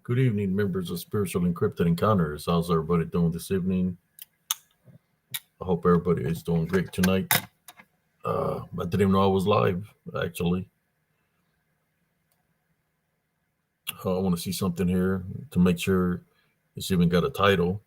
Good evening, members of Spiritual Encrypted Encounters. How's everybody doing this evening? I hope everybody is doing great tonight. I didn't even know I was live, actually. I want to see something here to make sure it's even got a title.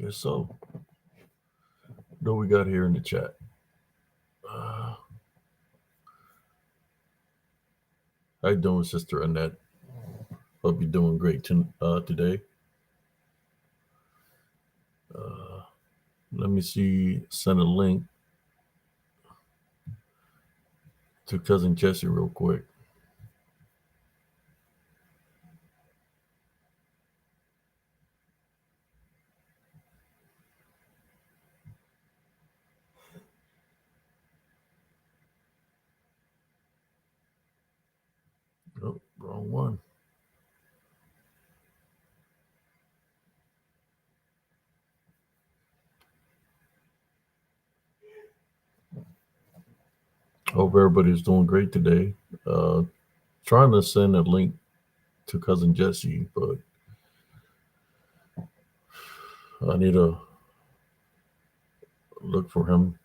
Guess so. What do we got here in the chat? Uh, how you doing, Sister Annette? Hope you're doing great today. Uh, Let me see. Send a link to Cousin Jesse real quick. Oh, wrong one. Hope everybody's doing great today. Uh, Trying to send a link to Cousin Jesse, but I need to look for him.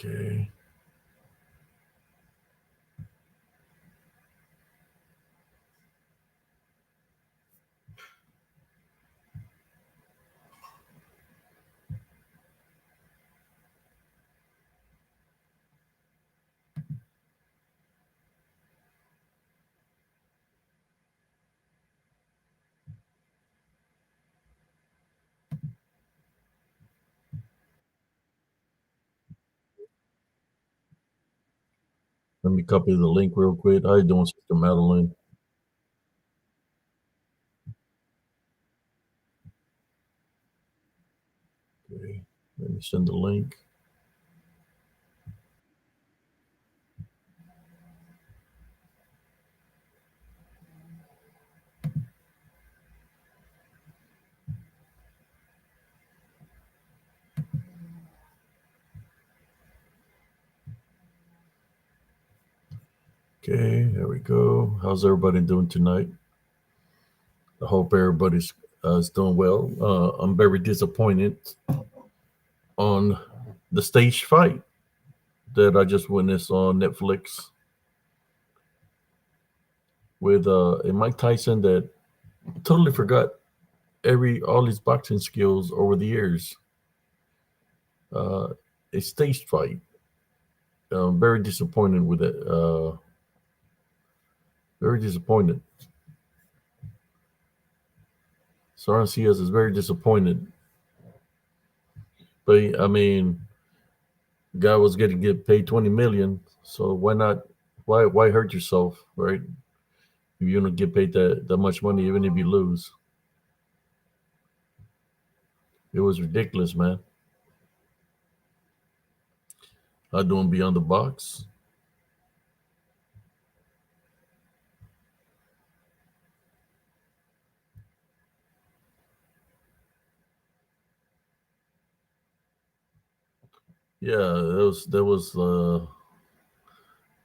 Okay. Let me copy the link real quick. How you doing, Sister Madeline? Okay. Let me send the link. Okay, there we go. How's everybody doing tonight? I hope everybody's is doing well. I'm very disappointed on the stage fight that I just witnessed on Netflix with a Mike Tyson that totally forgot all his boxing skills over the years. Uh, a stage fight. I'm very disappointed with it. Very disappointed. Soren Cias is very disappointed. But I mean, guy was getting get paid 20 million, so why not? Why hurt yourself, right? If you don't get paid that much money, even if you lose, it was ridiculous, man. I doing Beyond the Box. Yeah, that was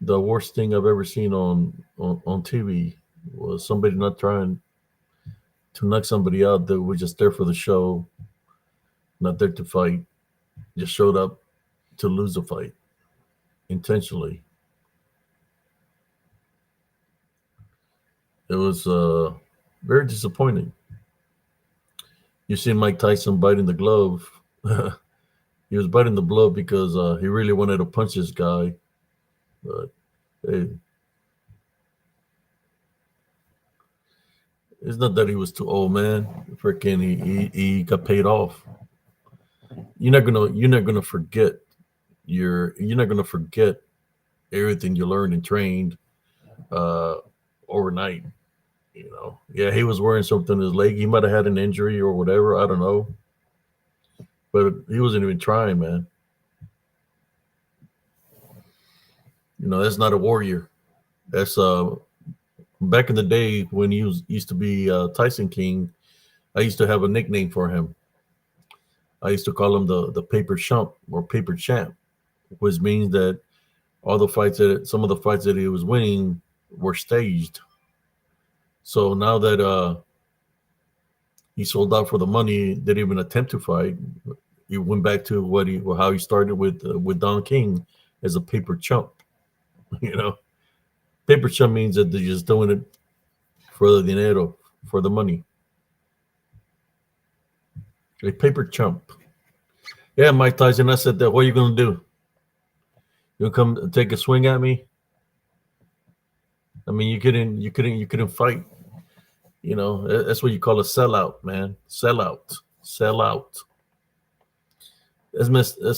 the worst thing I've ever seen on TV. Was somebody not trying to knock somebody out that was just there for the show, not there to fight, just showed up to lose a fight intentionally. It was very disappointing. You see Mike Tyson biting the glove. He was biting the glove because he really wanted to punch this guy, but hey, it's not that he was too old, man. Freaking, he got paid off. You're not gonna forget you're not gonna forget everything you learned and trained uh, overnight. Yeah, he was wearing something in his leg. He might have had an injury or whatever. I don't know, but he wasn't even trying, man. That's not a warrior. That's back in the day when he used to be Tyson King. I used to have a nickname for him. I used to call him the paper chump or paper champ, which means that some of the fights that he was winning were staged. So now that he sold out for the money, didn't even attempt to fight. He went back to how he started with Don King as a paper chump. You know, paper chump means that they're just doing it for the dinero, for the money. A paper chump. Yeah, Mike Tyson. I said that. What are you gonna do? You come take a swing at me? I mean, you couldn't fight. That's what you call a sellout, man. Sell out. That's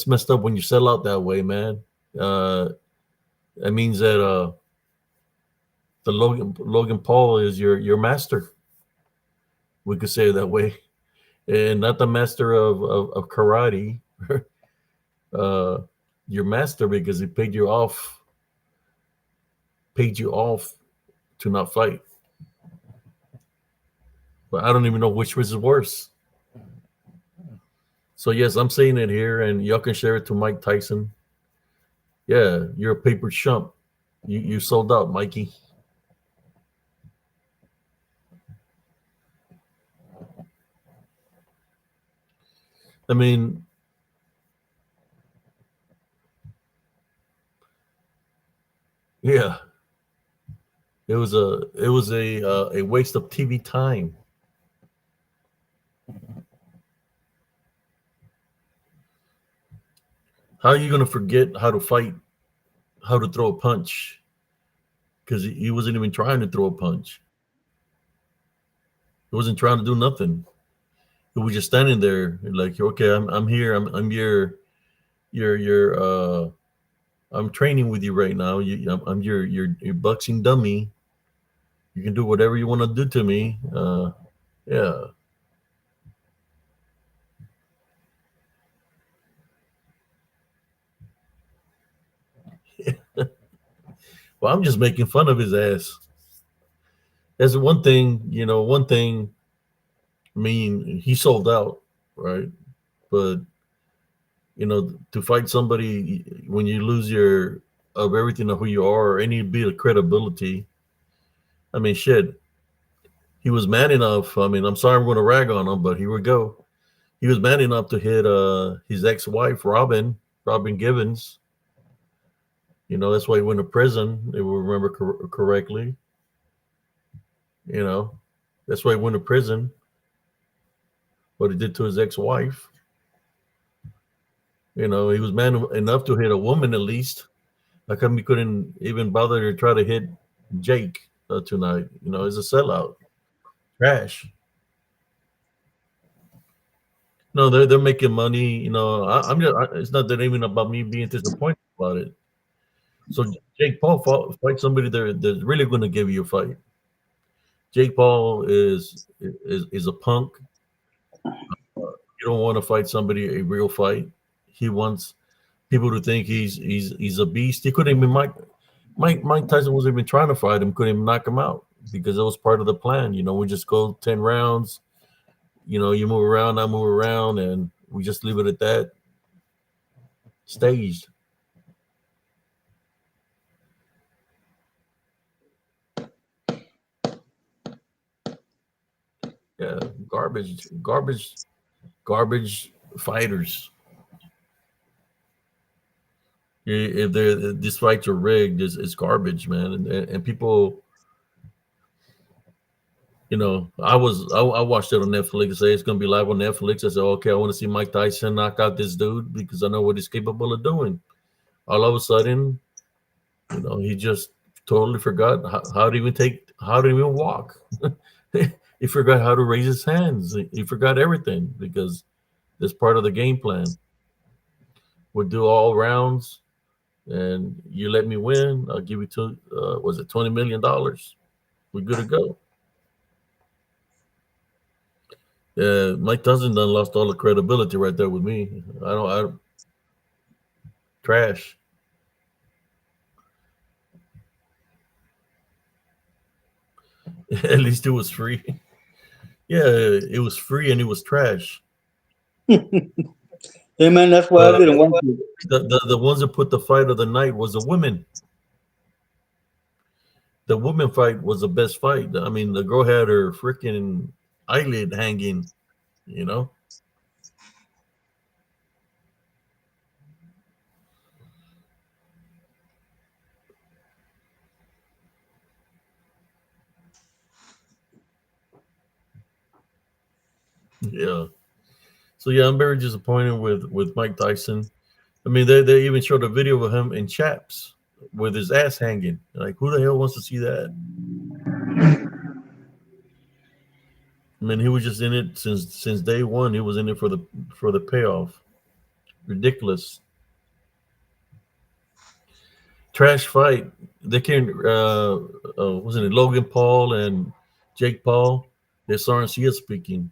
messed up when you sell out that way, man. Uh, that means that the Logan Paul is your master. We could say it that way, and not the master of karate. uh, your master because he paid you off to not fight. But I don't even know which was worse. So yes, I'm saying it here, and y'all can share it to Mike Tyson. Yeah, you're a paper chump. You sold out, Mikey. I mean, yeah, it was a waste of TV time. How are you gonna forget how to fight, how to throw a punch? Because he wasn't even trying to throw a punch. He wasn't trying to do nothing. He was just standing there, like, okay, I'm here. I'm your I'm training with you right now. I'm your boxing dummy. You can do whatever you want to do to me. Yeah. Well, I'm just making fun of his ass. That's one thing, one thing. I mean, he sold out, right? But to fight somebody when you lose your of everything of who you are, or any bit of credibility. I mean, shit. He was man enough. I mean, I'm sorry I'm going to rag on him, but here we go. He was man enough to hit his ex-wife, Robin Givens. That's why he went to prison, if we remember correctly. You know, that's why he went to prison. What he did to his ex-wife. He was man enough to hit a woman at least. How come he couldn't even bother to try to hit Jake tonight? He's a sellout. Trash. No, they're making money. I'm just. It's not that even about me being disappointed about it. So Jake Paul fight somebody that's really going to give you a fight. Jake Paul is a punk. You don't want to fight somebody a real fight. He wants people to think he's a beast. He couldn't even Mike Tyson wasn't even trying to fight him. Couldn't even knock him out because it was part of the plan. We just go 10 rounds. You move around, I move around, and we just leave it at that. Staged. Yeah, garbage fighters. If these fights are rigged, it's garbage, man. And people, I watched it on Netflix. Say it's gonna be live on Netflix. I said, okay, I want to see Mike Tyson knock out this dude because I know what he's capable of doing. All of a sudden, he just totally forgot how to even walk. He forgot how to raise his hands. He forgot everything because that's part of the game plan. We'll do all rounds, and you let me win. I'll give you was it $20 million? We're good to go. Mike Tyson done lost all the credibility right there with me. I don't trash. At least it was free. Yeah, it was free and it was trash. Hey man, that's why I Uh, didn't want to. the ones that put the fight of the night was the women. The women fight was the best fight. I mean, the girl had her freaking eyelid hanging. You know. Yeah. So yeah, I'm very disappointed with Mike Tyson. I mean, they even showed a video of him in chaps with his ass hanging. Like, who the hell wants to see that? I mean, he was just in it since day one. He was in it for the payoff. Ridiculous. Trash fight. They came. Wasn't it Logan Paul and Jake Paul? They saw Garcia speaking.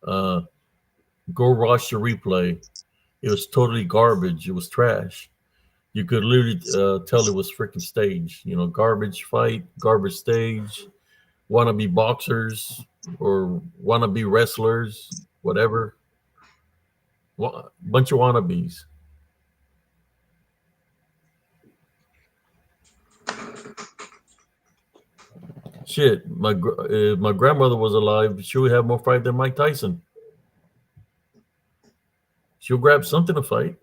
Uh, go watch the replay. It was totally garbage. It was trash. You could literally tell it was freaking staged. You know, garbage fight, garbage stage, wannabe boxers or wannabe wrestlers, whatever. Bunch of wannabes. Shit, my grandmother was alive. She would have more fight than Mike Tyson. She'll grab something to fight.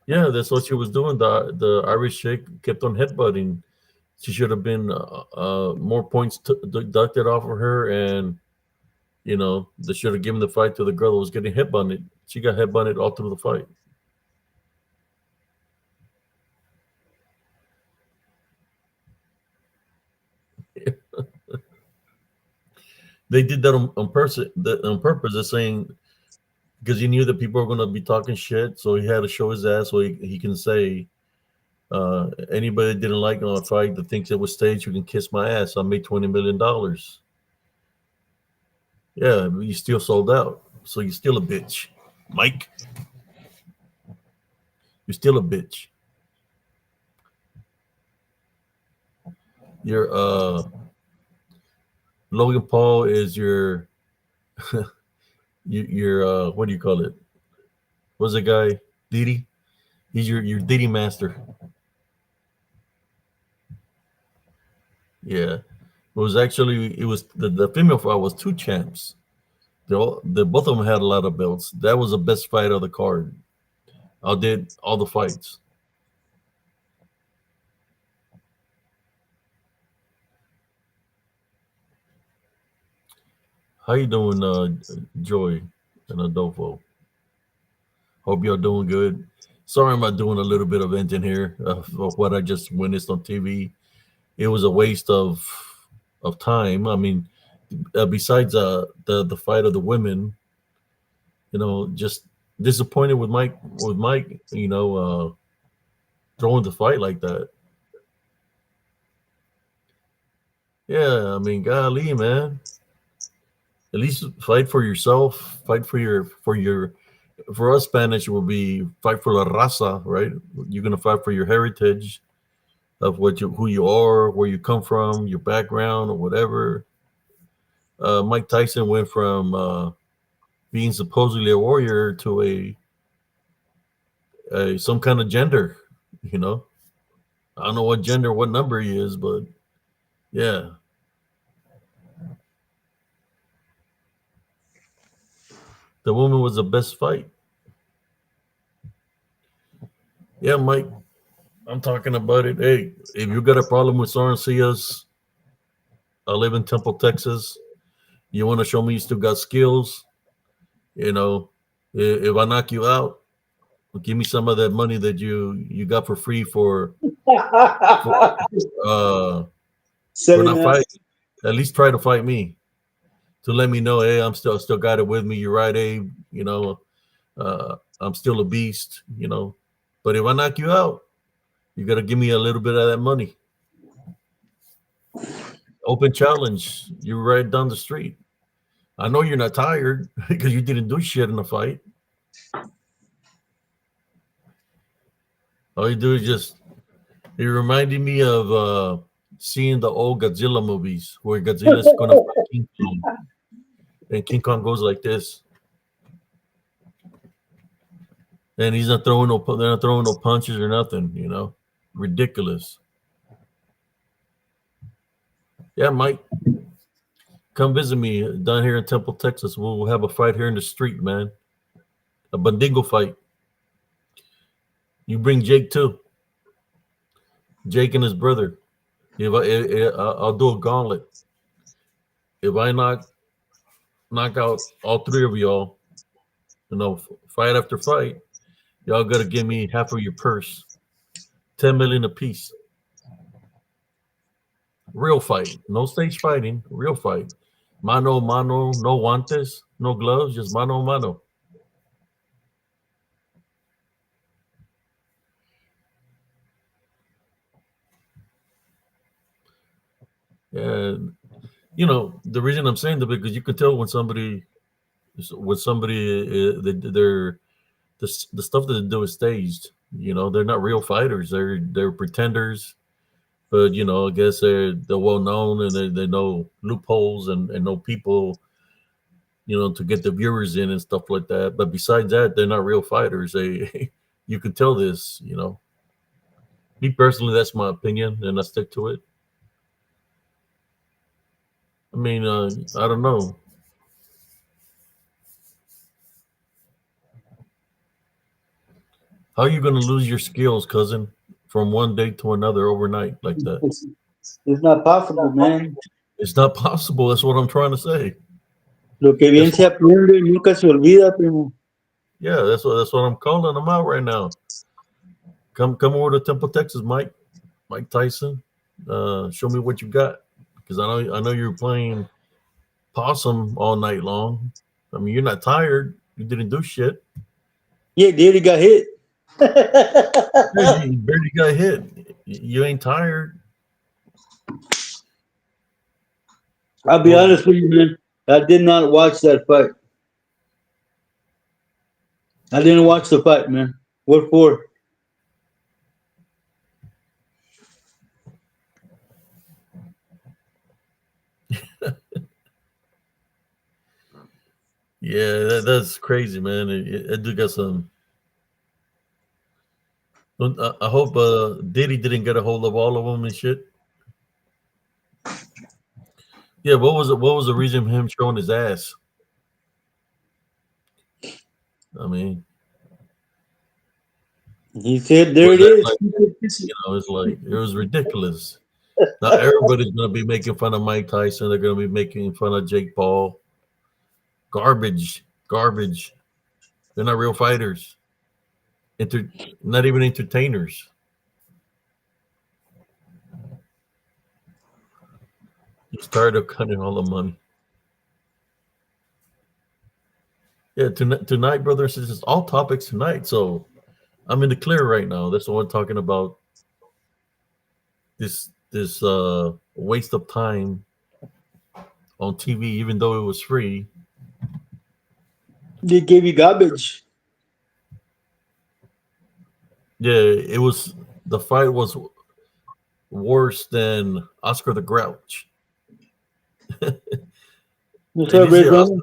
Yeah, that's what she was doing. The Irish chick kept on headbutting. She should have been more points deducted off of her, and they should have given the fight to the girl that was getting headbutted. She got headbutted all through the fight. They did that on purpose. They're saying because he knew that people were going to be talking shit, so he had to show his ass so he can say, anybody that didn't like my fight that thinks it was staged, you can kiss my ass. I made $20 million. Yeah, but you still sold out, so you're still a bitch, Mike. You're still a bitch. Your Logan Paul is your your what do you call it? What's the guy? Diddy. He's your Diddy master. Yeah. It was the female fight was two champs. The both of them had a lot of belts. That was the best fight of the card. I did all the fights. How you doing, Joy and Adolfo? Hope you're doing good. Sorry, I'm not doing a little bit of venting here of what I just witnessed on TV. It was a waste of time. I mean, besides the fight of the women, just disappointed with Mike. Throwing the fight like that. Yeah, I mean, golly, man. At least fight for yourself. Fight for us Spanish will be fight for la raza, right? You're gonna fight for your heritage of who you are, where you come from, your background, or whatever. Mike Tyson went from being supposedly a warrior to a some kind of gender. You know, I don't know what gender, what number he is, but yeah, the woman was the best fight. Yeah, Mike, I'm talking about it. Hey, if you got a problem with Sorencias, I live in Temple, Texas. You want to show me you still got skills? You know, if I knock you out, give me some of that money that you got for free for uh for Selling not us. fighting. At least try to fight me to let me know, hey, I'm still got it with me. You're right, Abe. I'm still a beast. But if I knock you out, you got to give me a little bit of that money. Open challenge. You're right down the street. I know you're not tired because you didn't do shit in the fight. All you do is just. It reminded me of seeing the old Godzilla movies where Godzilla's gonna fight King Kong, and King Kong goes like this, and he's not throwing no, they're not throwing no punches or nothing, you know, ridiculous. Yeah, Mike, come visit me down here in Temple, Texas. We'll have a fight here in the street, man. A Bandingo fight. You bring Jake too. Jake and his brother. If I'll do a gauntlet. If I knock out all three of y'all, you know, fight after fight, y'all got to give me half of your purse, 10 million apiece. Real fight, no stage fighting. Real fight, mano a mano, no guantes, no gloves, just mano a mano. And you know the reason I'm saying that because you can tell when somebody, they're the stuff that they do is staged. You know, they're not real fighters. They're pretenders. But you know, I guess they're well known and they know loopholes and know people, you know, to get the viewers in and stuff like that. But besides that, they're not real fighters. They you can tell this. You know, me personally, that's my opinion, and I stick to it. I mean, I don't know. How are you going to lose your skills, cousin, from one day to another overnight like that? It's not possible, man. It's not possible. That's what I'm trying to say. Lo que bien That's se what, aprende nunca se olvida, primo. yeah, that's what I'm calling them out right now. Come over to Temple, Texas, Mike Tyson. Show me what you got, because I know you're playing possum all night long. I mean, you're not tired. You didn't do shit. Yeah, Daddy got hit. Yeah, you barely got hit. You ain't tired. I'll be Well, honest with you, man. I did not watch that fight. I didn't watch the fight, man. What for? yeah, that's crazy, man. It do got some. I hope Diddy didn't get a hold of all of them and shit. Yeah, what was it? What was the reason for him showing his ass? I mean, He said, "There was it that is." like, it's like it was ridiculous. Now everybody's gonna be making fun of Mike Tyson. They're gonna be making fun of Jake Paul. Garbage, garbage. They're not real fighters. Enter, not even entertainers. He's tired of cutting all the money. Yeah, tonight, brother and sisters, all topics tonight. So I'm in the clear right now. That's what I'm talking about. This waste of time on TV, even though it was free. They gave you garbage. Yeah, it was. The fight was worse than Oscar the Grouch. What's And up, you see, Red Runner?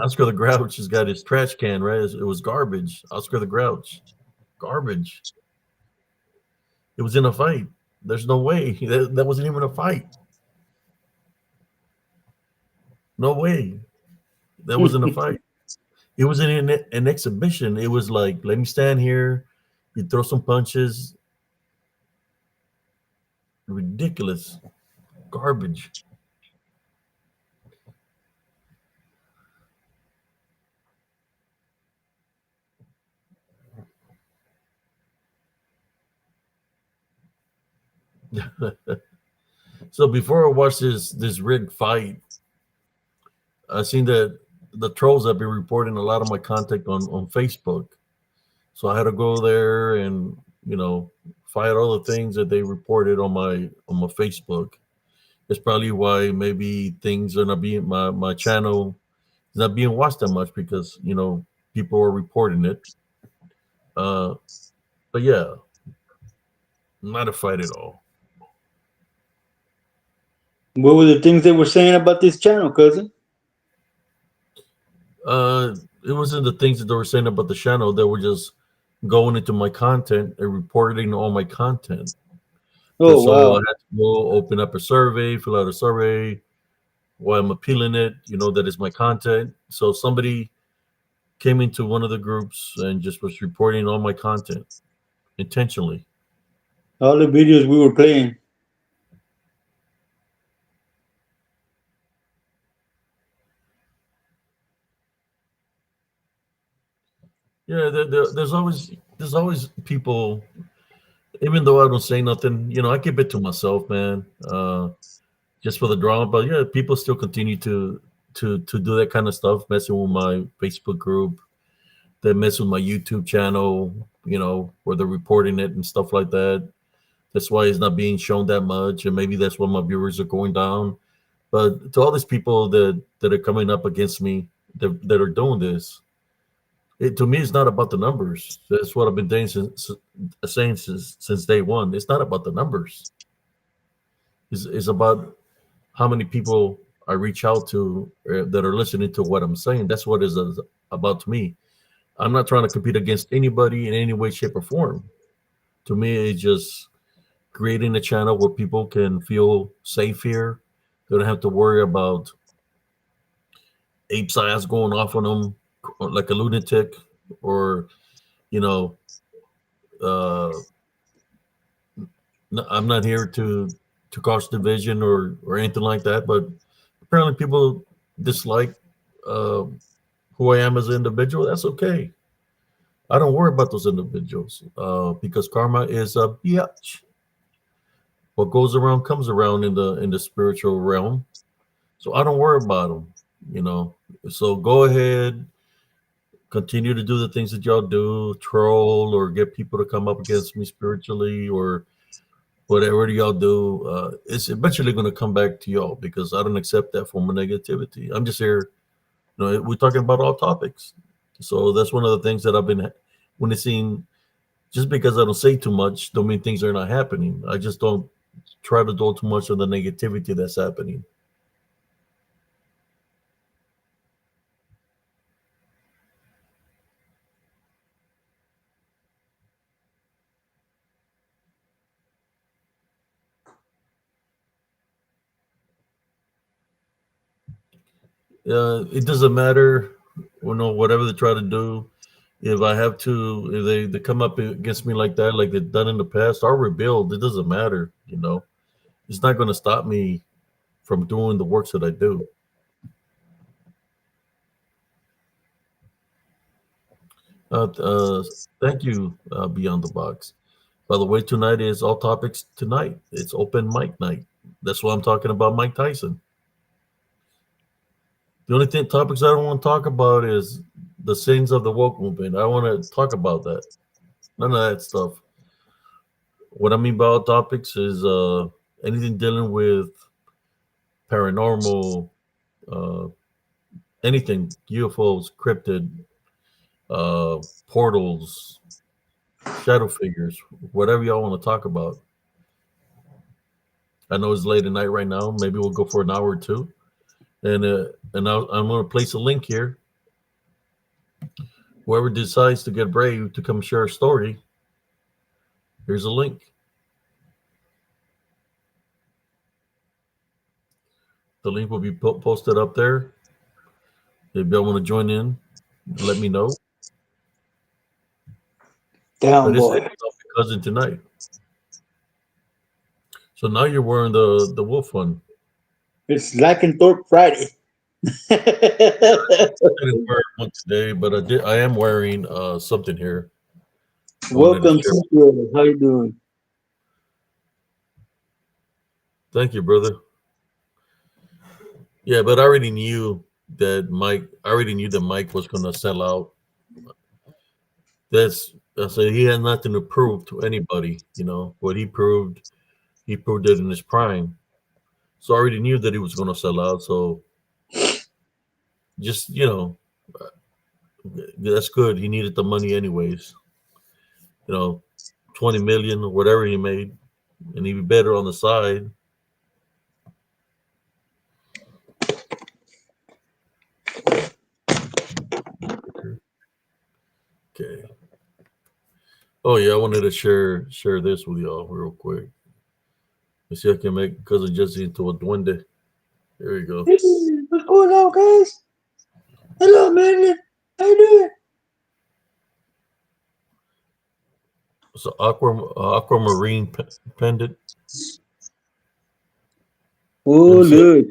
Oscar the Grouch has got his trash can, right? It was garbage. Oscar the Grouch, garbage. It was in a fight. There's no way that wasn't even a fight. No way that wasn't a fight. It was an exhibition. It was like, let me stand here, you throw some punches. Ridiculous, garbage. So before I watched this rigged fight, I seen that the trolls have been reporting a lot of my contact on Facebook. So I had to go there and fight all the things that they reported on my Facebook. That's probably why maybe things are not being my channel is not being watched that much because people are reporting it. Uh, but yeah, not a fight at all. What were the things they were saying about this channel, cousin? It wasn't the things that they were saying about the channel. They were just going into my content and reporting all my content. Oh So I wow. had to go open up a survey, fill out a survey, why I'm appealing it, that is my content. So somebody came into one of the groups and just was reporting all my content intentionally. All the videos we were playing. Yeah, there's always people. Even though I don't say nothing, I keep it to myself, man. Just for the drama, but yeah, people still continue to do that kind of stuff, messing with my Facebook group. They mess with my YouTube channel, where they're reporting it and stuff like that. That's why it's not being shown that much, and maybe that's why my viewers are going down. But to all these people that are coming up against me, that are doing this, to me, it's not about the numbers. That's what I've been saying since day one. It's not about the numbers. It's about how many people I reach out to that are listening to what I'm saying. That's what is about to me. I'm not trying to compete against anybody in any way, shape, or form. To me, it's just creating a channel where people can feel safe here. They don't have to worry about ape's eyes going off on them like a lunatic, or you know, uh, I'm not here to cause division or anything like that. But apparently, people dislike uh, who I am as an individual. That's okay. I don't worry about those individuals because karma is a bitch. What goes around comes around in the spiritual realm. So I don't worry about them. You know. So go ahead, continue to do the things that y'all do, troll or get people to come up against me spiritually or whatever y'all do. It's eventually going to come back to y'all because I don't accept that form of negativity. I'm just here. We're talking about all topics. So that's one of the things that I've been witnessing. Just because I don't say too much, don't mean things are not happening. I just don't try to dwell too much on the negativity that's happening. It doesn't matter, whatever they try to do. If I have to, if they come up against me like that, like they've done in the past, I'll rebuild. It doesn't matter. It's not going to stop me from doing the works that I do. Uh, Thank you, Beyond the Box. By the way, tonight is all topics tonight. It's open mic night. That's why I'm talking about Mike Tyson. The only topics I don't want to talk about is the sins of the woke movement. I don't want to talk about that. None of that stuff. What I mean by all topics is anything dealing with paranormal, uh, anything, UFOs, cryptid, portals, shadow figures, whatever y'all want to talk about. I know it's late at night right now. Maybe we'll go for an hour or two, and I'm going to place a link here. Whoever decides to get brave to come share a story, here's a link. The link will be posted up there. If y'all want to join in, let me know. Down But it's boy. cousin tonight. So now you're wearing the wolf one. It's Lycanthrope Friday. I didn't wear one today, but I am wearing something here. I wanted to Welcome, share. Cynthia. How you doing? Thank you, brother. Yeah, but I already knew that Mike. I already knew that Mike was going to sell out. So he had nothing to prove to anybody. What he proved it in his prime. So I already knew that he was going to sell out. So just that's good. He needed the money anyways. 20 million or whatever he made, and he'd be better on the side. Oh yeah, I wanted to share this with y'all real quick. Let's see if I can make cousin Jesse into a duende. There you go. Hey, what's going on, guys? Hello, man. How you doing? It's an aquamarine pendant. Oh, Let me see. look.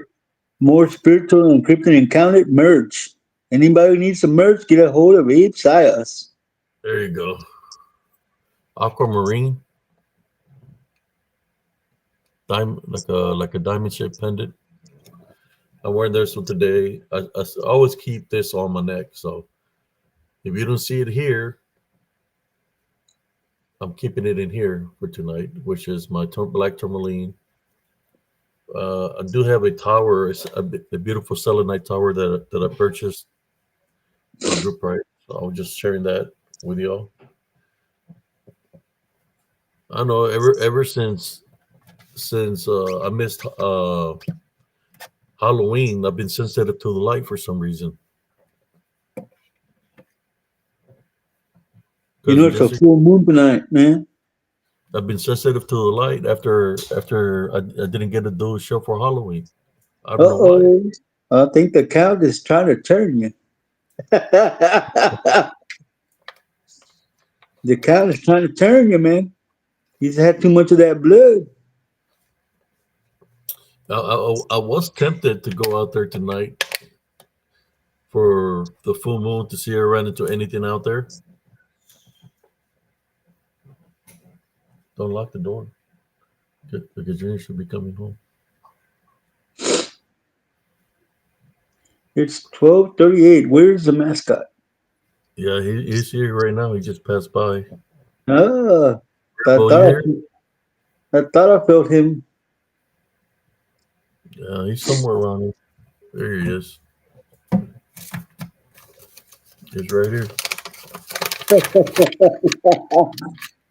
More spiritual and encrypted encountered merch. Anybody who needs some merch, get a hold of Abe Sias. There you go. Aquamarine. Diamond, like a diamond shaped pendant. I'm wearing this one today. I always keep this on my neck. So if you don't see it here, I'm keeping it in here for tonight, which is my black tourmaline. I do have a tower. It's a beautiful selenite tower that I purchased for a good price. So I was just sharing that with y'all. I know ever since I missed Halloween, I've been sensitive to the light for some reason. You know, Cousin it's a Jesse, full moon tonight, man. I've been sensitive to the light after I didn't get to do a show for Halloween. I don't know why. Uh-oh. I think the cow is trying to turn you. The cow is trying to turn you, man. He's had too much of that blood. I was tempted to go out there tonight for the full moon to see if I ran into anything out there. Don't lock the door. The Gajini should be coming home. It's 12:38. Where's the mascot? Yeah, he's here right now. He just passed by. Ah, I Oh, you thought here? I thought I felt him. Yeah, he's somewhere around here. There he is. He's right here.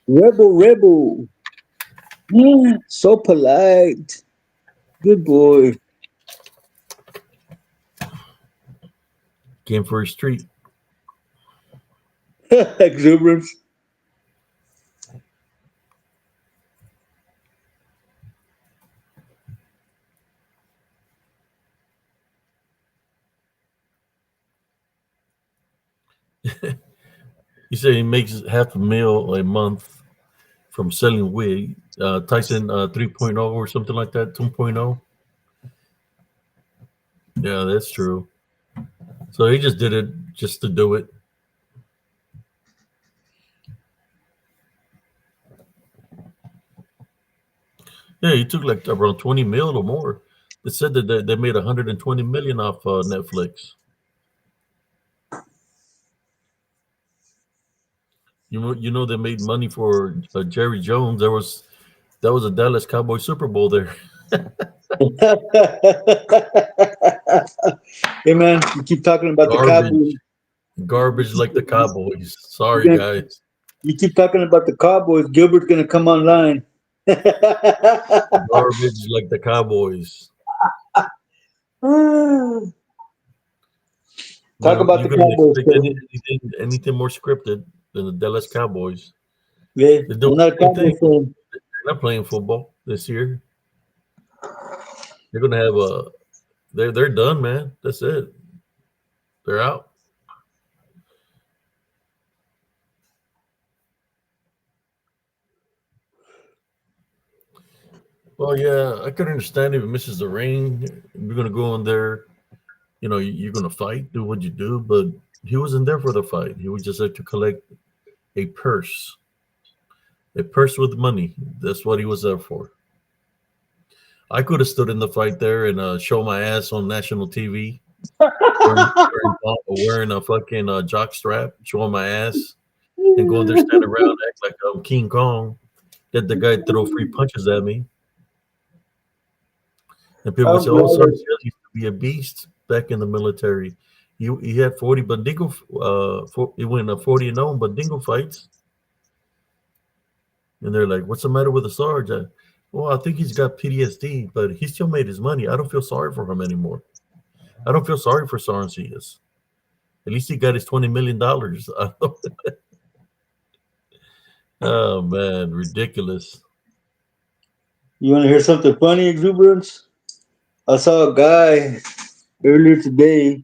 Rebel. So polite. Good boy. Came for his treat. Exuberance. He said he makes half a mil a month from selling wig. Tyson 3.0 or something like that, 2.0. Yeah, that's true. So he just did it just to do it. Yeah, he took like around 20 mil or more. They said that they made 120 million off Netflix. You know they made money for Jerry Jones. That was a Dallas Cowboy Super Bowl there. Hey man, you keep talking about the Cowboys. Garbage like the Cowboys. You're Sorry gonna, guys, you keep talking about the Cowboys. Gilbert's gonna come online. Talk garbage like the Cowboys. No, about you the couldn't Cowboys, expect cousin. anything more scripted than the Dallas Cowboys. Yeah, They're doing I'm not a the same thing. Cowboys fan. They're not playing football this year. They're gonna have a. They're done, man. That's it. They're out. Well, yeah, I could understand if it misses the rain. You're gonna go in there. You know, you're gonna fight, do what you do. But he wasn't there for the fight. He was just there to collect a purse, a purse with money. That's what he was there for. I could have stood in the fight there and show my ass on national TV, wearing a fucking jock strap, showing my ass, and going there, stand around, act like I'm King Kong. Get the guy throw free punches at me, and people would I'm say, "Oh, glad. Sarge used to be a beast back in the military. He had 40 Bandingo. He went 40 and 0 in Bandingo fights." And they're like, "What's the matter with the Sarge?" Well, I think he's got PTSD, but he still made his money. I don't feel sorry for him anymore. I don't feel sorry for Sarncias. At least he got his $20 million. Oh man, ridiculous. You want to hear something funny, Exuberance? I saw a guy earlier today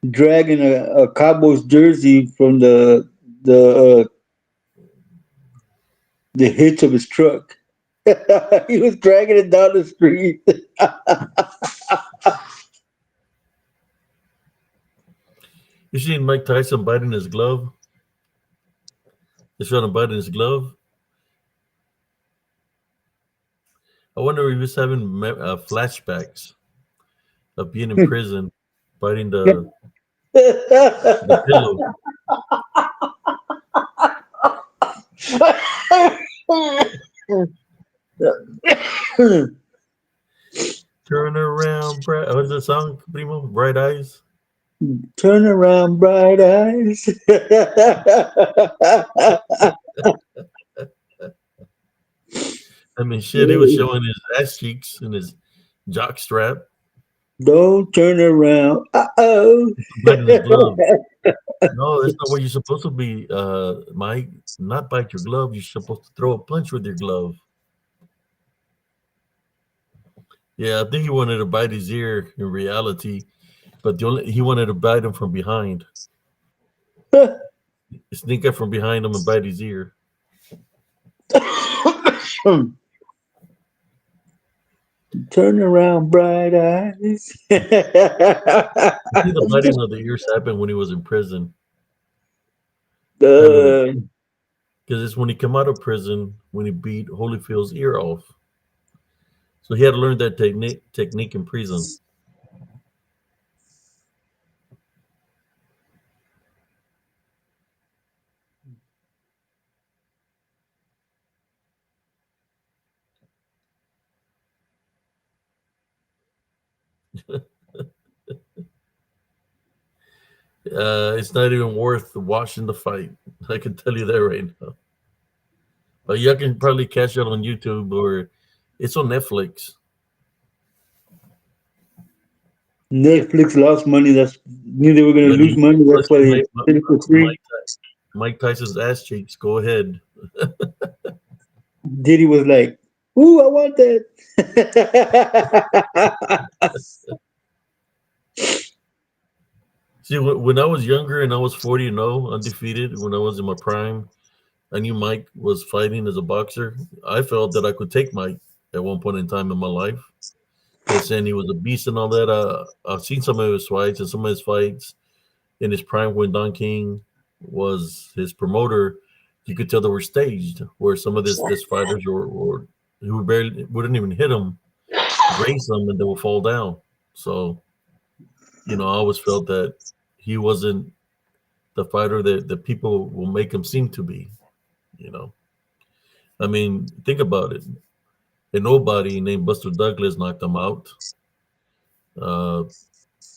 dragging a Cowboys jersey from the the hitch of his truck. He was dragging it down the street. You seen Mike Tyson biting his glove? He's trying to bite in his glove. I wonder if he's having flashbacks of being in prison, biting the pillow. Turn around, bright. What's the song, Primo? Bright Eyes. Turn around, bright eyes. I mean, shit, he was showing his ass cheeks and his jock strap, Don't turn around. Uh-oh. biting his glove. No, that's not what you're supposed to be, Mike. Not bite your glove. You're supposed to throw a punch with your glove. Yeah, I think he wanted to bite his ear in reality, but he wanted to bite him from behind. Sneak up from behind him and bite his ear. Turn around, bright eyes. I think the biting of the ears happened when he was in prison. I mean, uh, because it's when he came out of prison when he beat Holyfield's ear off. So he had to learn that technique in prison. It's not even worth watching the fight. I can tell you that right now. But you can probably catch it on YouTube or it's on Netflix. Netflix lost money. That's knew they were going to But lose money. That's plus why you they make did it for free. Mike Tyson's ass cheeks. Go ahead. Diddy was like, "Ooh, I want that." See, when I was younger and I was 40-0, undefeated, when I was in my prime, I knew Mike was fighting as a boxer. I felt that I could take Mike at one point in time in my life. They're saying he was a beast and all that. I've seen some of his fights and some of his fights in his prime when Don King was his promoter. You could tell they were staged, where some of this fighters or who barely wouldn't even hit him, graze them, and they will fall down. So, I always felt that he wasn't the fighter that people will make him seem to be. You know, I mean, think about it. A nobody named Buster Douglas knocked him out. Uh,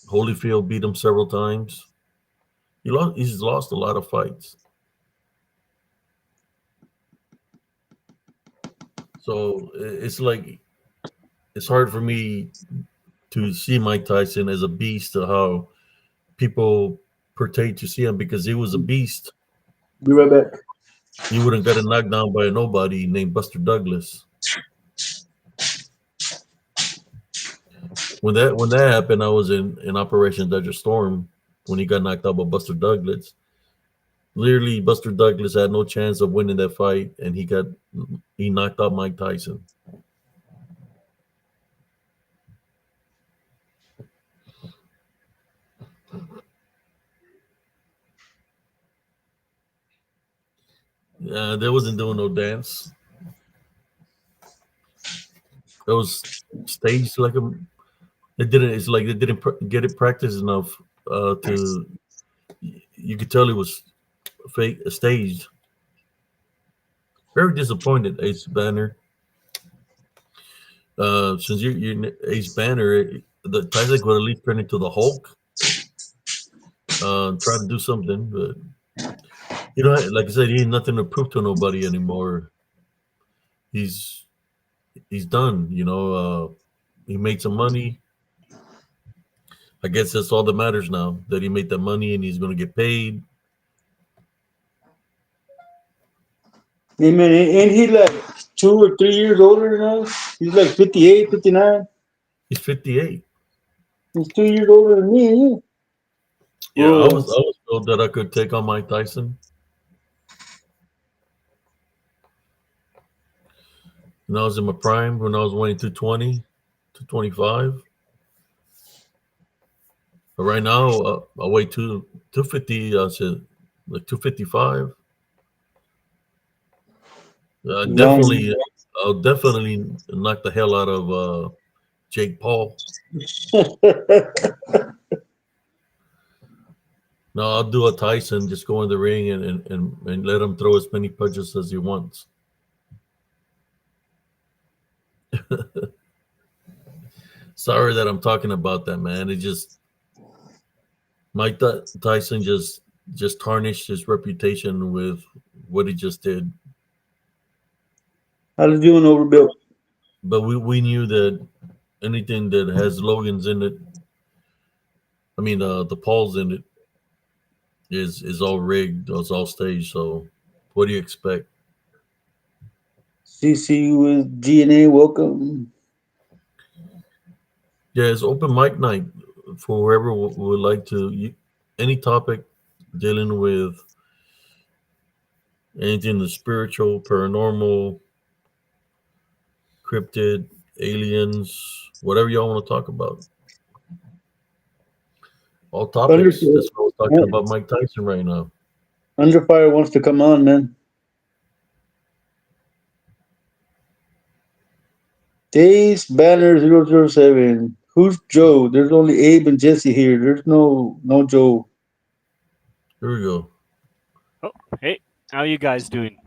Holyfield beat him several times. He's lost a lot of fights. So it's like it's hard for me to see Mike Tyson as a beast to how people portray to see him because he was a beast. Be right back. He wouldn't got knocked down by a nobody named Buster Douglas. When that happened, I was in Operation Desert Storm when he got knocked out by Buster Douglas. Literally, Buster Douglas had no chance of winning that fight, and he knocked out Mike Tyson. They wasn't doing no dance. It was staged like a. It didn't. It's like they didn't get it practiced enough to. You could tell it was fake, staged. Very disappointed, Ace Banner. Since you're Ace Banner, the Tyson could at least turn into the Hulk. Try to do something, but like I said, he ain't nothing to prove to nobody anymore. He's he's done. He made some money. I guess that's all that matters now. That he made that money and he's going to get paid. Hey, man, ain't he like 2 or 3 years older than us? He's like 58, 59. He's 58. He's 2 years older than me, ain't he? Yeah, I Well, was I was told that I could take on Mike Tyson. When I was in my prime, when I was weighing 220, 225. But right now, I weigh 250. I said like 255. no. I'll definitely knock the hell out of Jake Paul. No, I'll do a Tyson. Just go in the ring and let him throw as many punches as he wants. Sorry that I'm talking about that, man. It just Tyson just tarnished his reputation with what he just did. How's he doing, overbuilt? But we knew that anything that has Logan's in it, I mean the Pauls in it, is all rigged, it's all staged. So what do you expect? CC with GNA, welcome. Yeah, it's open mic night for whoever would like to. Any topic dealing with anything the spiritual, paranormal, cryptid, aliens, whatever y'all want to talk about. All Under, topics. That's what we're talking about Mike Tyson right now. Underfire wants to come on, man. Days Banner 007. Who's Joe? There's only Abe and Jesse here. There's no Joe. Here we go. Oh, hey, how you guys doing?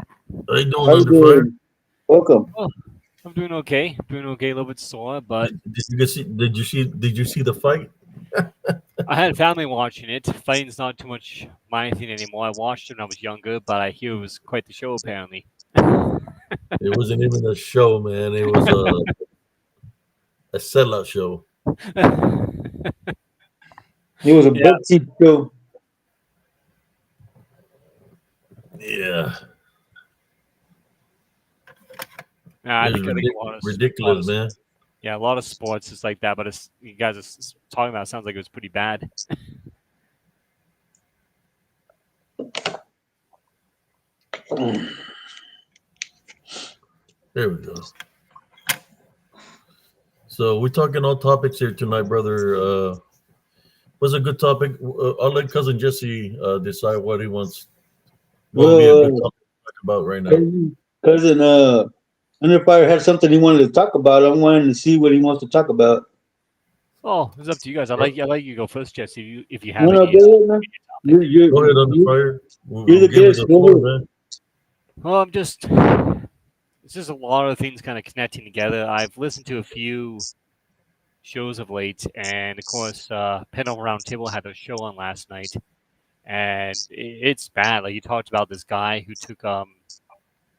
How you doing, How you Under Fire? doing? Welcome. Oh, I'm doing okay. Doing okay, a little bit sore, but Did you see the fight? I had family watching it. Fighting's not too much my thing anymore. I watched it when I was younger, but I hear it was quite the show apparently. It wasn't even a show, man. It was a sellout show. It was a Yeah, butt seat show. Yeah, I it was think ridiculous, man. yeah, a lot of sports is like that. But it's, you guys are talking about it sounds like it was pretty bad. There we go. So we're talking all topics here tonight, brother. Was a good topic. I'll let cousin Jesse decide what he wants. What would be a good Well, topic to talk about right now? cousin Underfire had something he wanted to talk about. I'm wanting to see what he wants to talk about. Oh, it's up to you guys. I like you to go first, Jesse. If you have No, no, any go ahead, man. You're, Go ahead, Under you're, Fire. you're We'll the give you guest. the Go floor, ahead. man. Well, it's just a lot of things kind of connecting together. I've listened to a few shows of late, and of course, Panel Roundtable had a show on last night, and it's bad. Like, he talked about this guy who took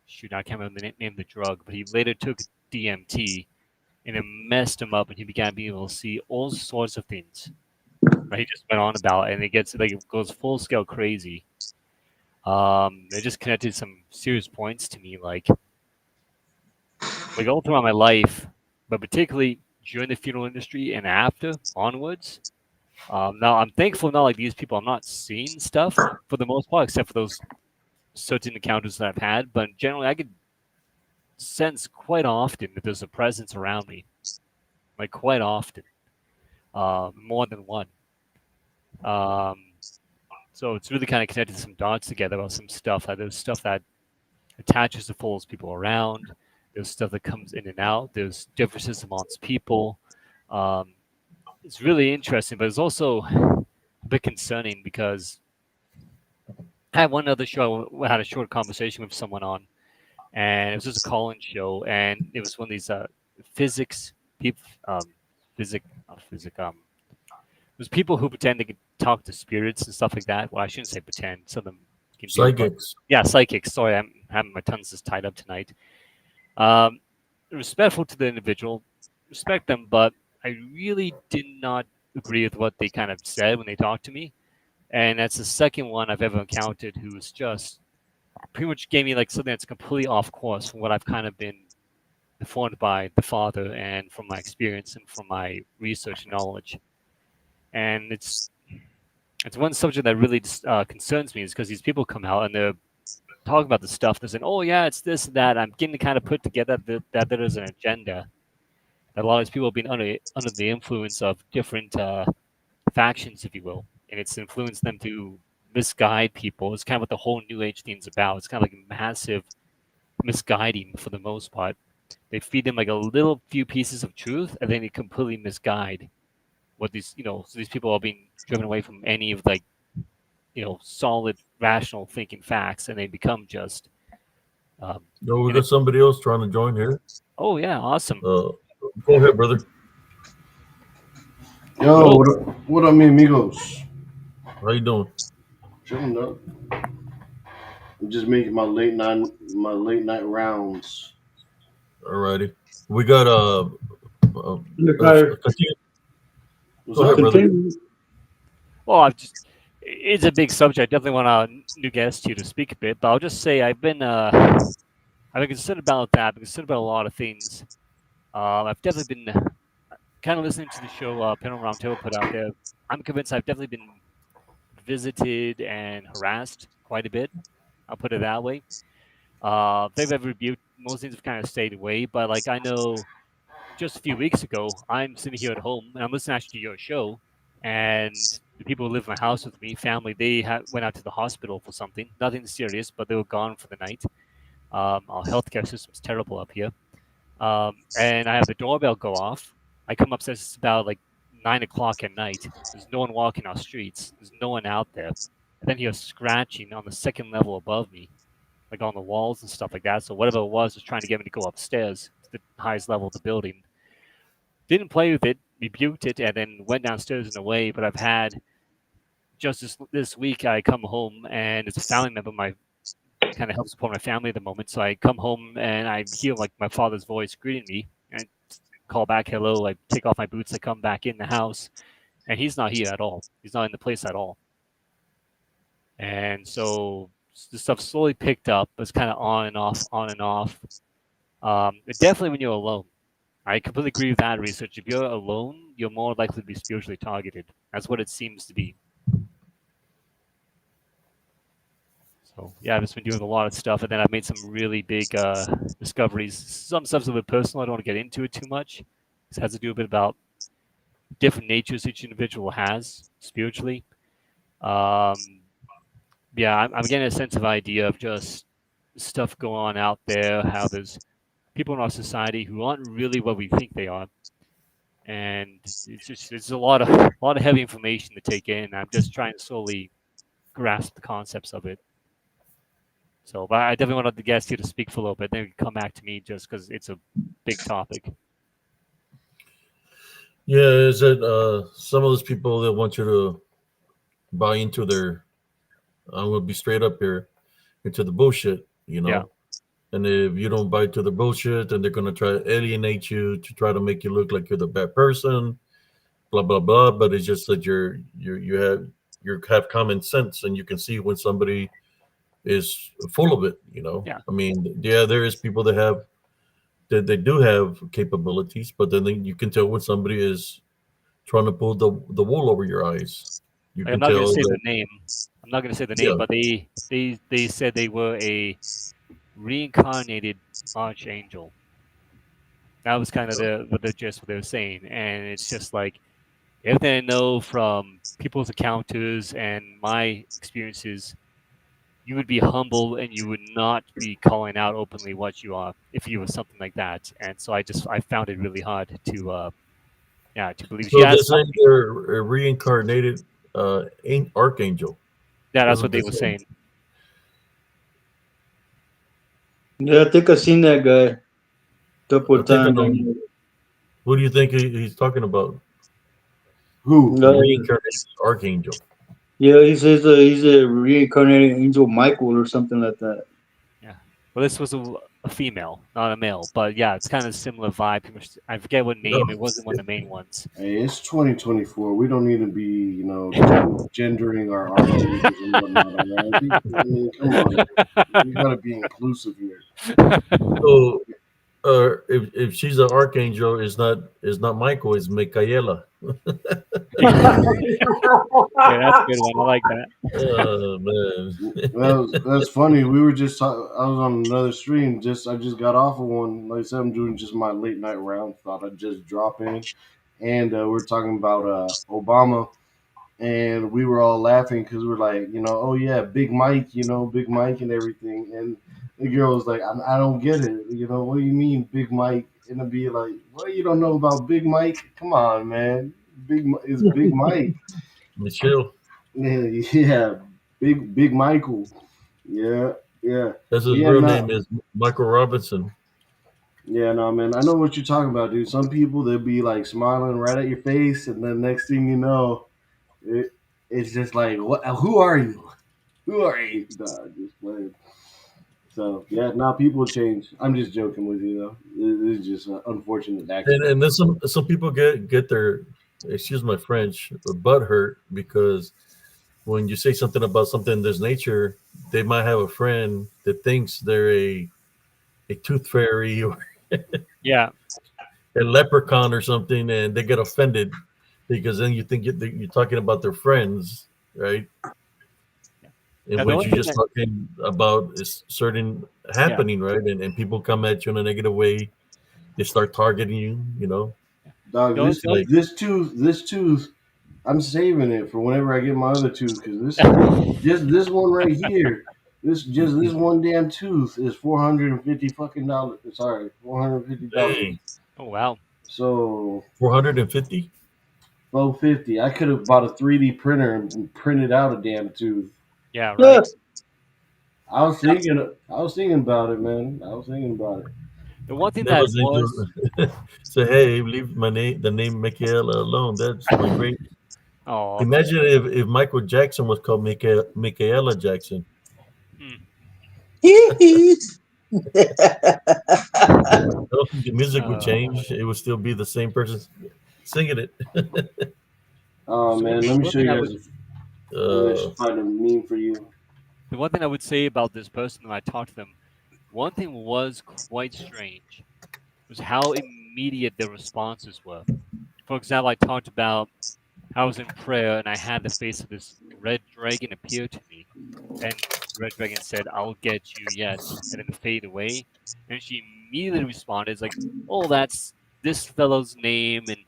shoot, I can't remember the name of the drug, but he later took DMT, and it messed him up, and he began being able to see all sorts of things. Right? He just went on about, and it goes full scale crazy. It just connected some serious points to me, like all throughout my life, but particularly during the funeral industry and after onwards. Now I'm thankful not like these people. I'm not seeing stuff for the most part, except for those certain encounters that I've had. But generally, I could sense quite often that there's a presence around me, like quite often, more than one. Um, so it's really kind of connected some dots together about some stuff. Like there's stuff that attaches to follows people around. There's stuff that comes in and out. There's differences amongst people. Um, it's really interesting, but it's also a bit concerning because I had one other show. I had a short conversation with someone on, and it was just a call-in show, and it was one of these physics people, there's people who pretend they can talk to spirits and stuff like that. Well, I shouldn't say pretend. Some of them can do it, but Psychics. yeah, psychics. Sorry, I'm having my tongues just tied up tonight. Respectful to the individual, respect them, but I really did not agree with what they kind of said when they talked to me. And that's the second one I've ever encountered who's just pretty much gave me like something that's completely off course from what I've kind of been informed by the father and from my experience and from my research and knowledge. And it's one subject that really concerns me is because these people come out and they're talking about the stuff. They're saying, "Oh yeah, it's this and that." I'm getting to kind of put together that there is an agenda. That a lot of these people have been under the influence of different factions, if you will, and it's influenced them to misguide people. It's kind of what the whole New Age thing's about. It's kind of like massive misguiding for the most part. They feed them like a little few pieces of truth, and then they completely misguide what these, so these people are being driven away from any of like, solid, rational thinking facts, and they become just. No, we got somebody else trying to join here. Oh yeah, awesome. Go ahead, brother. Yo, what up, mi amigos? How you doing? Chilling up. I'm just making my late night rounds. Alrighty, we got Undercar. What's up, brother? Well, it's a big subject. I definitely want our new guest here to speak a bit, but I'll just say I've been concerned about that. I've been concerned about a lot of things. I've definitely been kind of listening to the show Paranormal Roundtable put out there. I'm convinced I've definitely been visited and harassed quite a bit. I'll put it that way. They've ever rebuked. Most things have kind of stayed away, but like I know, just a few weeks ago, I'm sitting here at home and I'm listening actually to your show, and the people who live in my house with me, family, they went out to the hospital for something. Nothing serious, but they were gone for the night. Our healthcare system's terrible up here. And I have the doorbell go off. I come upstairs, it's about like 9 o'clock at night. There's no one walking our streets. There's no one out there. And then you're scratching on the second level above me, like on the walls and stuff like that. So whatever it was trying to get me to go upstairs to the highest level of the building. Didn't play with it, rebuked it, and then went downstairs and away. But I've had just this week, I come home and it's a family member. My kind of helps support my family at the moment. So I come home and I hear like my father's voice greeting me, and call back hello. I take off my boots. I come back in the house, and he's not here at all. He's not in the place at all. And so the stuff slowly picked up. It's kind of on and off, on and off. Definitely when you're alone. I completely agree with that research. If you're alone, you're more likely to be spiritually targeted. That's what it seems to be. So yeah, I've just been doing a lot of stuff, and then I've made some really big discoveries. Some stuff's a bit personal. I don't want to get into it too much. It has to do a bit about different natures each individual has spiritually. Yeah, I'm getting a sense of idea of just stuff going on out there, how there's people in our society who aren't really what we think they are. And it's a lot of heavy information to take in. I'm just trying to slowly grasp the concepts of it. So, but I definitely wanted the guest here to speak for a little bit. Then we can come back to me just because it's a big topic. Yeah, is it some of those people that want you to buy into their, I'm going to be straight up here, into the bullshit, Yeah. And if you don't buy into the bullshit, then they're going to try to alienate you to try to make you look like you're the bad person, blah, blah, blah. But it's just that you have common sense, and you can see when somebody is full of it, Yeah. I mean, yeah, there is people that they do have capabilities, but then you can tell when somebody is trying to pull the wool over your eyes. I'm not going to say the name. I'm not going to say the name, Yeah. but they said they were a reincarnated archangel. That was kind of the gist what they were saying, and it's just like everything I know from people's encounters and my experiences. You would be humble and you would not be calling out openly what you are if you were something like that. And so I found it really hard to believe. So they're saying they're a reincarnated archangel. Yeah, that's what they were saying. Yeah, I think I've seen that guy a couple of times. Who do you think he's talking about? Who? The reincarnated archangel. Yeah, he says he's a reincarnated angel Michael or something like that. Yeah. Well, this was a female, not a male. But yeah, it's kind of similar vibe. I forget what name. It wasn't one of the main ones. Hey, it's 2024. We don't need to be, gendering our archangels and whatnot. All right? I mean, come on. We gotta be inclusive here. So, if she's an archangel, is not Michael, it's Michaela. Yeah, that's a good one. I like that. Oh man. That's funny. We were just I was on another stream. I just got off of one. Like I said, I'm doing just my late night round. Thought I'd just drop in, and we're talking about Obama, and we were all laughing because we're like, oh yeah, Big Mike, Big Mike and everything. And the girl was like, I don't get it. What do you mean Big Mike? And I'd be like, what, you don't know about Big Mike? Come on, man. It's Big Mike. Michelle. Yeah, Big Michael. Yeah, yeah. That's his Yeah, real no. name is Michael Robinson. Yeah, no, man. I know what you're talking about, dude. Some people they'll be like smiling right at your face, and then next thing you know, it's just like, what? Who are you? Who are you? Nah, just playing. So yeah, now people change. I'm just joking with you though. It's just an unfortunate And accident. then some people get their, excuse my French, butt hurt because when you say something about something in this nature, they might have a friend that thinks they're a tooth fairy or Yeah, a leprechaun or something, and they get offended because then you think you're talking about their friends, right? In Now, the which only you're thing just that- talking about is certain happening, right? And people come at you in a negative way. They start targeting you. Dog, the only, this the only- this tooth, I'm saving it for whenever I get my other tooth because this one right here, this one damn tooth is $450 fucking dollars. Sorry, $450. Hey, oh wow. So 450. $450. I could have bought a 3D printer and printed out a damn tooth. Yeah, right. I was thinking about it, man. I was thinking about it. The one thing That that was was say, hey, leave the name Michaela alone. That's my great. oh Imagine if Michael Jackson was called Michaela Jackson. The music would change. It would still be the same person singing it. Oh So man, let me one show thing you I guys. I should find a meme for you. the one thing I would say about this person when I talked to them, one thing was quite strange was how immediate their responses were. For example, I talked about I was in prayer and I had the face of this red dragon appear to me, and the red dragon said, "I'll get you yet," and then fade away. And she immediately responded, "It's like, oh, that's this fellow's name, and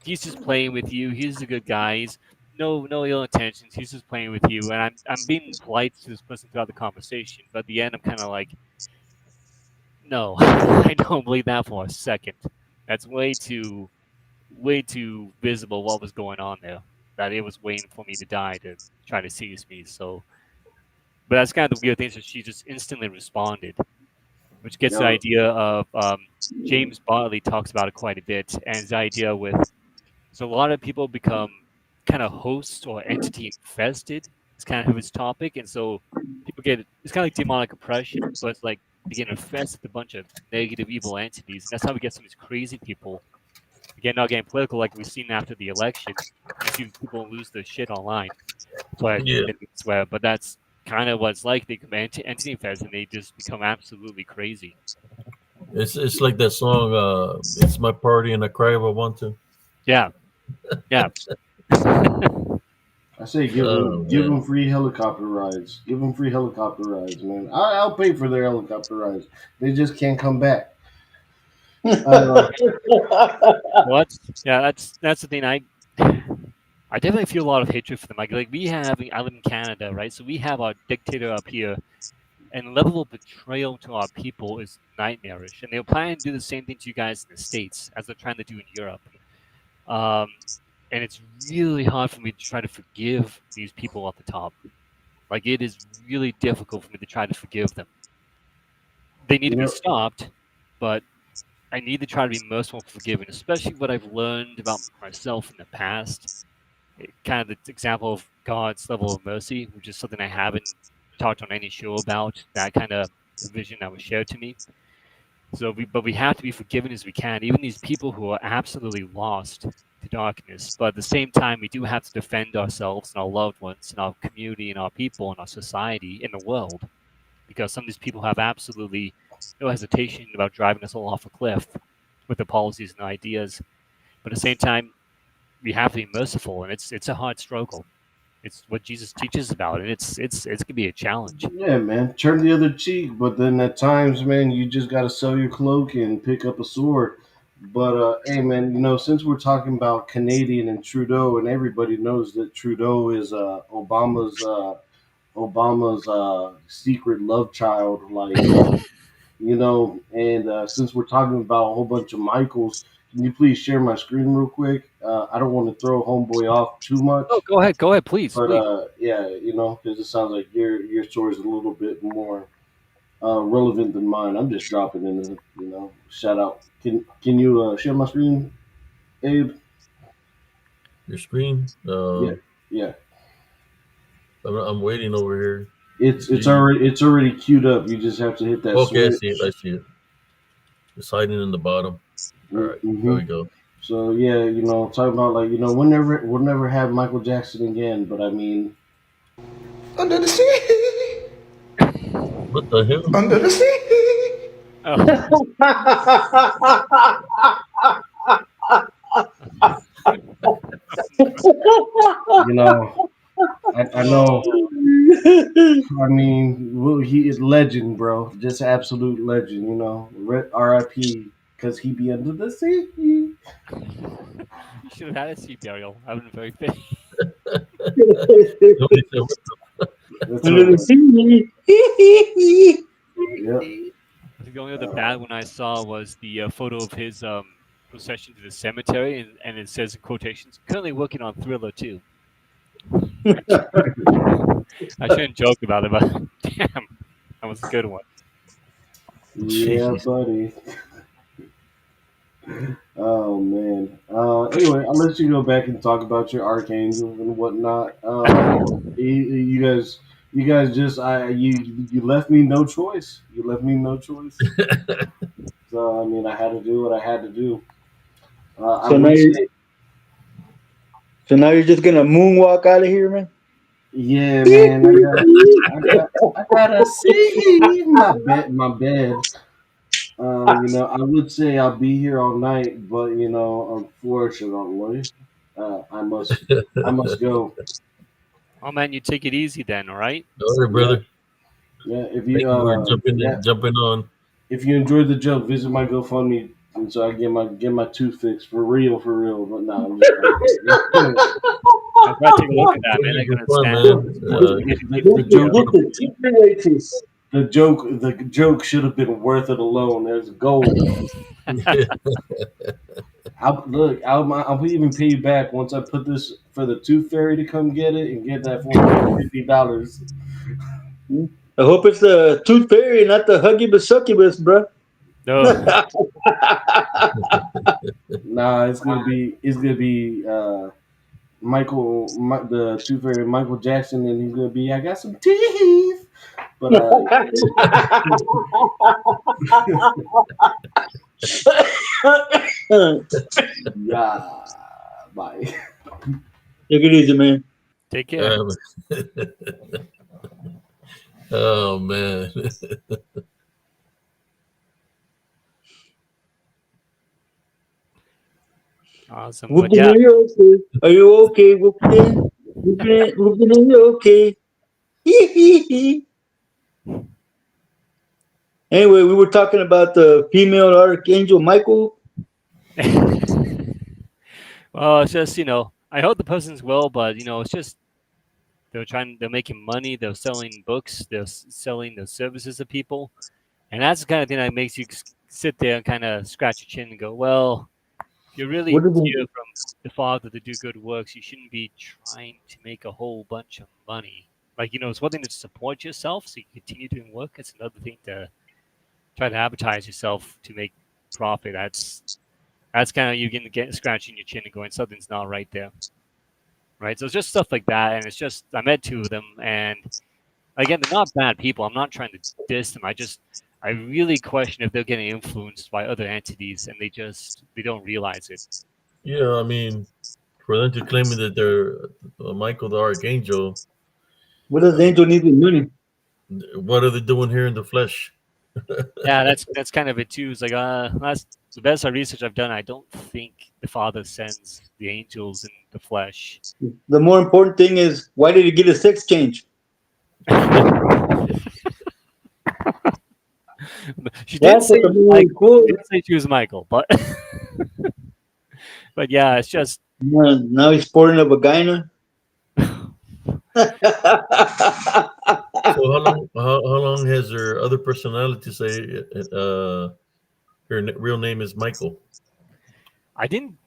he's just playing with you. He's a good guy. He's no ill intentions. He's just playing with you." And I'm being polite to this person throughout the conversation, but at the end, I'm kind of like, no, I don't believe that for a second. That's way too visible what was going on there. That it was waiting for me to die to try to seize me. So, but that's kind of the weird thing. So she just instantly responded, which gets the Yeah. idea of James Bartley talks about it quite a bit, and his idea with so a lot of people become kind of host or entity infested. It's kind of his topic, and so people get it's kind of like demonic oppression, but it's like they get infested with a bunch of negative, evil entities. And that's how we get some of these crazy people. Again, not getting political like we've seen after the election. You see people lose their shit online. So I Yeah. didn't swear, but that's kind of what it's like. They become entity infested and they just become absolutely crazy. It's like that song. It's my party and I cry if I want to. Yeah, yeah. I say give Oh, them man. free helicopter rides. Give them free helicopter rides, man. I'll pay for their helicopter rides. They just can't come back. Well, that's the thing. I definitely feel a lot of hatred for them. Like I live in Canada, right? So we have our dictator up here, and the level of betrayal to our people is nightmarish. And they're planning to do the same thing to you guys in the States as they're trying to do in Europe. And it's really hard for me to try to forgive these people at the top. Like it is really difficult for me to try to forgive them. They need to be stopped, but I need to try to be merciful and forgiving, especially what I've learned about myself in the past. Kind of the example of God's level of mercy, which is something I haven't talked on any show about. That kind of vision that was shared to me. But we have to be forgiving as we can, even these people who are absolutely lost to darkness. But at the same time, we do have to defend ourselves and our loved ones and our community and our people and our society in the world, because some of these people have absolutely no hesitation about driving us all off a cliff with their policies and ideas. But at the same time, we have to be merciful, and it's a hard struggle. It's what Jesus teaches about, and it's gonna be a challenge. Yeah, man, turn the other cheek. But then at times, man, you just got to sell your cloak and pick up a sword. But hey, man, since we're talking about Canadian and Trudeau, and everybody knows that Trudeau is Obama's secret love child, and since we're talking about a whole bunch of Michaels, can you please share my screen real quick? I don't want to throw Homeboy off too much. Oh, go ahead, please. But please. yeah, because it sounds like your story is a little bit more relevant than mine. I'm just dropping in, shout out. Can you share my screen, Abe? Your screen. Yeah, yeah. I'm waiting over here. It's already queued up. You just have to hit that. Okay, switch. I see it. It's hiding in the bottom. All right, There we go. So yeah, talking about we'll never have Michael Jackson again, but I mean, Under the sea, What the hell? under the sea. I know. I mean, he is legend, bro. Just absolute legend. R.I.P. Because he be under the sea. You should have had a sea burial. I would have been very fit. Nobody said what That's Under the right. sea. Yep. I think the only other bad one I saw was the photo of his procession to the cemetery, and it says in quotations, "Currently working on Thriller 2." I shouldn't joke about it, but damn, that was a good one. Yeah, Jeez. buddy. Oh man. Anyway, I'll let you go back and talk about your archangel and whatnot. You guys just you left me no choice. You left me no choice. So I mean, I had to do what I had to do. I So now would you say, so now you're just gonna moonwalk out of here, man. yeah, man. I gotta see my bed. I would say I'll be here all night, but unfortunately, I must go. Oh man, you take it easy then, all right? All right, brother. Yeah, if Thank you for yeah, jumping on. if you enjoyed the joke, visit my GoFundMe, and so I get my tooth fixed for real. But no, I'm just kidding. I'm glad to take a look at that, man. I It was can fun, understand. man. The joke, Get the cheap races. the joke should have been worth it alone. There's gold. I'll even pay you back once I put this for the tooth fairy to come get it and get that $450. I hope it's the tooth fairy, not the Huggibus Succubus, bro. No, Nah, it's gonna be the tooth fairy Michael Jackson, and he's gonna be I got some teeth, but yeah, bye. Take it easy, man. take care. Oh man. Awesome. But yeah, Whoopin', are you okay? Whoopin', are you okay? Anyway, we were talking about the female archangel Michael. well, it's just I hope the person's well, but it's just they're making money, they're selling books, they're selling the services to people, and that's the kind of thing that makes you sit there and kind of scratch your chin and go, well, if you're really What did they- here from the Father to do good works, you shouldn't be trying to make a whole bunch of money. Like, it's one thing to support yourself so you continue doing work. It's another thing to try to advertise yourself to make profit. That's kind of you getting scratching your chin and going, something's not right there. Right? So it's just stuff like that. And it's just, I met two of them. And again, they're not bad people. I'm not trying to diss them. I I really question if they're getting influenced by other entities and they don't realize it. Yeah, I mean, for them to claim that they're Michael the Archangel, What does Angel need with money? what are they doing here in the flesh? Yeah, that's kind of it too. It's like that's the best research I've done. I don't think the Father sends the angels in the flesh. The more important thing is, why did he get a sex change? She did That's say what the movie Michael. cool. She did say she was Michael, but but yeah, it's just Now he's sporting a vagina. So how long has her other personality say her real name is Michael? I didn't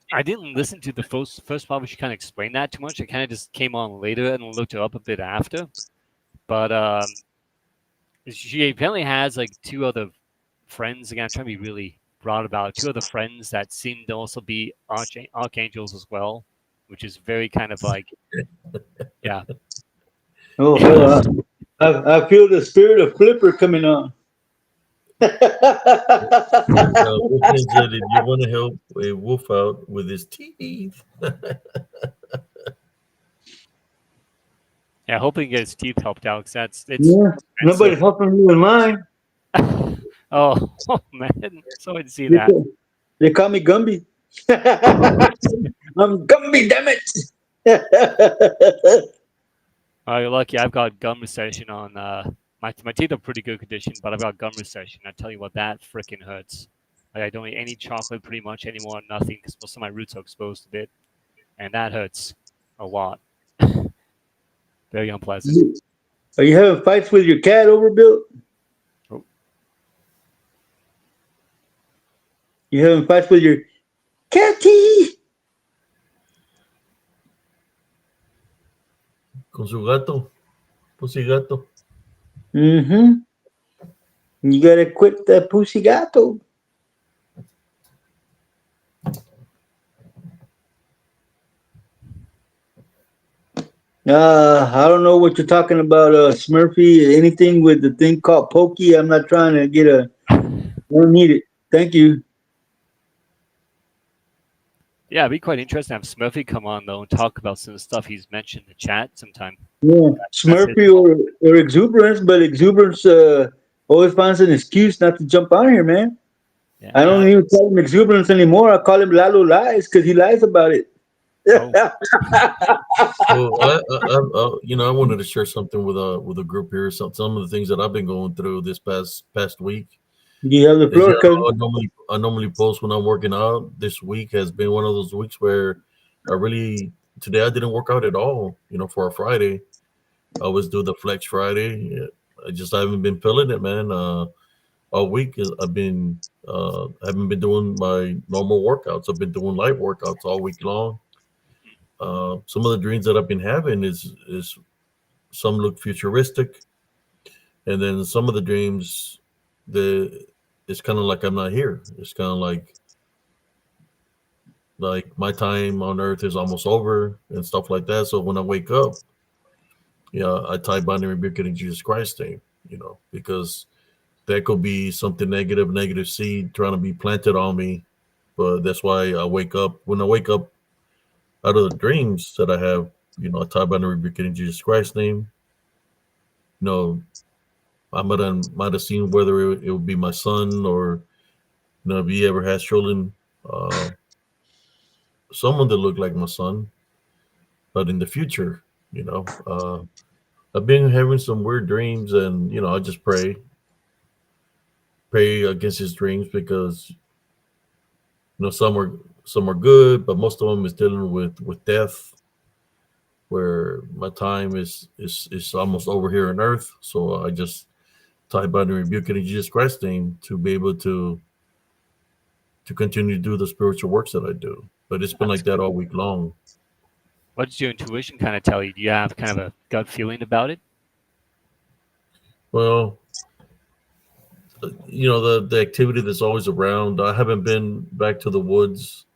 listen to the first part where she kind of explained that too much. I kind of just came on later and looked her up a bit after. But she apparently has like two other friends. Again, I'm trying to be really broad about it. Two other friends that seem to also be archangels as well, which is very kind of like, yeah. Oh, hold on. I feel the spirit of Flipper coming on. Wolfman said if you want to help a wolf out with his teeth, Yeah, hoping he gets his teeth helped out because it's Yeah, nobody's helping me with mine. oh man, so I didn't see They that. they call me Gumby. I'm Gumby, damn it. Oh, you're lucky. I've got gum recession on. My teeth are pretty good condition, but I've got gum recession. I tell you what, that freaking hurts. Like I don't eat any chocolate pretty much anymore. Nothing because most of my roots are exposed to it, and that hurts a lot. Very unpleasant. Are you having fights with your cat, Overbuilt? Oh. You having fights with your catty? con su gato, pussy gato. Mm-hmm. You gotta quit that pussy gato. I don't know what you're talking about, Smurfy. Anything with the thing called Pokey? I'm not trying to get a. I don't need it. Thank you. Yeah, it'd be quite interesting to have Smurfy come on though and talk about some stuff he's mentioned in the chat sometime. Yeah, Smurfy or Exuberance, but Exuberance always finds an excuse not to jump on here, man. Yeah, I don't even call him Exuberance anymore. I call him Lalo Lies because he lies about it. Oh. Well, I wanted to share something with a group here. Some of the things that I've been going through this past week. You have the Is, floor, cousin. I normally post when I'm working out. This week has been one of those weeks where today I didn't work out at all. For a Friday, I always do the Flex Friday. Yeah, I haven't been feeling it, man. All week haven't been doing my normal workouts. I've been doing light workouts all week long. Some of the dreams that I've been having is some look futuristic, and then some of the dreams, it's kind of like I'm not here. It's kind of like my time on Earth is almost over and stuff like that. So when I wake up, yeah, I tie binary rebuke it in Jesus Christ name, because that could be something negative seed trying to be planted on me. But that's why I wake up. When I wake up out of the dreams that I have, I tie binary rebuke it in Jesus Christ name. I might have seen whether it would be my son or if he ever has children, someone that look like my son. But in the future, I've been having some weird dreams, and I just pray against his dreams because some are good, but most of them is dealing with death, where my time is almost over here on Earth. So I just tie bind and rebuke it in Jesus Christ's name to be able to continue to do the spiritual works that I do. But it's been like that all week long. What does your intuition kind of tell you? Do you have kind of a gut feeling about it? Well, the activity that's always around. I haven't been back to the woods,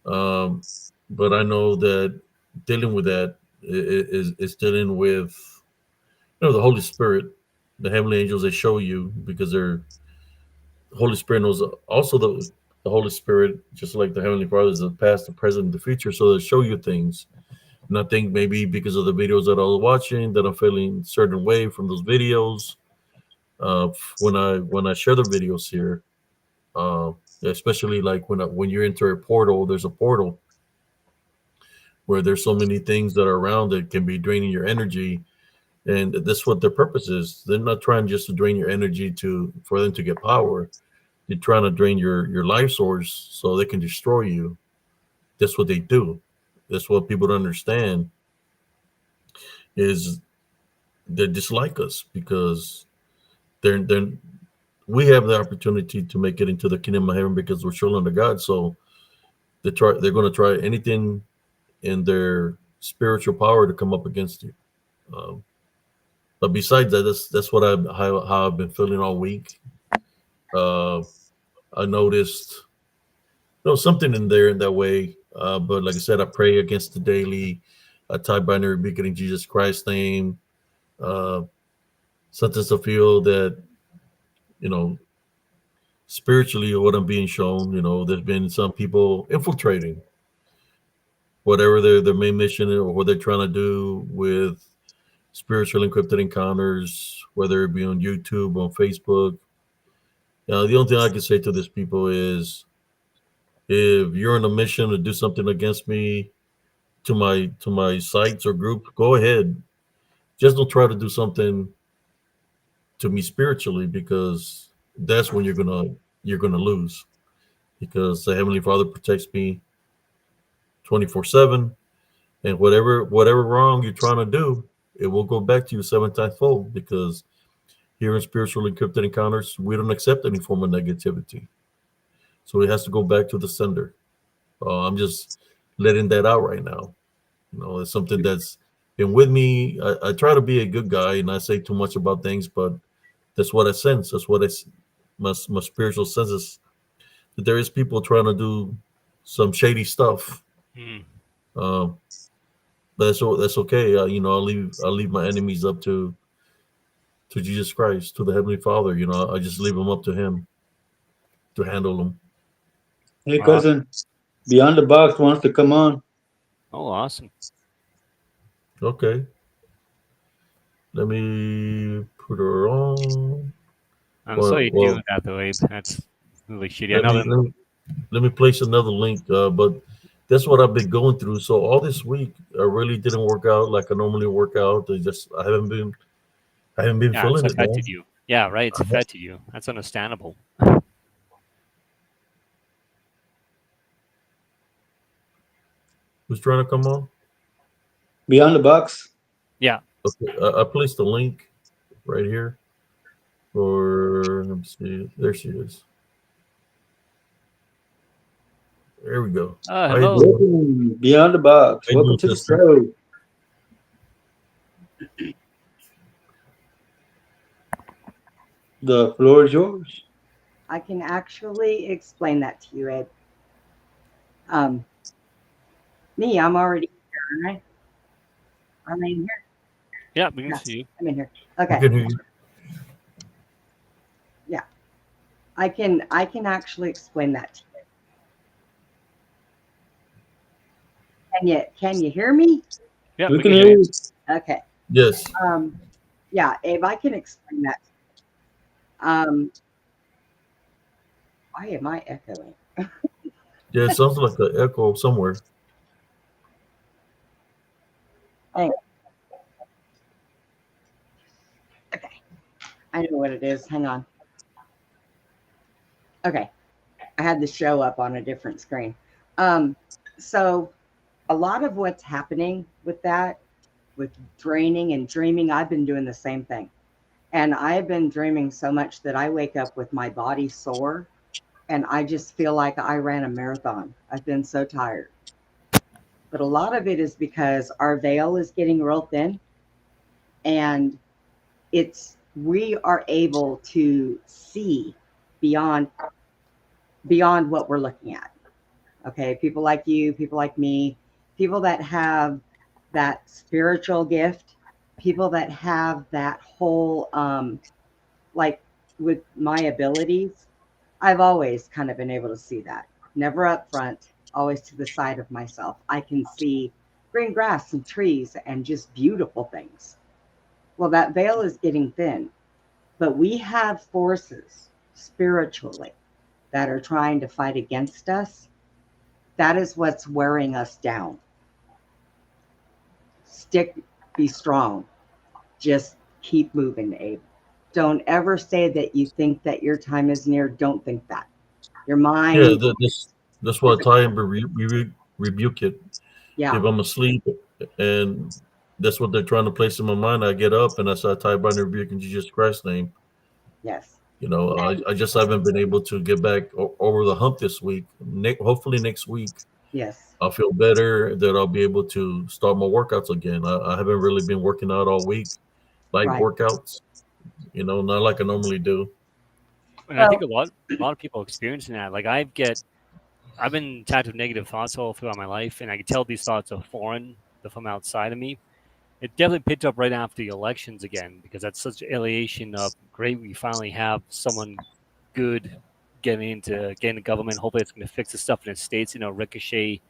but I know that dealing with that is dealing with the Holy Spirit. the heavenly angels, they show you because they're the Holy Spirit knows also the Holy Spirit, just like the Heavenly Father, is the past, the present, the future. So they show you things. And I think maybe because of the videos that I was watching, that I'm feeling a certain way from those videos. When I share the videos here, especially like when you're into a portal, there's a portal where there's so many things that are around that can be draining your energy, and that's what their purpose is. They're not trying just to drain your energy for them to get power. They're trying to drain your life source so they can destroy you. That's what they do. That's what people don't understand is they dislike us because they're we have the opportunity to make it into the kingdom of heaven because we're children of God. So they're going to try anything in their spiritual power to come up against you. But besides that, that's what how I've been feeling all week. I noticed something in there in that way. But like I said, I pray against the daily. I type binary beacon in Jesus Christ's name. Sometimes I feel that, spiritually what I'm being shown, there's been some people infiltrating whatever their main mission or what they're trying to do with spiritual encrypted encounters, whether it be on YouTube, on Facebook. The only thing I can say to these people is, if you're on a mission to do something against me, to my sites or group, go ahead. Just don't try to do something to me spiritually, because that's when you're gonna lose. Because the Heavenly Father protects me 24/7, and whatever wrong you're trying to do, it will go back to you 7 times fold. Because here in spiritual encrypted encounters, we don't accept any form of negativity, so it has to go back to the sender. I'm just letting that out right now. It's something that's been with me. I try to be a good guy and not say too much about things, but that's what I sense. That's what my spiritual senses, that there is people trying to do some shady stuff. But that's okay. I'll leave my enemies up to Jesus Christ, to the Heavenly Father. I just leave them up to Him to handle them. Hey, cousin, Beyond the Box wants to come on. Oh, awesome. Okay. Let me put her on. I'm sorry you're doing that, though, Abe. That's really shitty. Let me place another link, but that's what I've been going through. So all this week, I really didn't work out like I normally work out. I haven't been feeling it's it, man. affected you. Yeah, right. It's affected you. That's understandable. Who's trying to come on? Beyond the Box. Yeah. Okay, I placed the link right here. Let me see. There she is. There we go. Hello. Welcome, Beyond the Box. Welcome to the show. The floor is yours. I can actually explain that to you, Ed. I'm already here, aren't I? Am I in here? Yeah, we can see you. I'm in here. Okay. Yeah. I can actually explain that to you. Can you hear me? Yeah, we can hear you. Okay. Yes. Yeah, Abe, I can explain that. Why am I echoing? Yeah, it sounds like an echo somewhere. Hang on. Okay. I know what it is. Hang on. Okay. I had the show up on a different screen. So a lot of what's happening with that, with draining and dreaming, I've been doing the same thing. And I've been dreaming so much that I wake up with my body sore, and I just feel like I ran a marathon. I've been so tired. But a lot of it is because our veil is getting real thin, and we are able to see beyond what we're looking at. Okay, people like you, people like me, people that have that spiritual gift, people that have that whole, like with my abilities, I've always kind of been able to see that. Never up front, always to the side of myself. I can see green grass and trees and just beautiful things. Well, that veil is getting thin, but we have forces spiritually that are trying to fight against us. That is what's wearing us down. Be strong. Just keep moving, Abe. Don't ever say that you think that your time is near. Don't think that. Your Yeah, mind, that's why I rebuke it. yeah, If I'm asleep and that's what they're trying to place in my mind, I get up and I say, I bind and rebuke in Jesus Christ's name. yes, You know, I just haven't been able to get back over the hump this week. Hopefully next week yes, I'll feel better, that I'll be able to start my workouts again. I haven't really been working out all week, like right. workouts, not like I normally do. And I Well, think a lot of people experiencing that. Like I've been attacked with negative thoughts all throughout my life, and I can tell these thoughts are foreign. They're from outside of me. It definitely picked up right after the elections again, because that's such alienation of great. We finally have someone good getting the government. Hopefully, it's going to fix the stuff in the States. Ricochet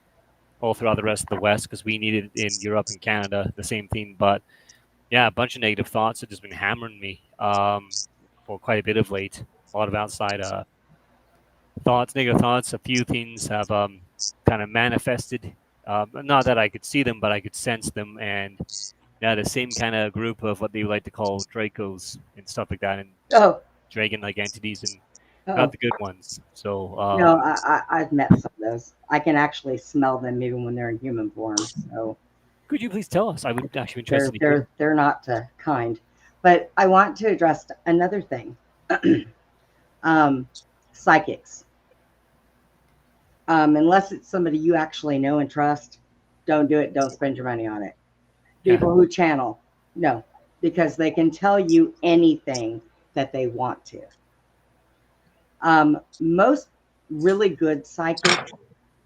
all throughout the rest of the West, because we need it in Europe and Canada. The same thing, but yeah, a bunch of negative thoughts have just been hammering me for quite a bit of late. A lot of outside negative thoughts. A few things have kind of manifested. Not that I could see them, but I could sense them. And yeah, the same kind of group of what they would like to call Dracos and stuff like that, and oh, dragon-like entities, and oh, not the good ones. So no, I've met some of those. I can actually smell them even when they're in human form. So could you please tell us? I would actually be interested to hear. they're not kind. But I want to address another thing. Psychics. Unless it's somebody you actually know and trust, don't do it. Don't spend your money on it. Yeah. People who channel, no, because they can tell you anything that they want to. Most really good psychics,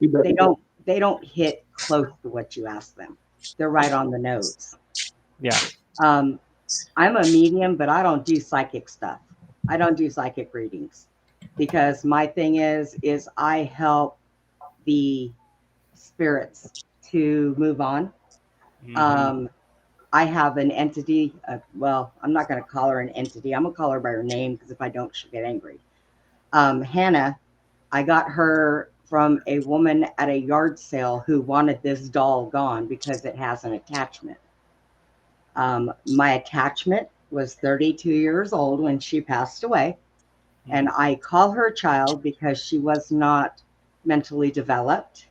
they don't hit close to what you ask them. They're right on the nose. Yeah. I'm a medium, but I don't do psychic stuff. I don't do psychic readings, because my thing is I help the spirits to move on. Mm-hmm. I have an entity. Well, I'm not going to call her an entity. I'm going to call her by her name, because if I don't, she'll get angry. Hannah, I got her from a woman at a yard sale who wanted this doll gone because it has an attachment. My attachment was 32 years old when she passed away. And I call her a child because she was not mentally developed.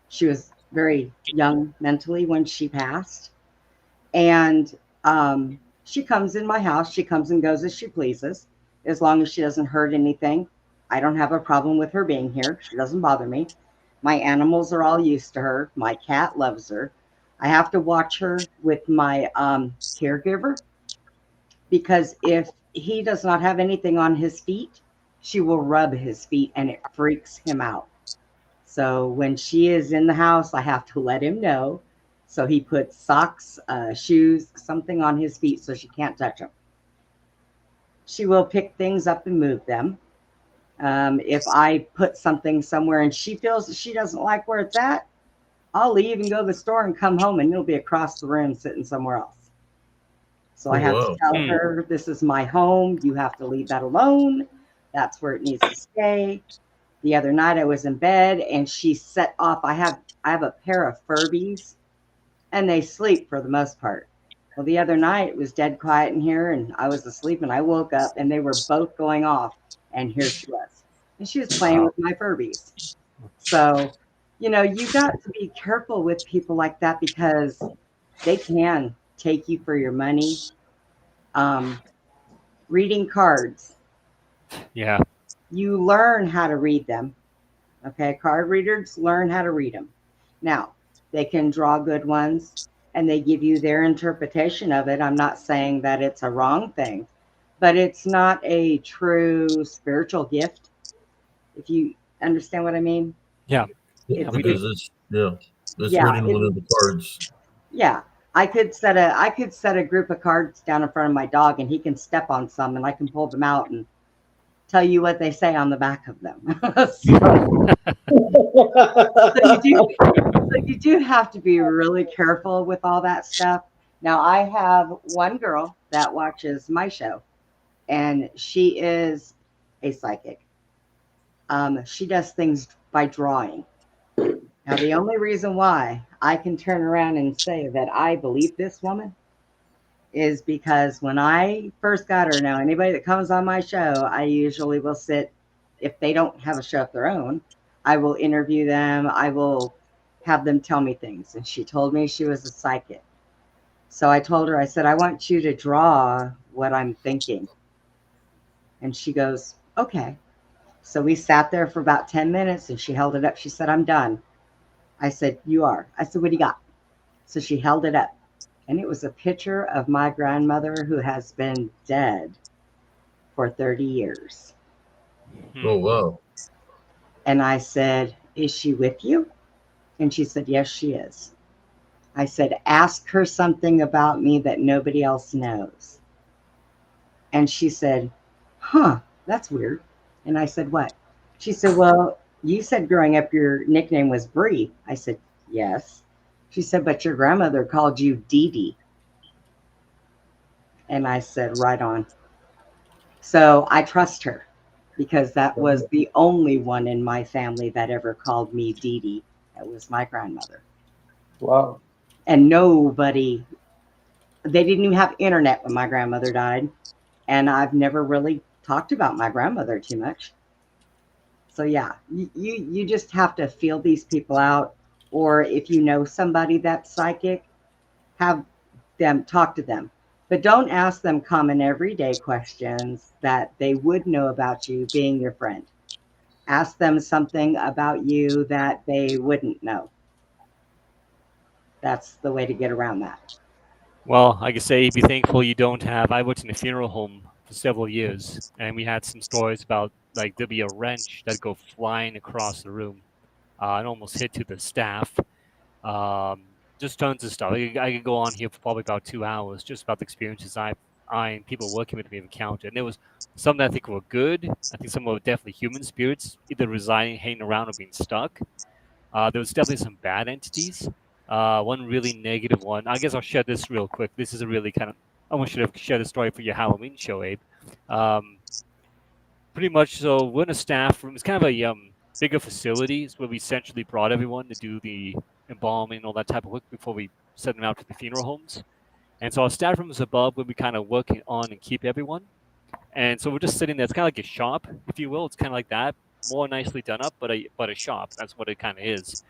She was very young mentally when she passed. And she comes in my house. She comes and goes as she pleases. As long as she doesn't hurt anything, I don't have a problem with her being here. She doesn't bother me. My animals are all used to her. My cat loves her. I have to watch her with my caregiver, because if he does not have anything on his feet, she will rub his feet and it freaks him out. So when she is in the house, I have to let him know. So he puts socks, shoes, something on his feet so she can't touch them. She will pick things up and move them. If I put something somewhere and she feels that she doesn't like where it's at, I'll leave and go to the store and come home, and it'll be across the room sitting somewhere else. So I have to tell her, this is my home. You have to leave that alone. That's where it needs to stay. The other night I was in bed and she set off. I have a pair of Furbies, and they sleep for the most part. Well, the other night it was dead quiet in here and I was asleep, and I woke up and they were both going off, and here she was. And she was playing with my Furbies. So, you got to be careful with people like that, because they can take you for your money. Reading cards. Yeah. You learn how to read them. Okay, card readers learn how to read them. Now, they can draw good ones and they give you their interpretation of it. I'm not saying that it's a wrong thing, but it's not a true spiritual gift, if you understand what I mean. Yeah. It's reading one of the cards. Yeah. I could set a group of cards down in front of my dog, and he can step on some, and I can pull them out and tell you what they say on the back of them. So you do have to be really careful with all that stuff. Now, I have one girl that watches my show, and she is a psychic. She does things by drawing. Now, the only reason why I can turn around and say that I believe this woman is because when I first got her, now anybody that comes on my show, I usually will sit, if they don't have a show of their own, I will interview them. I will have them tell me things. And she told me she was a psychic. So I told her, I said, I want you to draw what I'm thinking. And she goes, okay. So we sat there for about 10 minutes and she held it up. She said, I'm done. I said, you are. I said, what do you got? So she held it up. And it was a picture of my grandmother who has been dead for 30 years. Oh, wow. And I said, is she with you? And she said, yes, she is. I said, ask her something about me that nobody else knows. And she said, huh, that's weird. And I said, what? She said, well, you said growing up your nickname was Bree. I said, yes. She said, but your grandmother called you Dee Dee. And I said, right on. So I trust her because that was the only one in my family that ever called me Dee Dee. That was my grandmother. Wow. And nobody, they didn't even have internet when my grandmother died. And I've never really talked about my grandmother too much. So yeah, you just have to feel these people out. Or if you know somebody that's psychic, have them talk to them. But don't ask them common everyday questions that they would know about you being your friend. Ask them something about you that they wouldn't know. That's the way to get around that. Well, I can say be thankful you don't have. I worked in a funeral home for several years, and we had some stories about like there'd be a wrench that'd go flying across the room and almost hit to the staff. Just tons of stuff. I could go on here for probably about 2 hours just about the experiences I and people working with me have encountered. And there was some that I think were good. I think some were definitely human spirits, either residing, hanging around, or being stuck. There was definitely some bad entities. One really negative one. I guess I'll share this real quick. This is a really kind of. I want you to share the story for your Halloween show, Abe. Pretty much. So we're in a staff room. It's kind of a bigger facility. It's where we essentially brought everyone to do the embalming and all that type of work before we send them out to the funeral homes. And so our staff room is above where we kind of work on and keep everyone. And so we're just sitting there. It's kind of like a shop, if you will. It's kind of like that, more nicely done up, but a shop. That's what it kind of is.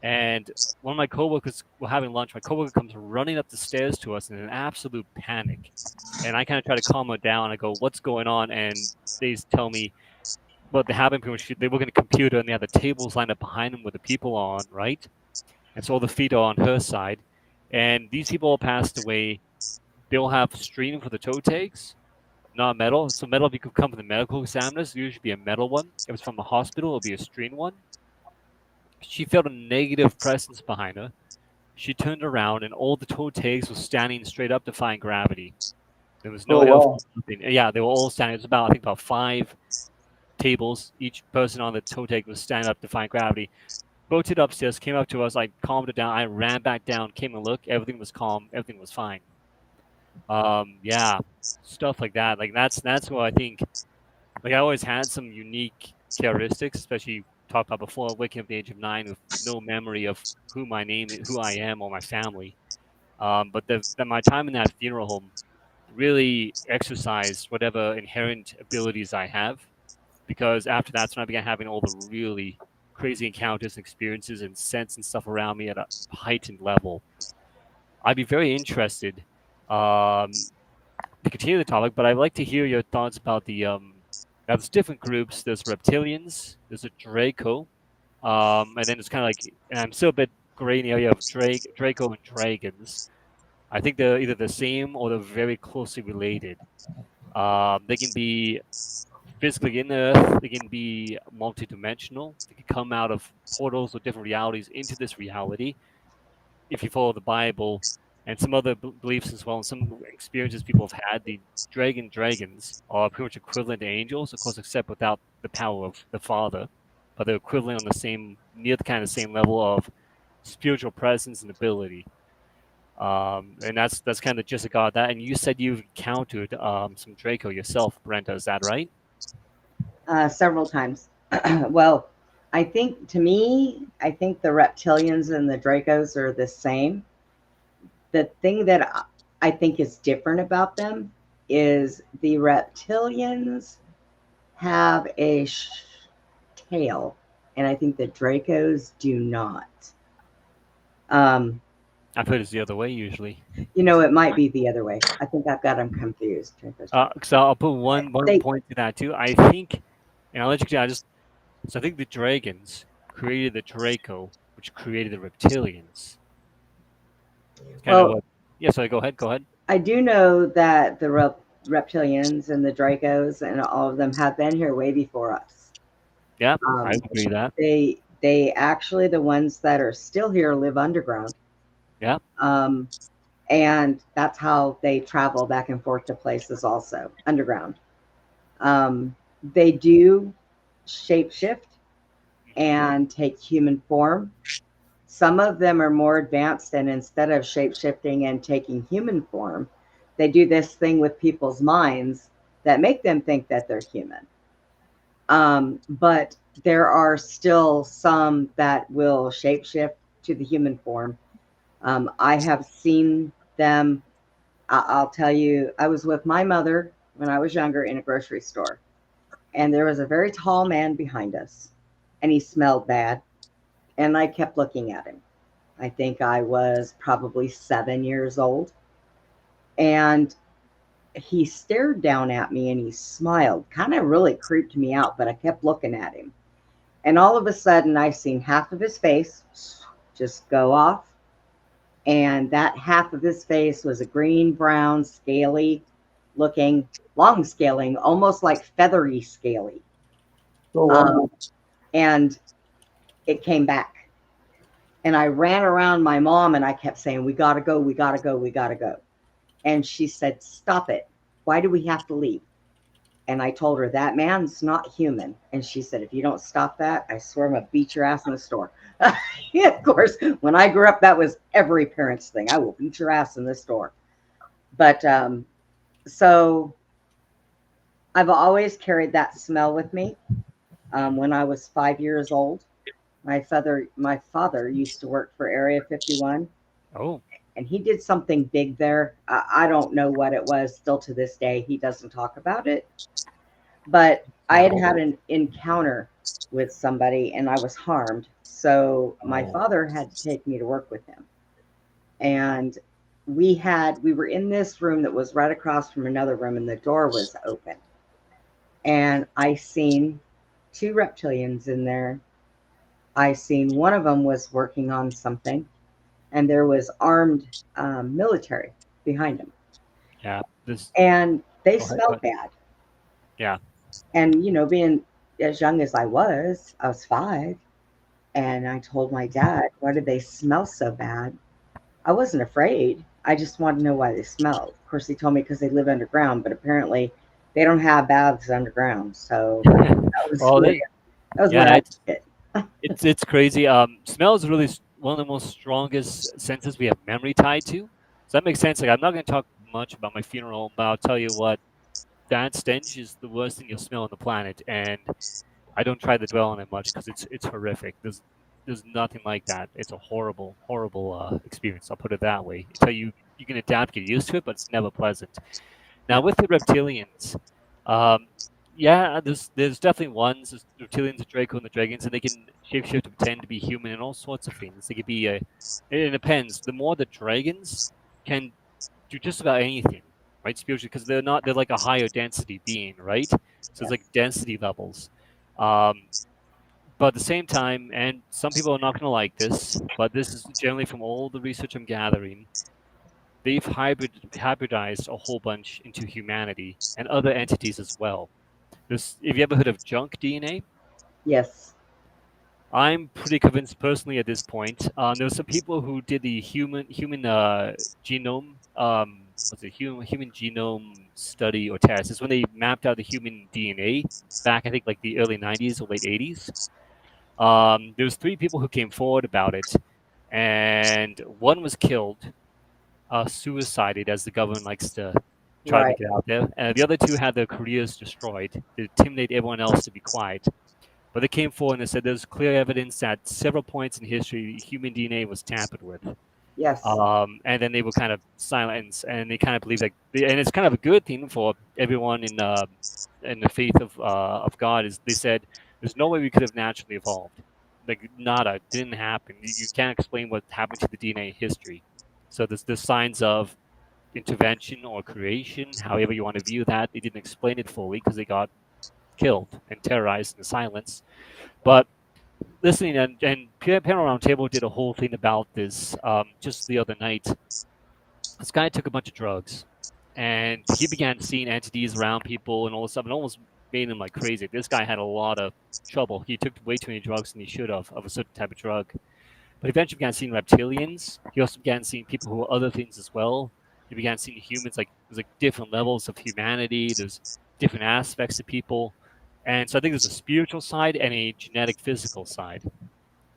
And one of my coworkers were having lunch. My coworker comes running up the stairs to us in an absolute panic. And I kind of try to calm her down. I go, what's going on? And they tell me what happened. They were in a computer and they had the tables lined up behind them with the people on, right? And so all the feet are on her side. And these people all passed away. They'll have string for the toe tags, not metal. So metal, if you could come from the medical examiners, it usually be a metal one. If it was from the hospital, it'll be a string one. She felt a negative presence behind her. She turned around and all the toe tags were standing straight up, defying gravity. There was no wow. Yeah, they were all standing. It was about, I think, about 5 tables. Each person on the toe tag was standing up, defying gravity. Boated upstairs, came up to us, I calmed it down. I ran back down, came and looked. Everything was calm. Everything was fine. Yeah, stuff like that. Like that's what I think. Like I always had some unique characteristics, especially talked about before, waking up at the age of 9 with no memory of who I am, or my family. But my time in that funeral home really exercised whatever inherent abilities I have, because after that's when I began having all the really crazy encounters and experiences and sense and stuff around me at a heightened level. I'd be very interested to continue the topic, but I'd like to hear your thoughts about the now there's different groups. There's reptilians, there's a Draco, and then it's kind of like, and I'm still a bit gray in the area of Draco and dragons. I think they're either the same or they're very closely related. They can be physically in the earth, they can be multidimensional, they can come out of portals or different realities into this reality. If you follow the Bible, and some other beliefs as well, and some experiences people have had. The dragons are pretty much equivalent to angels, of course, except without the power of the Father, but they're equivalent on the same, near the kind of same level of spiritual presence and ability. And that's kind of just about that. And you said you've encountered some Draco yourself, Brenda. Is that right? Several times. Well, I think the reptilians and the Dracos are the same. The thing that I think is different about them is the reptilians have a tail, and I think the Dracos do not. I've heard it's the other way usually. It might be the other way. I think I've got them confused. So I'll put one point to that too. I think, and I'll let you. So I think the dragons created the Draco, which created the reptilians. So go ahead. I do know that the reptilians and the Dracos and all of them have been here way before us. Yeah, I agree that. They actually, the ones that are still here live underground. Yeah. And that's how they travel back and forth to places also, underground. They do shapeshift and take human form. Some of them are more advanced, and instead of shapeshifting and taking human form, they do this thing with people's minds that make them think that they're human. But there are still some that will shapeshift to the human form. I have seen them. I'll tell you, I was with my mother when I was younger in a grocery store, and there was a very tall man behind us, and he smelled bad. And I kept looking at him. I think I was probably 7 years old. And he stared down at me and he smiled, kind of really creeped me out, but I kept looking at him. And all of a sudden, I seen half of his face just go off. And that half of his face was a green, brown, scaly looking, long scaling, almost like feathery scaly. Oh, wow. And it came back. And I ran around my mom and I kept saying, we got to go, we got to go, we got to go. And she said, stop it. Why do we have to leave? And I told her, that man's not human. And she said, if you don't stop that, I swear I'm going to beat your ass in the store. Yeah, of course, when I grew up, that was every parent's thing. I will beat your ass in the store. But so I've always carried that smell with me. When I was 5 years old, my father used to work for Area 51. Oh. And he did something big there. I don't know what it was. Still to this day, he doesn't talk about it. But I had an encounter with somebody and I was harmed. So my father had to take me to work with him. And we were in this room that was right across from another room, and the door was open. And I seen 2 reptilians in there. I seen one of them was working on something, and there was armed military behind him. Yeah. And they smelled bad. Yeah. And, being as young as I was 5. And I told my dad, why did they smell so bad? I wasn't afraid. I just wanted to know why they smelled. Of course, he told me because they live underground, but apparently they don't have baths underground. So that was what I did. It's crazy. Smell is really one of the most strongest senses we have memory tied to. So that makes sense. Like, I'm not going to talk much about my funeral, but I'll tell you what, that stench is the worst thing you'll smell on the planet, and I don't try to dwell on it much because it's horrific. There's nothing like that. It's a horrible experience. I'll put it that way. So you can adapt, get used to it, but it's never pleasant. Now with the reptilians, there's definitely ones. There's reptilians, the Draco, and the dragons, and they can shapeshift to pretend to be human and all sorts of things. They could be it depends. The more the dragons can do just about anything, right? Spiritually, because they're like a higher density being, right? So it's like density levels. But at the same time, and some people are not going to like this, but this is generally from all the research I'm gathering, they've hybridized a whole bunch into humanity and other entities as well. Have you ever heard of junk DNA? Yes. I'm pretty convinced personally at this point. There were some people who did the human genome, what's it, human genome study or test. It's when they mapped out the human DNA back, I think, like the early '90s or late '80s. There was 3 people who came forward about it, and one was killed, suicided, as the government likes to try to Right. make it out there. And the other 2 had their careers destroyed to intimidate everyone else to be quiet. But they came forward and they said there's clear evidence that several points in history human DNA was tampered with. Yes. And then they were kind of silent, and they kind of believe and it's kind of a good thing for everyone in the faith of God. Is they said there's no way we could have naturally evolved, like nada, didn't happen. You can't explain what happened to the DNA history. So there's signs of intervention or creation, however you want to view that. They didn't explain it fully because they got killed and terrorized in silence. But listening and Panel Roundtable did a whole thing about this just the other night. This guy took a bunch of drugs, and he began seeing entities around people and all this stuff, and almost made him like crazy. This guy had a lot of trouble. He took way too many drugs than he should have of a certain type of drug. But eventually began seeing reptilians. He also began seeing people who were other things as well. He began seeing humans, like there's like different levels of humanity. There's different aspects of people. And so I think there's a spiritual side and a genetic physical side.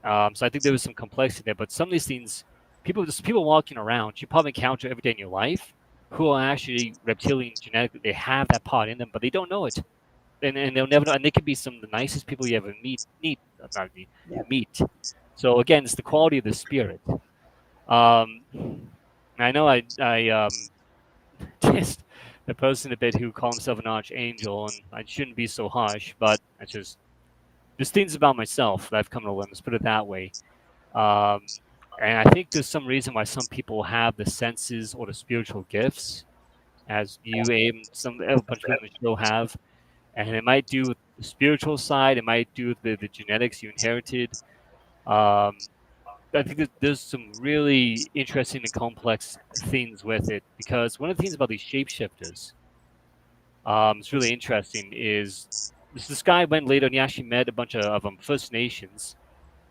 So I think there was some complexity there. But some of these things, people walking around, you probably encounter every day in your life who are actually reptilian genetically. They have that part in them, but they don't know it. And they'll never know. And they could be some of the nicest people you ever meet. So again, it's the quality of the spirit. I know I just the person a bit who calls himself an archangel, and I shouldn't be so harsh, but it's just there's things about myself that I've come to learn. Let's put it that way. And I think there's some reason why some people have the senses or the spiritual gifts, as you, Abe, a bunch of people in the show have, and it might do with the spiritual side. It might do with the genetics you inherited. I think that there's some really interesting and complex things with it, because one of the things about these shapeshifters, it's really interesting, is this guy went later and he actually met a bunch of First Nations,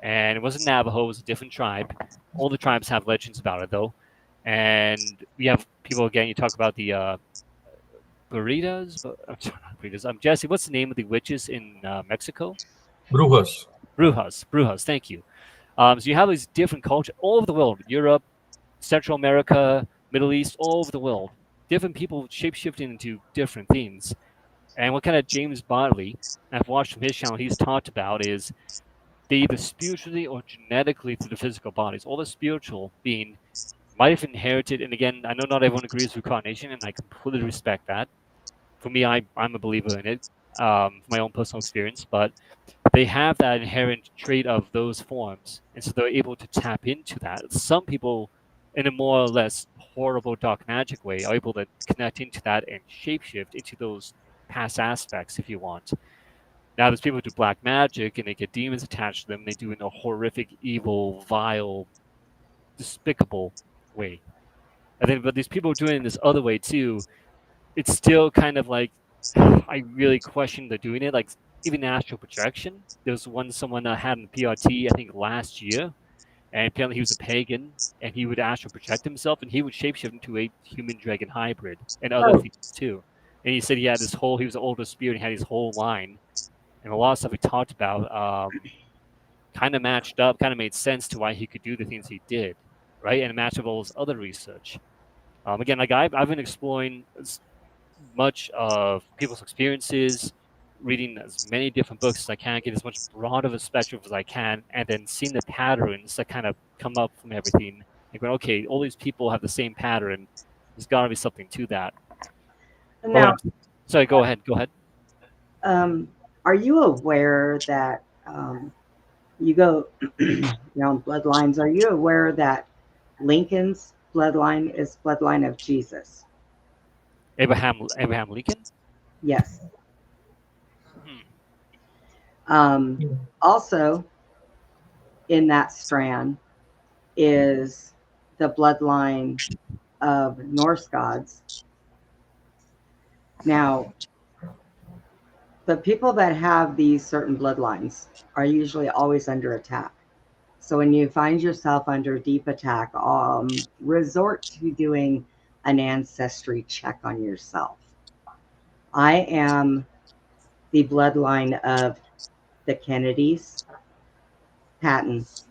and it wasn't Navajo, it was a different tribe. All the tribes have legends about it, though. And we have people, again, you talk about the burritas. I'm sorry, not burritas. Jesse, what's the name of the witches in Mexico? Brujas. Brujas, thank you. So you have these different cultures all over the world, Europe, Central America, Middle East, all over the world. Different people shape-shifting into different things. And what kind of James Bartley, I've watched from his channel, he's talked about is they either spiritually or genetically through the physical bodies. All the spiritual being might have inherited, and again, I know not everyone agrees with reincarnation, and I completely respect that. For me, I'm a believer in it, from my own personal experience, but they have that inherent trait of those forms, and so they're able to tap into that. Some people, in a more or less horrible dark magic way, are able to connect into that and shapeshift into those past aspects, if you want. Now, there's people who do black magic, and they get demons attached to them. They do it in a horrific, evil, vile, despicable way. And then, but these people doing it in this other way too. It's still kind of like I really question they're doing it. Like even astral projection. There was someone had in PRT, I think last year, and apparently he was a pagan, and he would astral project himself, and he would shapeshift into a human dragon hybrid and other things too. And he said he had he was an older spirit, and he had his whole line, and a lot of stuff we talked about kind of matched up, kind of made sense to why he could do the things he did, right? And it matched with all his other research. Again, like I've been exploring as much of people's experiences, reading as many different books as I can, get as much broad of a spectrum as I can, and then seeing the patterns that kind of come up from everything. And going, okay, all these people have the same pattern. There's got to be something to that. Now, sorry, go ahead. Are you aware that you go on bloodlines? Are you aware that Lincoln's bloodline is bloodline of Jesus? Abraham Lincoln? Yes. Also, in that strand is the bloodline of Norse gods. Now, the people that have these certain bloodlines are usually always under attack. So when you find yourself under deep attack, resort to doing an ancestry check on yourself. I am the bloodline of the Kennedys, Pattons,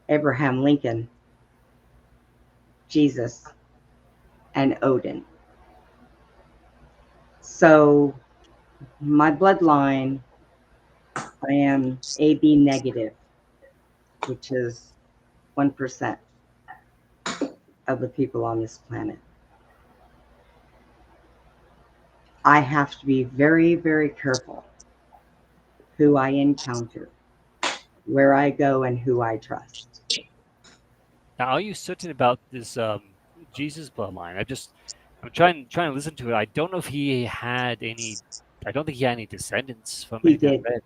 Abraham Lincoln, Jesus, and Odin. So my bloodline, I am AB negative, which is 1% of the people on this planet. I have to be very, very careful who I encounter, where I go, and who I trust. Now, are you certain about this Jesus bloodline? I'm trying to listen to it. I don't know if he had any. I don't think he had any descendants from He anything I did. read.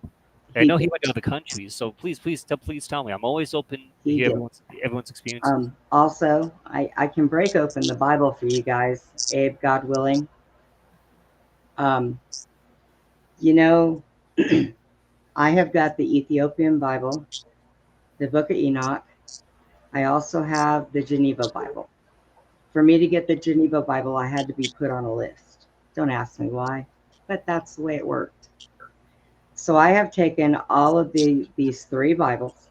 I He know he did. went to other countries, so please tell me. I'm always open to He hear did. everyone's experiences. Also, I can break open the Bible for you guys, Abe, God willing. You know, I have got the Ethiopian Bible, the Book of Enoch. I also have the Geneva Bible. For me to get the Geneva Bible, I had to be put on a list. Don't ask me why, but that's the way it worked. So I have taken all of these three Bibles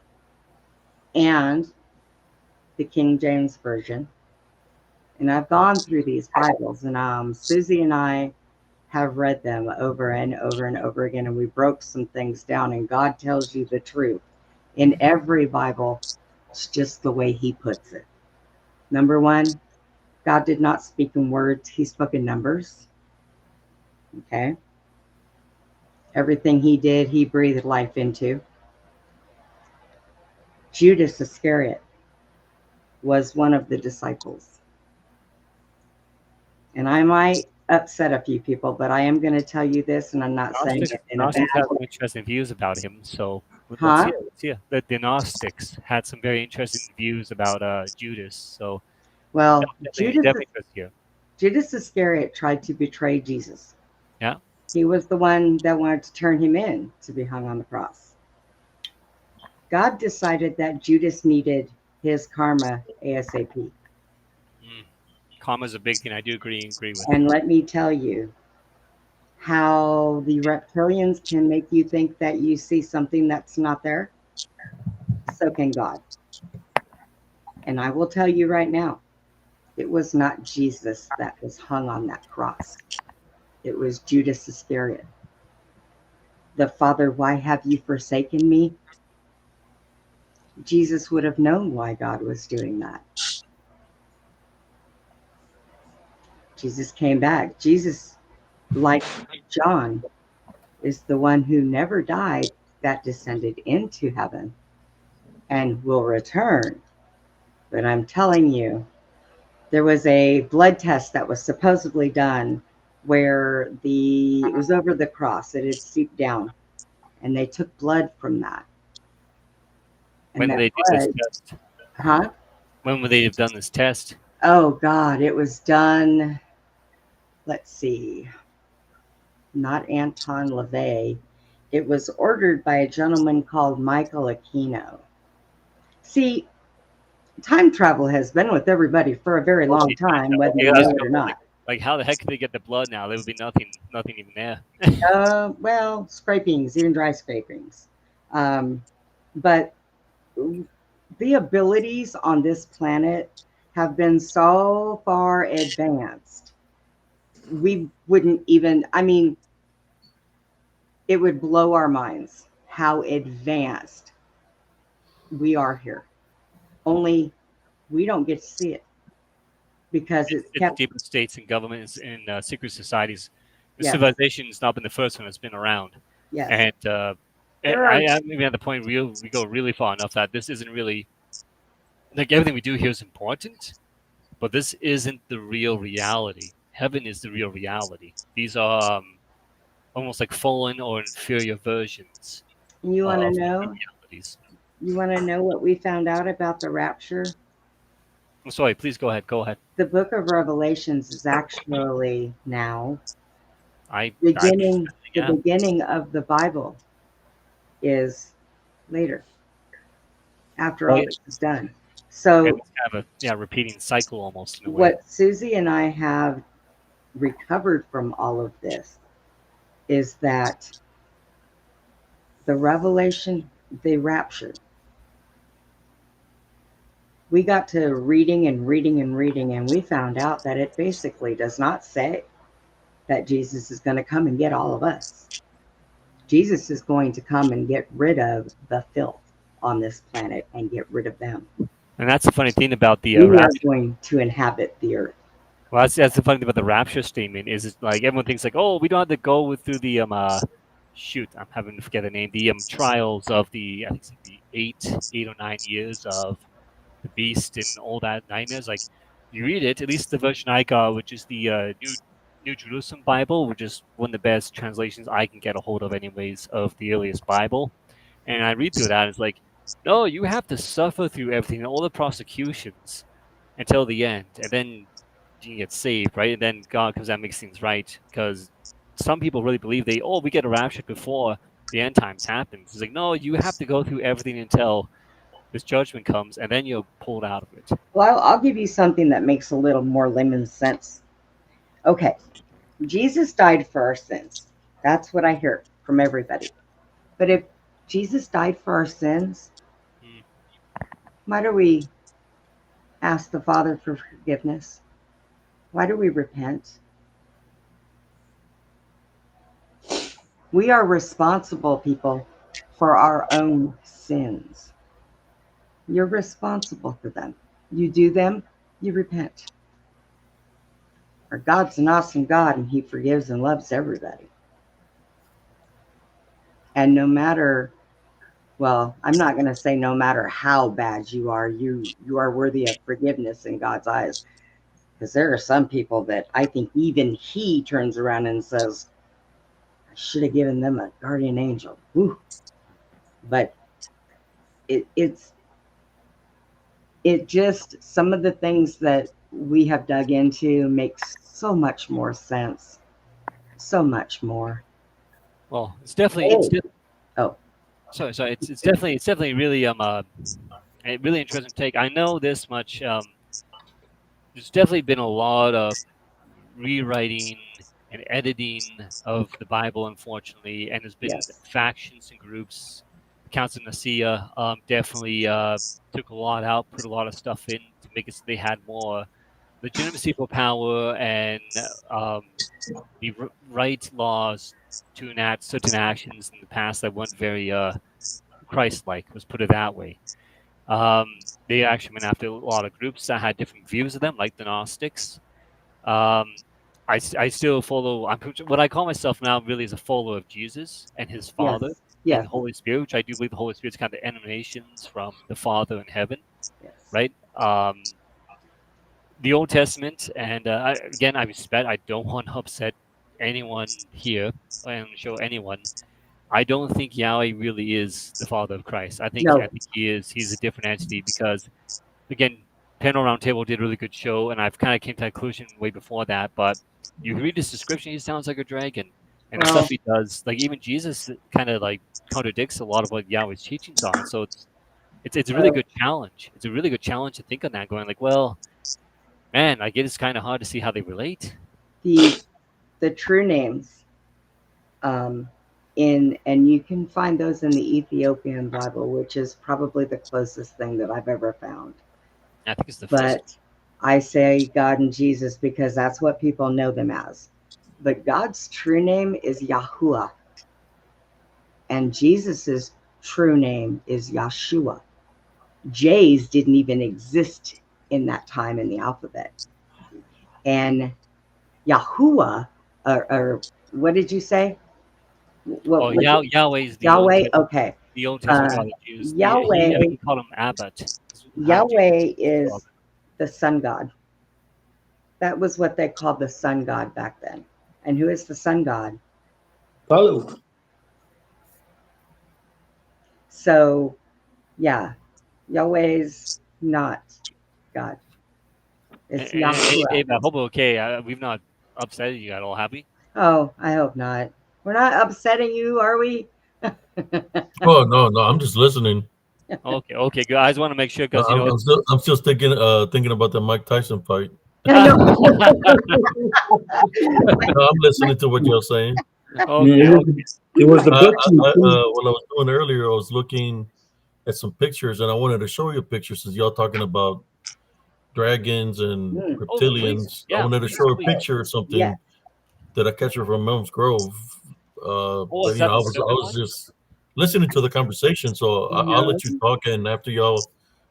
and the King James Version, and I've gone through these Bibles, and Susie and I have read them over and over and over again, and we broke some things down, and God tells you the truth. In every Bible, it's just the way he puts it. Number one, God did not speak in words, he spoke in numbers. Okay. Everything he did, he breathed life into. Judas Iscariot was one of the disciples. And I might upset a few people, but I am going to tell you this, and I'm not saying it in a bad Gnostics had some way. interesting views about him, so Huh? let's hear. The Gnostics had some very interesting views about Judas, so Well, definitely interested here. Judas Iscariot tried to betray Jesus. Yeah. He was the one that wanted to turn him in to be hung on the cross. God decided that Judas needed his karma ASAP. Karma's a big thing. I do agree with. And let me tell you how the reptilians can make you think that you see something that's not there. So can God. And I will tell you right now, it was not Jesus that was hung on that cross. It was Judas Iscariot. The Father, why have you forsaken me? Jesus would have known why God was doing that. Jesus came back. Jesus, like John, is the one who never died that descended into heaven and will return. But I'm telling you, there was a blood test that was supposedly done where it was over the cross. It had seeped down, and they took blood from that. And When that they did blood, this test? huh? When would they have done this test? Oh God, it was done. Let's see. Not Anton LaVey. It was ordered by a gentleman called Michael Aquino. See, time travel has been with everybody for a very long time, whether you know it or not. Like, how the heck could they get the blood now? There would be nothing even there. Well, scrapings, even dry scrapings. But the abilities on this planet have been so far advanced. We wouldn't even, it would blow our minds how advanced we are here. Only we don't get to see it because it's kept. Deep states and governments and secret societies. The Yes. civilization has not been the first one that's been around. Yes. And I'm even at the point where we go really far enough that this isn't really, like, everything we do here is important, but this isn't the real reality. Heaven is the real reality. These are almost like fallen or inferior versions. You want to of know? realities. You want to know what we found out about the rapture? I'm sorry, please go ahead. The book of Revelations is actually now The yeah. beginning of the Bible is later, after Oh, all yeah. this is done. And So it's kind of a repeating cycle almost in a way. what Susie and I have recovered from all of this is that the revelation, the rapture, we got to reading and reading and reading, and we found out that it basically does not say that Jesus is going to come and get all of us. Jesus is going to come and get rid of the filth on this planet and get rid of them. And that's the funny thing about the We are rapture. going to inhabit the earth. Well, that's the funny thing about the rapture statement is it's like everyone thinks like, oh, we don't have to go through the shoot, I'm having to forget the name, the trials of the I think it's like the eight or 9 years of the beast and all that nightmares. Like you read it, at least the version I got, which is the New Jerusalem Bible, which is one of the best translations I can get a hold of, anyways, of the earliest Bible. And I read through that, and it's like, no, you have to suffer through everything, all the prosecutions until the end, and then you can get saved, right? And then God comes out and makes things right. Because some people really believe we get raptured before the end times happens. It's like, no, you have to go through everything until this judgment comes, and then you're pulled out of it. Well, I'll give you something that makes a little more layman's sense. Okay, Jesus died for our sins. That's what I hear from everybody. But if Jesus died for our sins, why do we ask the Father for forgiveness? Why do we repent? We are responsible, people, for our own sins. You're responsible for them. You do them, you repent. Our God's an awesome God, and He forgives and loves everybody. And no matter, well, I'm not going to say no matter how bad you are worthy of forgiveness in God's eyes. Because there are some people that I think even He turns around and says, I should have given them a guardian angel. Whew. But it just, some of the things that we have dug into makes so much more sense. So much more. Well, it's definitely sorry. It's definitely really a really interesting take. I know this much. There's definitely been a lot of rewriting and editing of the Bible, unfortunately, and there's been factions and groups. Council of Nicaea definitely took a lot out, put a lot of stuff in to make it so they had more legitimacy for power and the right laws to enact certain actions in the past that weren't very Christ-like. Let's put it that way. They actually went after a lot of groups that had different views of them, like the Gnostics. I still follow. What I call myself now really is a follower of Jesus and His Father and the Holy Spirit, which I do believe the Holy Spirit's kind of the emanations from the Father in heaven, right? The Old Testament, and again, I respect. I don't want to upset anyone here and show anyone. I don't think Yahweh really is the Father of Christ. I think He is. He's a different entity because, again, Panel Roundtable did a really good show, and I've kind of came to that conclusion way before that. But you read his description, he sounds like a dragon, and the stuff he does, like even Jesus, kind of like contradicts a lot of what Yahweh's teachings are. So it's a really good challenge. It's a really good challenge to think on that, going like, well, man, I guess it's kind of hard to see how they relate. The true names, and you can find those in the Ethiopian Bible, which is probably the closest thing that I've ever found. I think it's the first. But I say God and Jesus because that's what people know them as. But God's true name is Yahuwah, and Jesus's true name is Yeshua. J's didn't even exist in that time in the alphabet. And Yahuwah, or what did you say? Yahweh's the Yahweh. Old Okay. The Old Testament Jews. Yahweh. We call him Abbat. Yahweh is the sun god. That was what they called the sun god back then. And who is the sun god? Follow. So, yeah, Yahweh's not God. It's Yahweh. Hey, I hope we're okay. We've not upset you at all, have we? Oh, I hope not. We're not upsetting you, are we? Oh no, I'm just listening. Okay, good. I just want to make sure because I'm still thinking about the Mike Tyson fight. I know. No, I'm listening to what you're saying. okay, It was the boxing. What I was doing earlier, I was looking at some pictures, and I wanted to show you a picture since y'all talking about dragons and Mm. Oh, please. reptilians. I Yeah, wanted to please, show a please. picture or something Yes. that I captured from Melm's Grove. Oh, But is that I the was silver one? just listening to the conversation, so I'll No. let you talk, and after y'all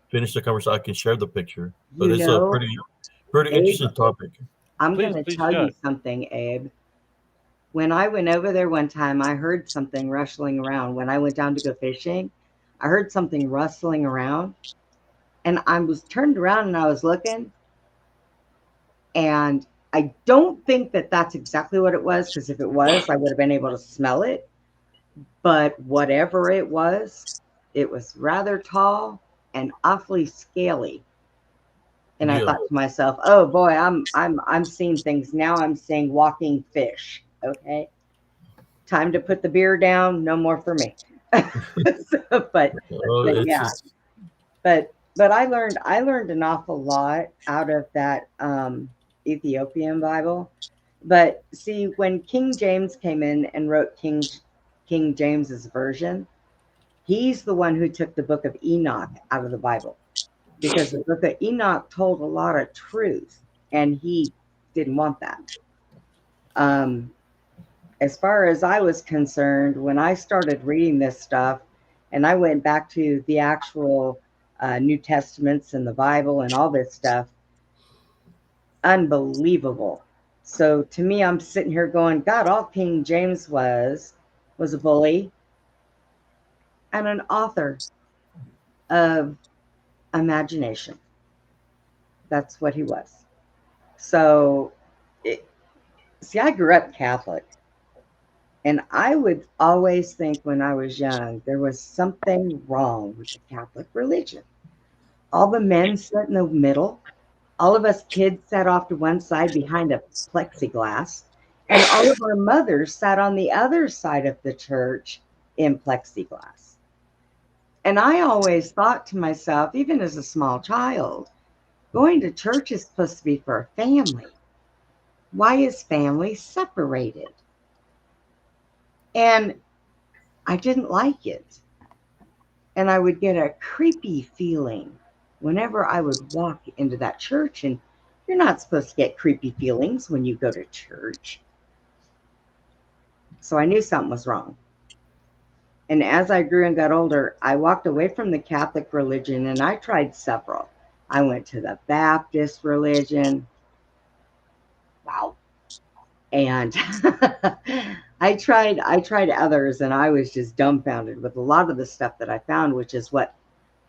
finish the conversation, I can share the picture. But You it's a know, pretty Abe, interesting topic. I'm Please, going to please tell share. you something, Abe. When I went over there one time, I heard something rustling around. When I went down to go fishing, I heard something rustling around, and I was turned around and I was looking, and I don't think that that's exactly what it was, because if it was, I would have been able to smell it. But whatever it was rather tall and awfully scaly. And I Yeah. thought to myself, "Oh boy, I'm seeing things now. I'm seeing walking fish." Okay, time to put the beer down. No more for me. So, but It's yeah, just but I learned an awful lot out of that Ethiopian Bible. But see, when King James came in and wrote King James's version, he's the one who took the book of Enoch out of the Bible, because the book of Enoch told a lot of truth, and he didn't want that. Um, as far as I was concerned, when I started reading this stuff, and I went back to the actual New Testaments and the Bible and all this stuff, unbelievable. So to me, I'm sitting here going, God, all King James was a bully and an author of imagination. That's what he was. So, it, see, I grew up Catholic, and I would always think when I was young there was something wrong with the Catholic religion. All the men sat in the middle, all of us kids sat off to one side behind a plexiglass, and all of our mothers sat on the other side of the church in plexiglass. And I always thought to myself, even as a small child, going to church is supposed to be for a family. Why is family separated? And I didn't like it. And I would get a creepy feeling whenever I would walk into that church. And you're not supposed to get creepy feelings when you go to church. So I knew something was wrong. And as I grew and got older, I walked away from the Catholic religion and I tried several. I went to the Baptist religion. Wow. And I tried others, and I was just dumbfounded with a lot of the stuff that I found, which is what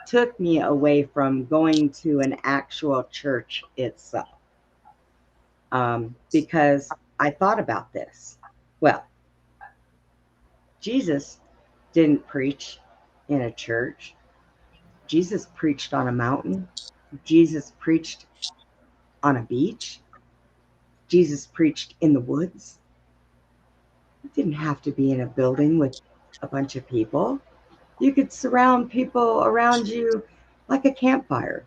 took me away from going to an actual church itself. Because I thought about this. Well, Jesus didn't preach in a church. Jesus preached on a mountain. Jesus preached on a beach. Jesus preached in the woods. It didn't have to be in a building with a bunch of people. You could surround people around you like a campfire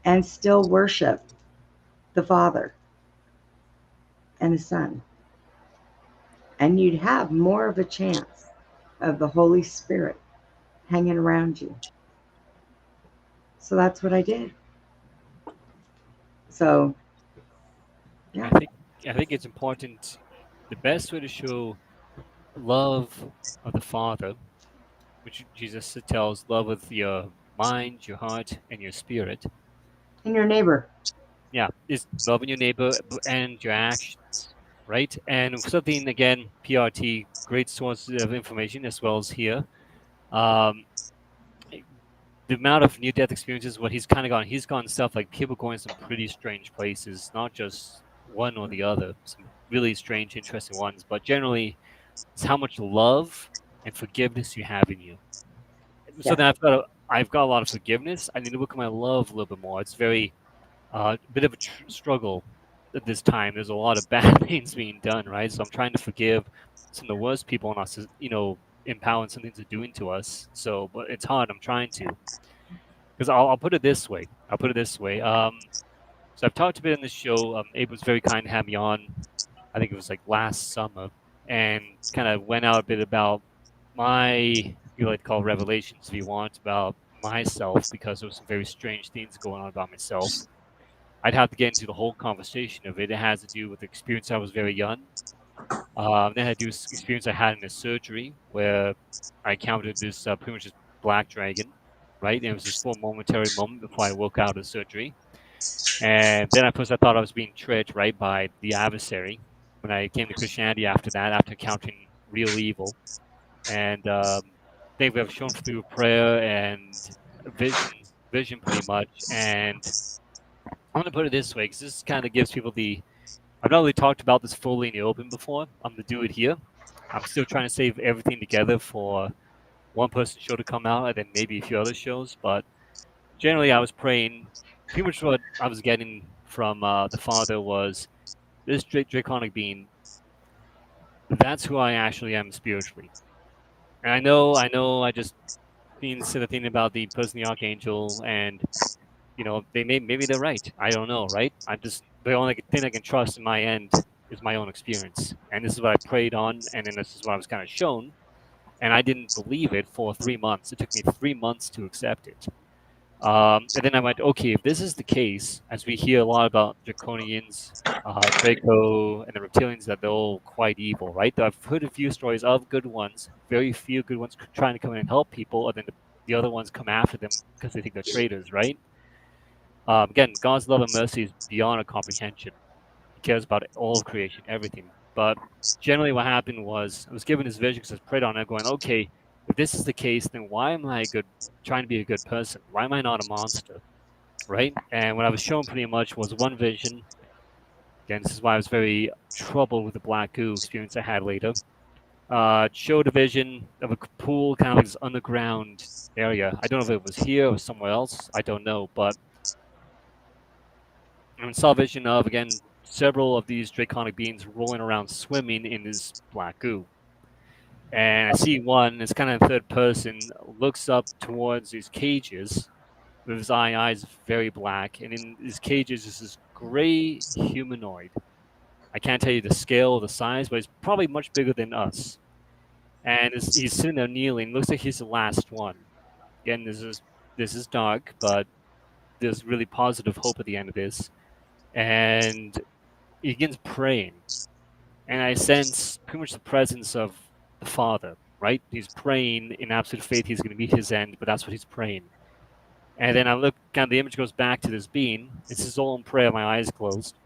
and still worship the Father and the Son. And you'd have more of a chance of the Holy Spirit hanging around you. So that's what I did. So, yeah. I think it's important. The best way to show love of the Father, which Jesus tells, love with your mind, your heart, and your spirit. And your neighbor. Yeah, is loving your neighbor and your actions, right? And something again, PRT, great source of information as well as here. The amount of near-death experiences, what he's kind of gone, he's gone stuff like people going some pretty strange places, not just one or the other, some really strange, interesting ones, but generally, it's how much love and forgiveness you have in you. So Yeah. then I've got a lot of forgiveness. I need to work on my love a little bit more. It's very a bit of a struggle at this time, there's a lot of bad things being done, right? So I'm trying to forgive some of the worst people in us, in power and some things they're doing to us. So, but it's hard. I'm trying to, because I'll put it this way. So I've talked a bit in this show. Abe was very kind to have me on. I think it was like last summer, and kind of went out a bit about my, you like to call revelations if you want, about myself, because there was some very strange things going on about myself. I'd have to get into the whole conversation of it. It has to do with the experience I was very young. Then it had to do with experience I had in a surgery where I encountered this pretty much this black dragon, right? And it was just for a momentary moment before I woke out of surgery. And then I thought I was being tricked, right, by the adversary. When I came to Christianity after that, after encountering real evil, and things we have shown through prayer and vision pretty much. And I'm gonna put it this way, because this kind of gives people I've not really talked about this fully in the open before. I'm gonna do it here. I'm still trying to save everything together for one person show to come out, and then maybe a few other shows. But generally, I was praying. Pretty much what I was getting from the Father was this draconic being. That's who I actually am spiritually. And I know, I just been sort of thinking about the person, the archangel, and maybe they're right. I don't know, right? The only thing I can trust in my end is my own experience, and this is what I prayed on, and then this is what I was kind of shown, and I didn't believe it for 3 months. It took me 3 months to accept it. And then I went, okay, if this is the case, as we hear a lot about Draconians, Draco, and the reptilians, that they're all quite evil, right? I've heard a few stories of good ones, very few good ones trying to come in and help people, and then the other ones come after them because they think they're traitors, right? Again, God's love and mercy is beyond our comprehension. He cares about all of creation, everything. But generally what happened was I was given this vision because I was prayed on it, going, okay, if this is the case, then why am I trying to be a good person? Why am I not a monster, right? And what I was shown pretty much was one vision. Again, this is why I was very troubled with the black goo experience I had later. Showed a vision of a pool, kind of like this underground area. I don't know if it was here or somewhere else. I don't know, but I saw a vision of, again, several of these draconic beings rolling around swimming in this black goo. And I see one, it's kind of third person, looks up towards these cages with his eyes very black. And in these cages is this gray humanoid. I can't tell you the scale or the size, but it's probably much bigger than us. And he's sitting there kneeling. Looks like he's the last one. Again, this is dark, but there's really positive hope at the end of this. And he begins praying. And I sense pretty much the presence of the Father, right? He's praying in absolute faith he's going to meet his end, but that's what he's praying. And then I look, kind of the image goes back to this being. It's his own prayer, my eyes closed.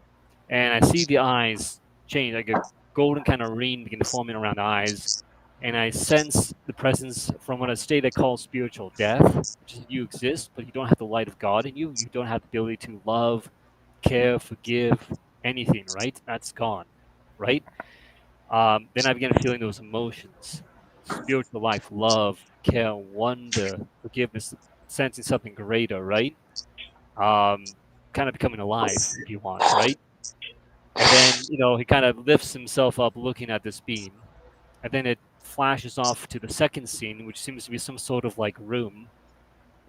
And I see the eyes change, like a golden kind of ring begin forming around the eyes. And I sense the presence from what a state I call spiritual death, which is you exist, but you don't have the light of God in you. You don't have the ability to love, care, forgive, anything, right? That's gone, right? Then I began feeling those emotions, spiritual life, love, care, wonder, forgiveness, sensing something greater, right? Kind of becoming alive, if you want, right? And then, he kind of lifts himself up looking at this beam. And then it flashes off to the second scene, which seems to be some sort of like room.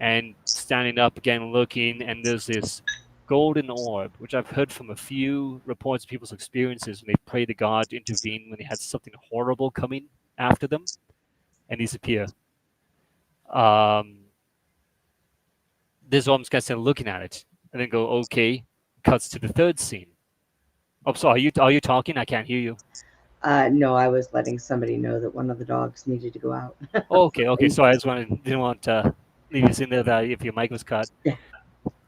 And standing up again, looking, and there's this golden orb, which I've heard from a few reports of people's experiences when they pray to God to intervene when they had something horrible coming after them and disappear. This orb's kind of looking at it and then go, okay, cuts to the third scene. Oh, so are you talking? I can't hear you. No, I was letting somebody know that one of the dogs needed to go out. Okay. So I just didn't want to leave this in there that if your mic was cut. Yeah.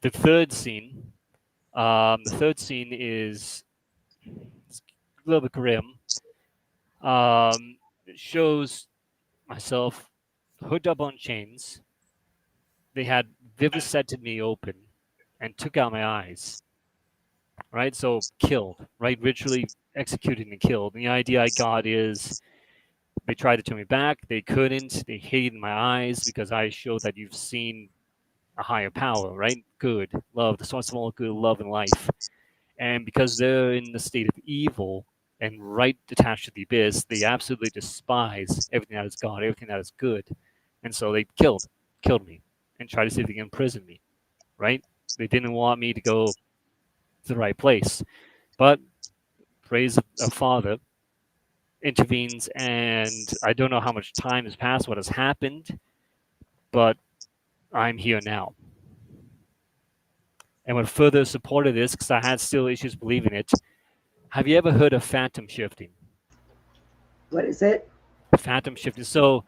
The third scene is a little bit grim. It shows myself hooked up on chains. They had vivisected me open and took out my eyes. Right, so killed, right, ritually executed and killed. And the idea I got is they tried to turn me back. They couldn't. They hated my eyes because I showed that you've seen a higher power, right? Good, love, the source of all good, love and life. And because they're in the state of evil and right attached to the abyss, they absolutely despise everything that is God, everything that is good. And so they killed me and tried to see if they can imprison me, right? They didn't want me to go to the right place. But praise a Father intervenes, and I don't know how much time has passed, what has happened, but I'm here now. And what further supported this, because I had still issues believing it, have you ever heard of phantom shifting? What is it? Phantom shifting. So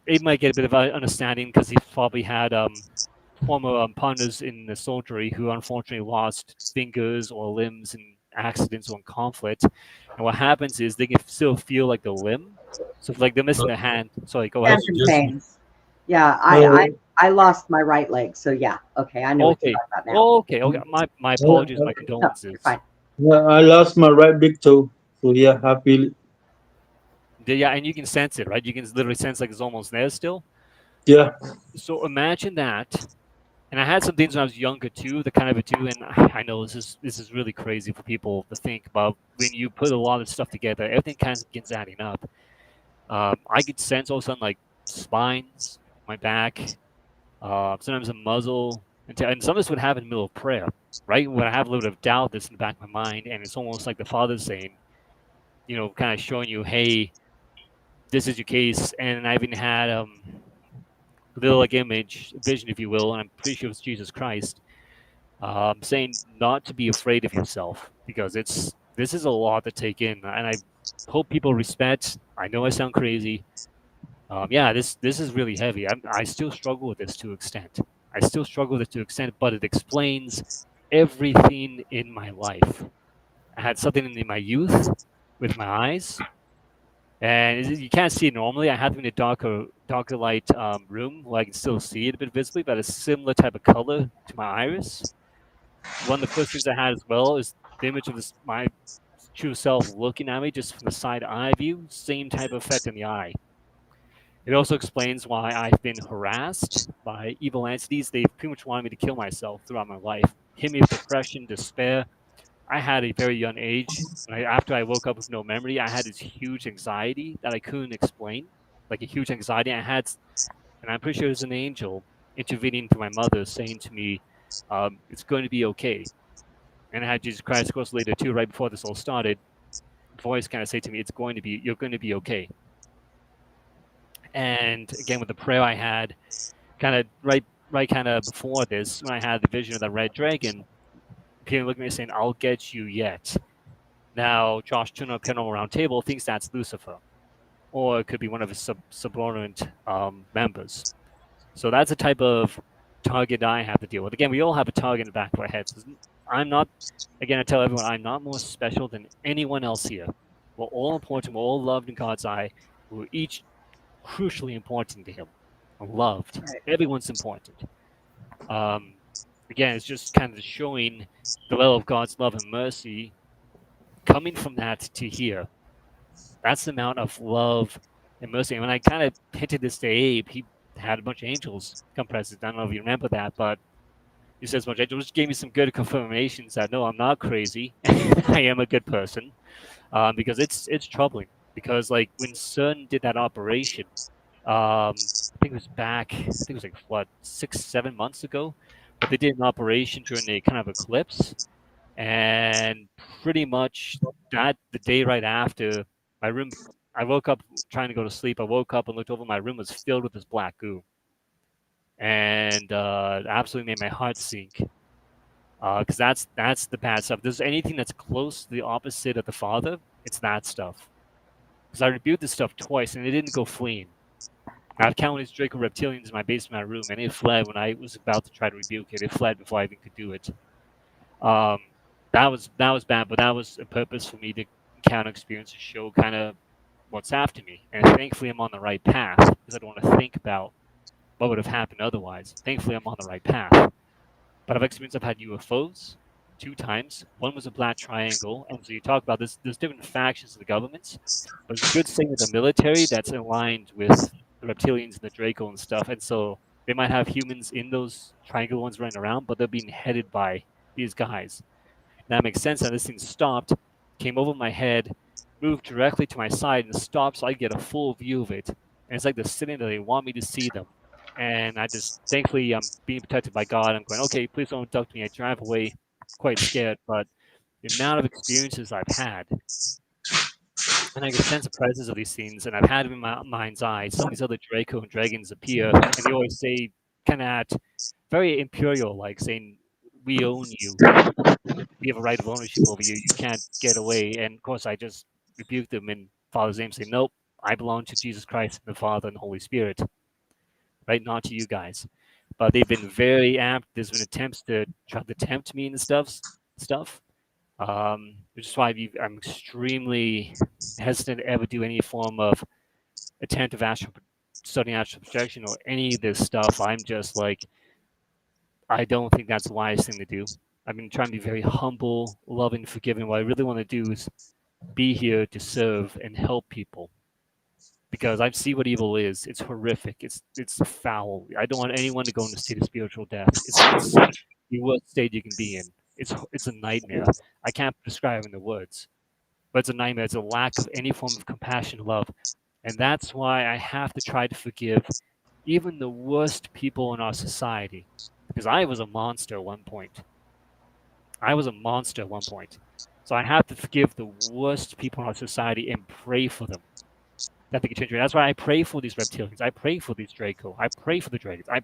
it might get a bit of understanding because he probably had former partners in the soldiery who unfortunately lost fingers or limbs in accidents or in conflict. And what happens is they can still feel like the limb. So if, like they're missing a hand. Sorry, go ahead. Phantom just- pains. Yeah, Oh, I lost my right leg, so yeah. Okay, I know what Okay. you're talking about now. Okay. My apologies, my No, condolences. you're fine. yeah, I lost my right big toe. So yeah, I feel it. Yeah, and you can sense it, right? You can literally sense like it's almost there still. Yeah. So imagine that. And I had some things when I was younger too, that kind of it too. And I know this is really crazy for people to think about. When you put a lot of stuff together, everything kind of begins adding up. I could sense all of a sudden like spines, my back, sometimes a muzzle, and some of this would happen in the middle of prayer, right? When I have a little bit of doubt that's in the back of my mind, and it's almost like the Father's saying, kind of showing you, hey, this is your case. And I even had a little like image, vision, if you will, and I'm pretty sure it's Jesus Christ, saying not to be afraid of yourself because this is a lot to take in, and I hope people respect. I know I sound crazy. Yeah, this is really heavy. I still struggle with this to an extent. I still struggle with it to an extent, but it explains everything in my life. I had something in my youth with my eyes, and you can't see it normally. I have them in a darker light room where I can still see it a bit visibly, but a similar type of color to my iris. One of the first things I had as well is the image of my true self looking at me just from the side eye view. Same type of effect in the eye. It also explains why I've been harassed by evil entities. They've pretty much wanted me to kill myself throughout my life. Hit me with depression, despair. I had a very young age. After I woke up with no memory, I had this huge anxiety that I couldn't explain. Like a huge anxiety. And I'm pretty sure it was an angel intervening through my mother saying to me, it's going to be okay. And I had Jesus Christ, of course, later too, right before this all started, voice kind of say to me, you're going to be okay. And again, with the prayer I had, kind of right kind of before this, when I had the vision of the red dragon, Peter looked at me saying, I'll get you yet. Now, Josh Tuna of Paranormal Round Table thinks that's Lucifer, or it could be one of his subordinate members. So that's a type of target I have to deal with. Again, we all have a target in the back of our heads. I'm not, again, I tell everyone, I'm not more special than anyone else here. We're all important. We're all loved in God's eye. We're each crucially important to Him. Loved. Right. Everyone's important. Again, it's just kind of showing the level of God's love and mercy coming from that to here. That's the amount of love and mercy. And when I kind of hinted this to Abe, he had a bunch of angels come present. I don't know if you remember that, but he says a bunch of angels, which gave me some good confirmations that no, I'm not crazy. I am a good person. Because it's troubling. Because like when CERN did that operation, I think it was like what, 6-7 months ago, but they did an operation during a kind of eclipse, and pretty much the day right after, my room, I woke up trying to go to sleep. I woke up and looked over, my room was filled with this black goo, and absolutely made my heart sink. Because that's the bad stuff. If there's anything that's close to the opposite of the Father, it's that stuff. Because I rebuked this stuff twice, and it didn't go fleeing. I've counted Draco reptilians in my basement room, and it fled when I was about to try to rebuke it. It fled before I even could do it. That was bad, but that was a purpose for me to encounter experience to show kind of what's after me. And thankfully, I'm on the right path because I don't want to think about what would have happened otherwise. Thankfully, I'm on the right path. But I've experienced, I've had UFOs 2 times. One was a black triangle, and so you talk about this. There's different factions of the governments, but it's a good thing with the military that's aligned with the reptilians and the Draco and stuff. And so they might have humans in those triangle ones running around, but they're being headed by these guys. That makes sense. And this thing stopped, came over my head, moved directly to my side, and stopped so I get a full view of it. And it's like they're sitting there, they want me to see them. And I just, thankfully, I'm being protected by God. I'm going, okay, please don't abduct me. I drive away quite scared, but the amount of experiences I've had, and I can sense the presence of these things, and I've had them in my mind's eye. Some of these other Draco and dragons appear, and they always say, kind of act very imperial, like saying, "We own you. We have a right of ownership over you. You can't get away." And of course, I just rebuke them in Father's name, saying, "Nope, I belong to Jesus Christ, the Father, and the Holy Spirit, right? Not to you guys." But they've been very apt. There's been attempts to try to tempt me and stuff. Which is why I'm extremely hesitant to ever do any form of attempt of studying astral projection or any of this stuff. I'm just like, I don't think that's the wise thing to do. I've been trying to be very humble, loving, forgiving. What I really want to do is be here to serve and help people. Because I see what evil is. It's horrific. It's foul. I don't want anyone to go in a state of spiritual death. It's the worst state you can be in. It's a nightmare. I can't describe it in the words, but it's a nightmare. It's a lack of any form of compassion, love, and that's why I have to try to forgive even the worst people in our society. Because I was a monster at one point. So I have to forgive the worst people in our society and pray for them that they can change. That's why I pray for these reptilians. I pray for these Draco. I pray for the dragons. I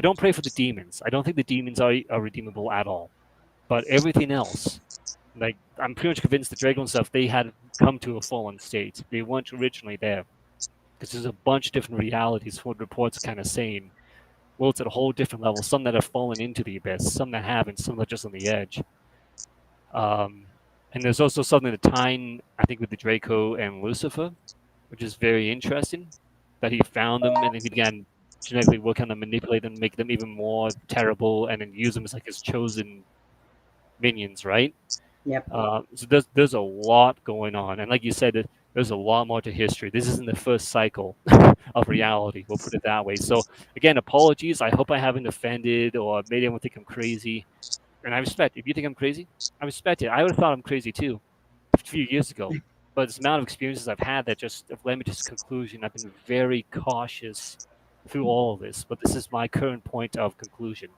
don't pray for the demons. I don't think the demons are redeemable at all. But everything else, like I'm pretty much convinced the Draco and stuff, they had come to a fallen state. They weren't originally there. Because there's a bunch of different realities, what reports kind of saying, well, it's at a whole different level. Some that have fallen into the abyss, some that haven't, some that are just on the edge. And there's also something to tying, I think, with the Draco and Lucifer, which is very interesting, that he found them and then he began genetically working on them, manipulate them, make them even more terrible, and then use them as like his chosen minions, right? Yep. So there's a lot going on, and like you said, there's a lot more to history. This isn't the first cycle of reality. We'll put it that way. So again, apologies. I hope I haven't offended or made anyone think I'm crazy. And I respect. If you think I'm crazy, I respect it. I would have thought I'm crazy too a few years ago. But it's the amount of experiences I've had that just have led me to this conclusion. I've been very cautious through all of this, but this is my current point of conclusion.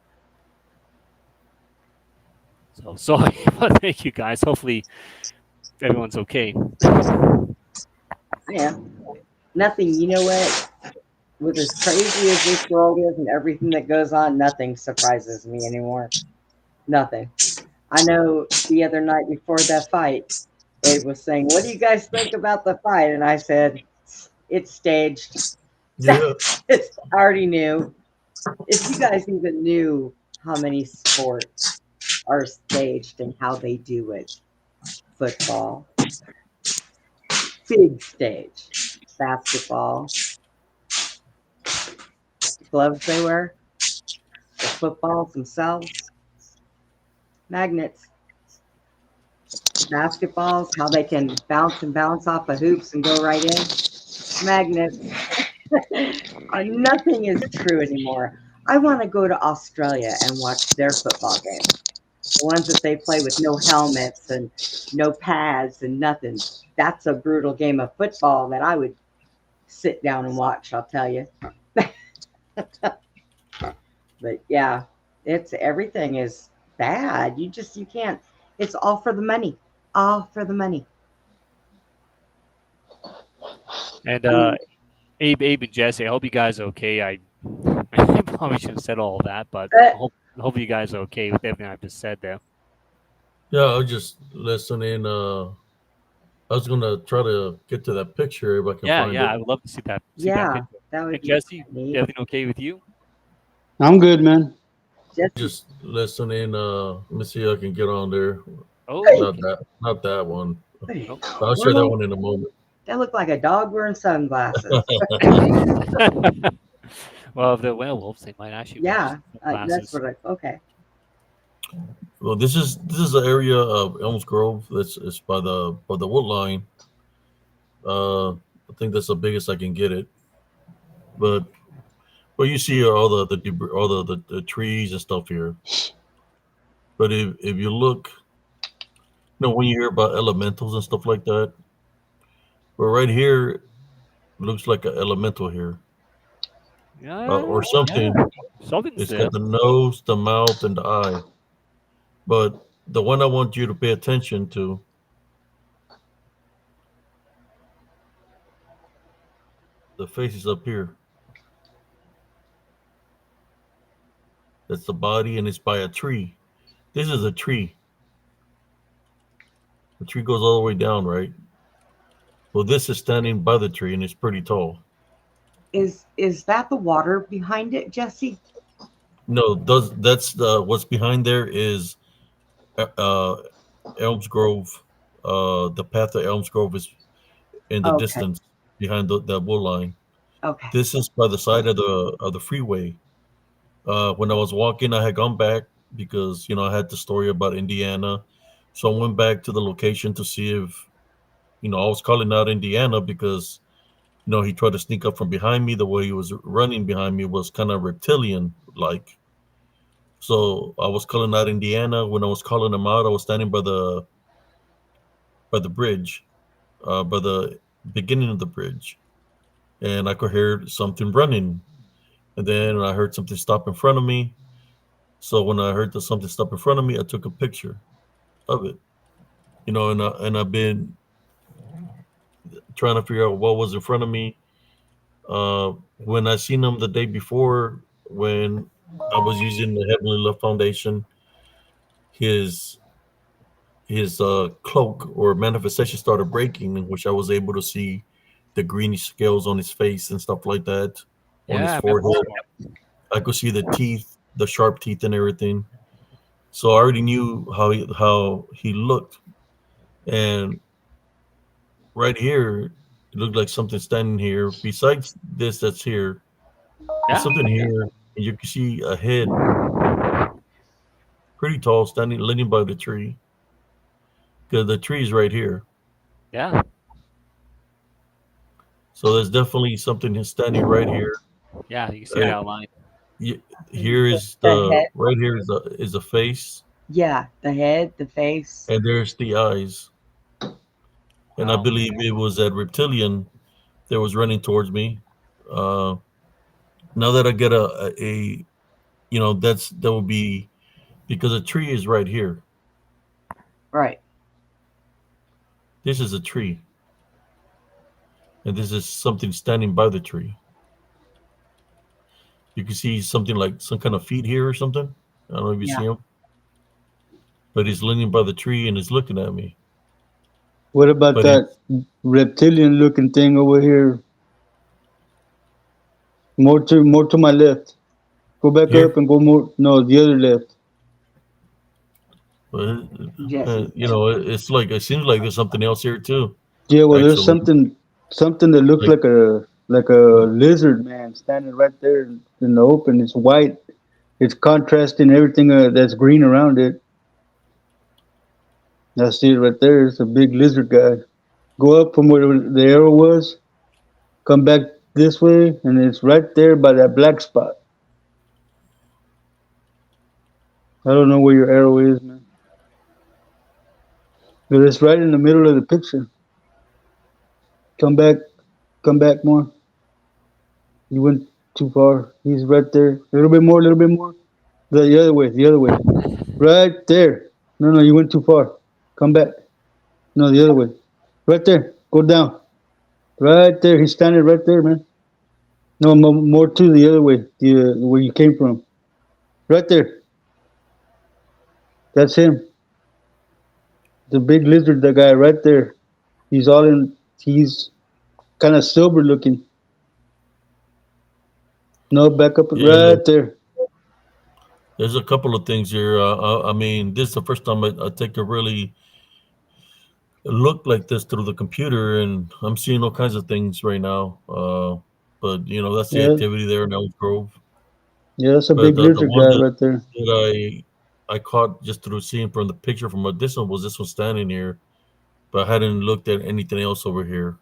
So sorry, but thank you guys. Hopefully everyone's okay. Yeah. Nothing. You know what? With as crazy as this world is and everything that goes on, nothing surprises me anymore. Nothing. I know the other night before that fight, Abe was saying, "What do you guys think about the fight?" And I said, "It's staged." Yeah. I already knew. If you guys even knew how many sports are staged and how they do it. Football, big stage. Basketball, gloves they wear, the footballs themselves, magnets. Basketballs, how they can bounce and bounce off of hoops and go right in. Magnets. Nothing is true anymore. I want to go to Australia and watch their football games. The ones that they play with no helmets and no pads and nothing. That's a brutal game of football that I would sit down and watch, I'll tell you. But yeah, everything is bad. You can't. It's all for the money. All for the money. And Abe and Jesse, I hope you guys are okay. I probably should have said all that, but I hope you guys are okay with everything I've just said there. Yeah, I was just listening. I was gonna try to get to that picture if I can find it. I would love to see that. Yeah, that picture. that would And be Jesse, neat. everything okay with you? I'm good, man. Just listening. Let me see if I can get on there. Oh, Not that one. Hey, I'll share that one in a moment. that looked like a dog wearing sunglasses. well, if they're werewolves, they might actually. Yeah, wear that's glasses. what okay. Well, this is the area of Elms Grove. It's by the wood line. I think that's the biggest I can get it. But you see all the debris, all the trees and stuff here. But if you look when you hear about elementals and stuff like that, but right here looks like an elemental here, or something. Something's It's there. got the nose, the mouth, and the eye. But the one I want you to pay attention to, the face is up here. That's the body, and it's by a tree. This is a tree. The tree goes all the way down, right? Well, this is standing by the tree, and it's pretty tall. Is that the water behind it, Jesse? No, that's the what's behind there is uh, Elms Grove. The path of Elms Grove is in the Okay. distance behind that wood line. Okay. This is by the side of the freeway. When I was walking, I had gone back because I had the story about Indiana, so I went back to the location to see if I was calling out Indiana because he tried to sneak up from behind me. The way he was running behind me was kind of reptilian like. So I was calling out Indiana. When I was calling him out, I was standing by the bridge, by the beginning of the bridge, and I could hear something running. And then I heard something stop in front of me. So when I heard something stop in front of me, I took a picture of it. And I've been trying to figure out what was in front of me. When I seen him the day before, when I was using the Heavenly Love Foundation, his cloak or manifestation started breaking, in which I was able to see the greenish scales on his face and stuff like that, on his Yeah, I remember forehead. this one. I could see the teeth, the sharp teeth, and everything. So I already knew how he looked. And right here, it looked like something standing here. Besides this, that's here. There's Yeah, something here, and you can see a head, pretty tall, standing, leaning by the tree. Because the tree is right here. yeah, So there's definitely something standing right here. yeah. You can see Uh, that line. Here is The head. right here is the face, Yeah, the head, the face. and there's the eyes. And I Wow. believe it was that reptilian that was running towards me. Uh, Now that I get a that would be because a tree is right here. Right. This is a tree, and this is something standing by the tree. You can see something like some kind of feet here or something. I don't know if you Yeah. see him, but he's leaning by the tree and is looking at me. What about But that reptilian looking thing over here? More to my left. Go back Here? up and go more. No, the other left. Jesse. It's like it seems like there's something else here too. Yeah, well, there's Actually, something that looks like like a lizard man standing right there in the open. It's white. It's contrasting everything that's green around it. I see it right there. It's a big lizard guy. Go up from where the arrow was. Come back this way, and it's right there by that black spot. I don't know where your arrow is, man. But it's right in the middle of the picture. Come back more. You went too far. He's right there. A little bit more, a little bit more. The other way, the other way. Right there. No, you went too far. Come back. No, the other way. Right there. Go down. Right there. He's standing right there, man. No, more to the other way. Where you came from. Right there. That's him. The big lizard, the guy right there. He's all in. He's kind of silver looking. No, back up yeah, right there. there's a couple of things here. I mean, this is the first time I take a really look like this through the computer, and I'm seeing all kinds of things right now. But that's the Yeah, activity there in Elk Grove. yeah, that's a But big the lizard one guy right there. that I caught just through seeing from the picture from a distance was this one standing here, but I hadn't looked at anything else over here.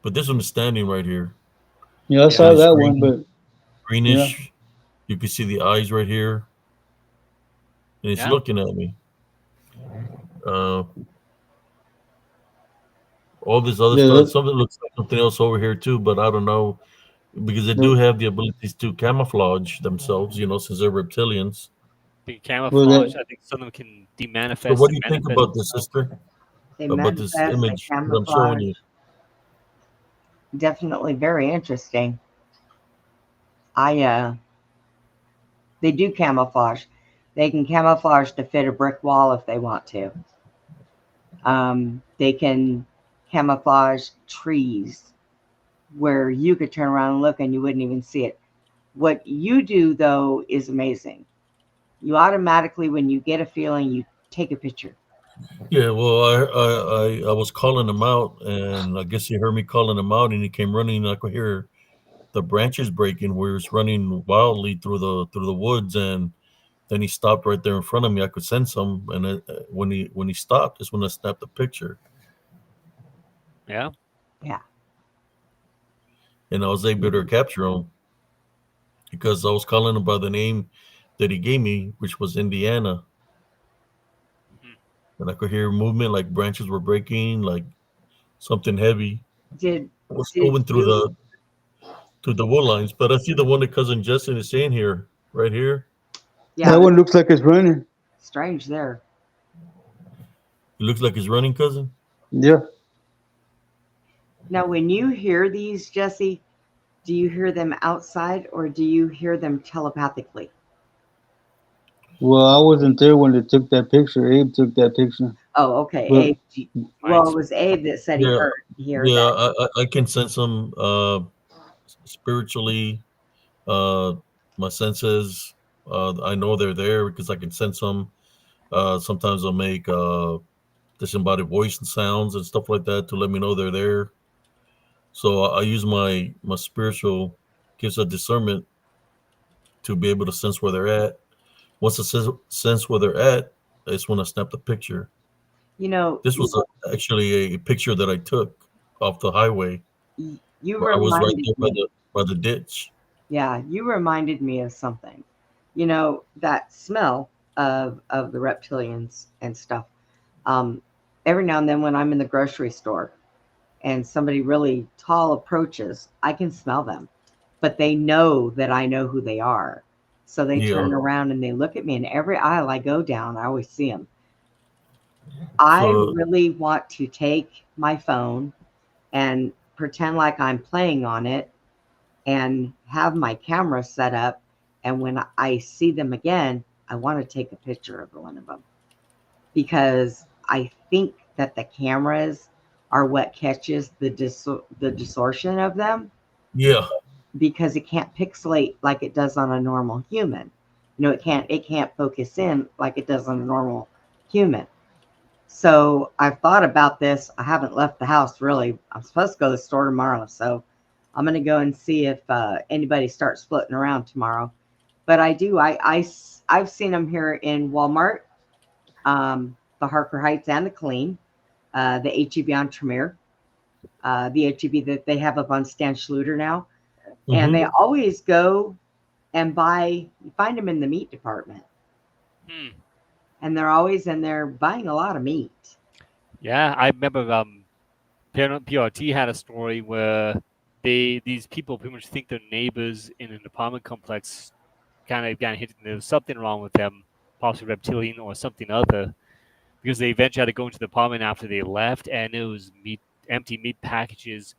But this one is standing right here, Yeah, I Yeah. saw and it's that one, but yeah, greenish. You can see the eyes right here. and he's Yeah. looking at me. All this other Yeah, stuff. Something looks like something else over here too, but I don't know because they do have the abilities to camouflage themselves. Since they're reptilians. The well, camouflage. I think some of them can So, demanifest what do and you think manifest about this, themselves. sister? They About this manifest, they image that I'm showing camouflage. you? Definitely very interesting. They do camouflage. They can camouflage to fit a brick wall if they want to. They can camouflage trees where you could turn around and look and you wouldn't even see it. What you do, though, is amazing. You automatically, when you get a feeling, you take a picture. Yeah. Well, I was calling him out, and I guess he heard me calling him out, and he came running. I could hear the branches breaking. We was running wildly through the woods, and then he stopped right there in front of me. I could sense him, and when he stopped, is when I snapped the picture, Yeah. Yeah. and I was able to capture him because I was calling him by the name that he gave me, which was Indiana, and I could hear movement, like branches were breaking, like something heavy Did was did moving through you? the wood lines. But I see the one that cousin Justin is saying here, right here. Yeah, that that's one looks like it's running. strange there. It looks like he's running, cousin. Yeah. Now, when you hear these, Jesse, do you hear them outside or do you hear them telepathically? Well, I wasn't there when they took that picture. Abe took that picture. Oh, okay. But Abe, well, it was Abe that said he Yeah, heard yeah. that. I can sense him spiritually. My senses. I know they're there because I can sense them. Sometimes I'll make disembodied voice and sounds and stuff like that to let me know they're there. So I use my spiritual gifts of discernment to be able to sense where they're at. Once I sense where they're at, it's when I snap the picture. You know, This was actually a picture that I took off the highway you where I was right reminded there me. by the ditch. Yeah, you reminded me of something. You know, that smell of the reptilians and stuff. Um, every now and then when I'm in the grocery store and somebody really tall approaches, I can smell them, but they know that I know who they are. So they Yeah. turn around and they look at me, and every aisle I go down, I always see them. I So really want to take my phone and pretend like I'm playing on it and have my camera set up. And when I see them again, I want to take a picture of one of them because I think that the cameras are what catches the distortion of them yeah, because it can't pixelate like it does on a normal human. It can't focus in like it does on a normal human. So I've thought about this. I haven't left the house really. I'm supposed to go to the store tomorrow, so I'm going to go and see if anybody starts floating around tomorrow. But I do. I've seen them here in Walmart, the Harker Heights, and the Killeen, the HEB on Tremere, the HEB that they have up on Stan Schluter now, and they always go and buy. You find them in the meat department, and they're always in there buying a lot of meat. Yeah, I remember PRT had a story where these people pretty much think their neighbors in an apartment complex kind of hit there's something wrong with them, possibly reptilian or something other, because they eventually had to go into the apartment after they left, and it was empty meat packages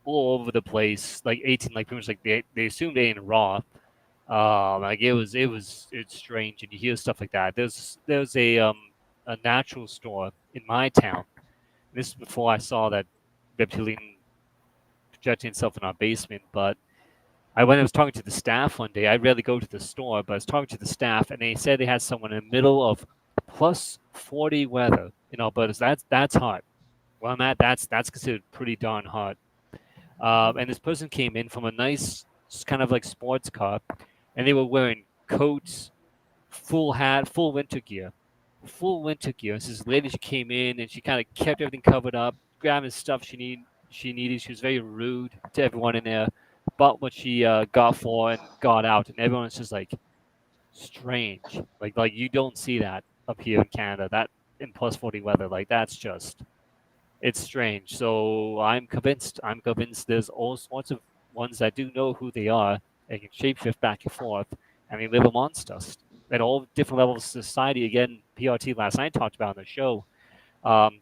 all over the place, like 18, like pretty much like they assumed they ate raw. Like it's strange, and you hear stuff like that. There's a natural store in my town. This is before I saw that reptilian projecting itself in our basement. But when I was talking to the staff one day, I rarely go to the store, but I was talking to the staff, and they said they had someone in the middle of plus 40 weather. But that's hot. Where I'm at, that's considered pretty darn hot. And this person came in from a nice kind of like sports car, and they were wearing coats, full hat, full winter gear. And so this lady, she came in and she kind of kept everything covered up, grabbing stuff she needed. She was very rude to everyone in there, bought what she got for and got out. And everyone was just like, strange. Like you don't see that up here in Canada. That in plus 40 weather, like that's just it's strange. So I'm convinced. There's all sorts of ones that do know who they are. They can shapeshift back and forth, and they live amongst us at all different levels of society. Again, PRT last night talked about on the show.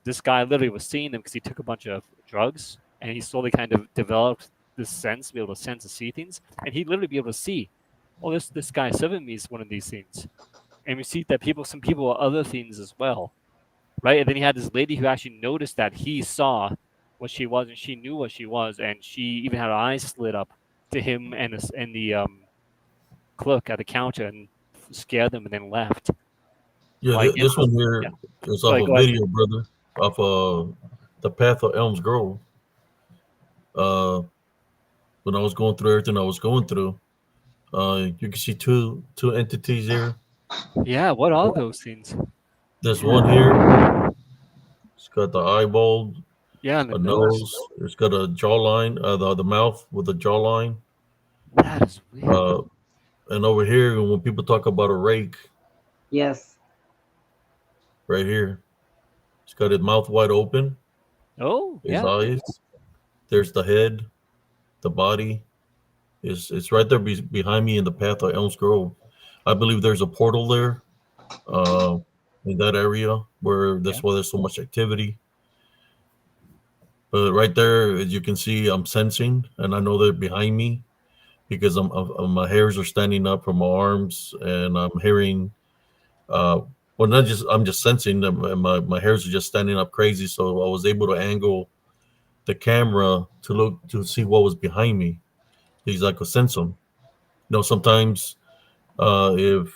This guy literally was seeing them because he took a bunch of drugs, and he slowly kind of developed this sense to be able to sense and see things, and he'd literally be able to see, oh, this guy serving me is one of these things, and we see that some people are other things as well, right? And then he had this lady who actually noticed that he saw what she was, and she knew what she was, and she even had her eyes slid up to him and the clerk at the counter and scared them and then left. Yeah, Like, this one here yeah. is Sorry, off go a ahead. video, brother, off the path of Elms Grove. When I was going through everything I was going through, you can see two entities here. Yeah, what are those things? There's one here. It's got the eyeball, Yeah, and the a nose. nose. It's got a jawline, the mouth with a jawline. That is weird. And over here, when people talk about a rake, Yes. right here, it's got his mouth wide open, Oh, his yeah. eyes. There's the head, the body. It's right there behind me in the path of Elms Grove. I believe there's a portal there, in that area where that's why there's so much activity. But right there, as you can see, I'm sensing, and I know they're behind me because my hairs are standing up from my arms, and I'm hearing. Well, not just I'm just sensing that my hairs are just standing up crazy. So I was able to angle the camera to look to see what was behind me because I could sense them. You know, sometimes if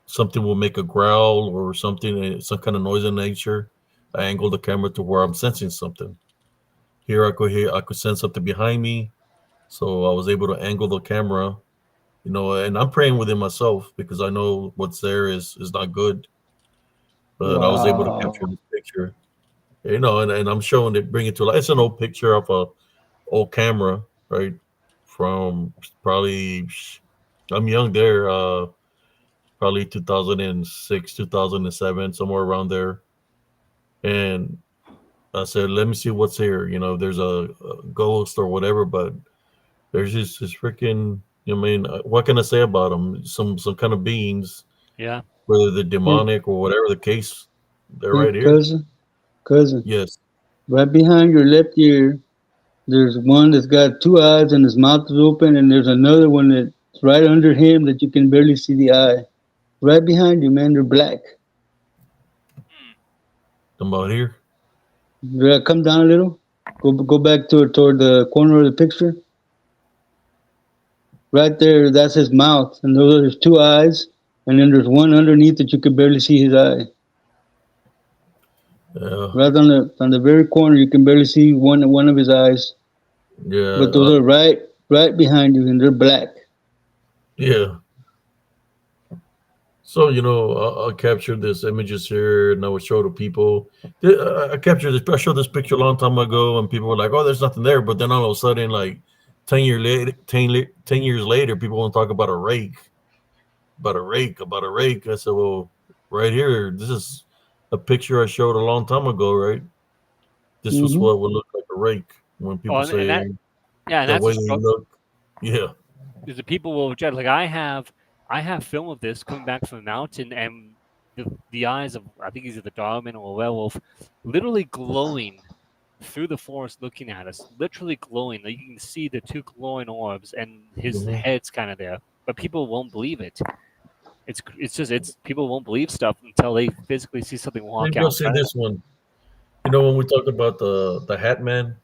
something will make a growl or something, some kind of noise in nature, I angle the camera to where I'm sensing something. Here I could sense something behind me, so I was able to angle the camera. You know, and I'm praying within myself because I know what's there is not good. But I was able to capture this picture. You know, and I'm showing it, bring it to life. It's an old picture of a old camera, right? From probably I'm young there, probably 2006, 2007, somewhere around there. And I said, let me see what's here. You know, there's a ghost or whatever, but there's just this freaking. I mean, what can I say about them? Some kind of beings, Yeah. whether they're demonic or whatever the case. They're right here. Cousin, Yes. right behind your left ear, there's one that's got two eyes and his mouth is open, and there's another one that's right under him that you can barely see the eye. Right behind you, man, they're black. Come out here. Come down a little. Go back toward the corner of the picture. Right there, that's his mouth, and there's two eyes, and then there's one underneath that you can barely see his eye. Yeah. Right on the very corner, you can barely see one of his eyes. Yeah. But those are right behind you, and they're black. Yeah. So, you know, I captured this images here and I would show to people. I captured this. I showed this picture a long time ago and people were like, oh, there's nothing there. But then all of a sudden, like 10 years later, people want to talk about a rake. About a rake. I said, well, right here, this is a picture I showed a long time ago, right? This was what would look like a rake when people and say and the that's way a they struggle. look. Yeah. Because the people will judge. Like I have film of this coming back from the mountain, and the eyes of I think he's the dogman or a werewolf, literally glowing through the forest, looking at us, literally glowing. Like you can see the two glowing orbs, and his head's kind of there, but people won't believe it. It's people won't believe stuff until they physically see something walk Maybe out. I'll say this one. You know, when we talked about the Hat Man.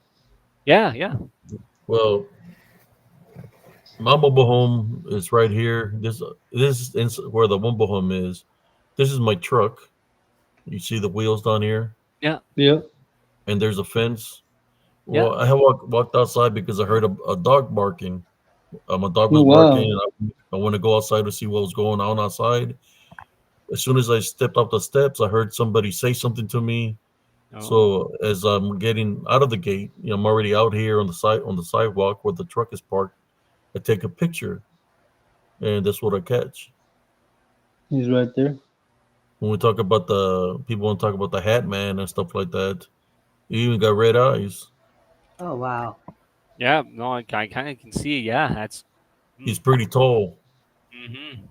Yeah. Well, my mobile home is right here. This is where the mobile home is. This is my truck. You see the wheels down here, Yeah. and there's a fence. Yeah. Well, I have walked outside because I heard a dog barking. My dog was Oh, wow. barking, and I want to go outside to see what was going on outside. As soon as I stepped up the steps, I heard somebody say something to me. Oh. So as I'm getting out of the gate, you know, I'm already out here on the sidewalk where the truck is parked. I take a picture, and that's what I catch. He's right there. When we talk about the people want to talk about the Hat Man and stuff like that, he even got red eyes. Oh wow. Yeah, no, I kind of can see. Yeah, that's. He's pretty tall. Mm-hmm.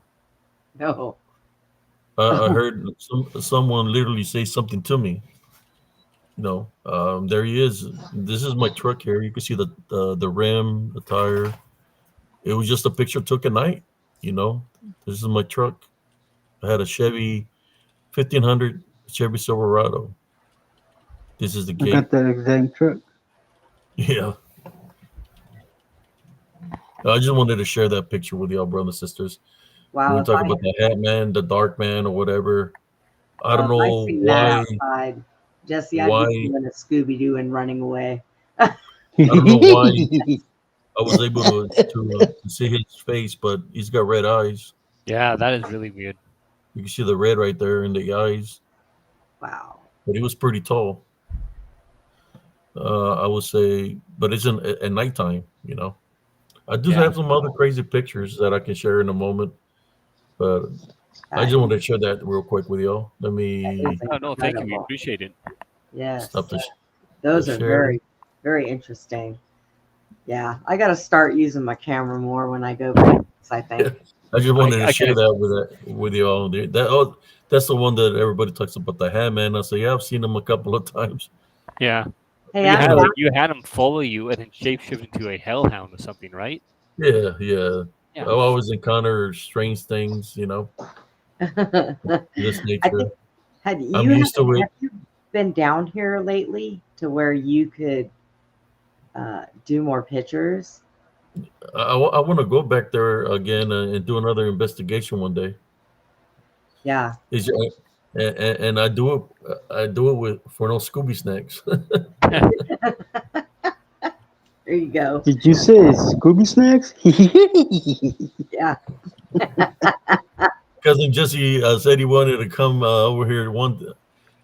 No. I heard someone literally say something to me. There he is. This is my truck here. You can see the rim, the tire. It was just a picture took at night. This is my truck. I had a Chevy 1500 Chevy Silverado. This is the I gate. got that exact truck. Yeah. I just wanted to share that picture with y'all, brothers and sisters. Wow. We If talk I, about the Hat Man, the Dark Man, or whatever. I don't if I know seen that why. outside, Jesse, I'd Why? be doing a Scooby Doo and running away. I don't know why I was able to see his face, but he's got red eyes. Yeah, that is really weird. You can see the red right there in the eyes. Wow. But he was pretty tall. I would say, but it's at nighttime. I do have some other crazy pictures that I can share in a moment, but I just wanted to share that real quick with y'all. Let me Oh, no, thank you. We Incredible. appreciate it. Yes. stop this. Those the are share. very, very interesting. Yeah. I got to start using my camera more when I go places, I think. I just wanted to I share can- that with y'all. That's the one that everybody talks about, the Hat Man. I say, yeah, I've seen him a couple of times. Yeah. Hey, You I had, found, you had him follow you and then shapeshift into a hellhound or something, right? Yeah. Yeah. I always encounter strange things, this I nature. think, I'm used to it. have you been down here lately to where you could do more pictures? I want to go back there again and do another investigation one day. Yeah. And I do it. I do it for no Scooby snacks. There you go. Did you say Scooby Snacks? Yeah. Cousin Jesse said he wanted to come over here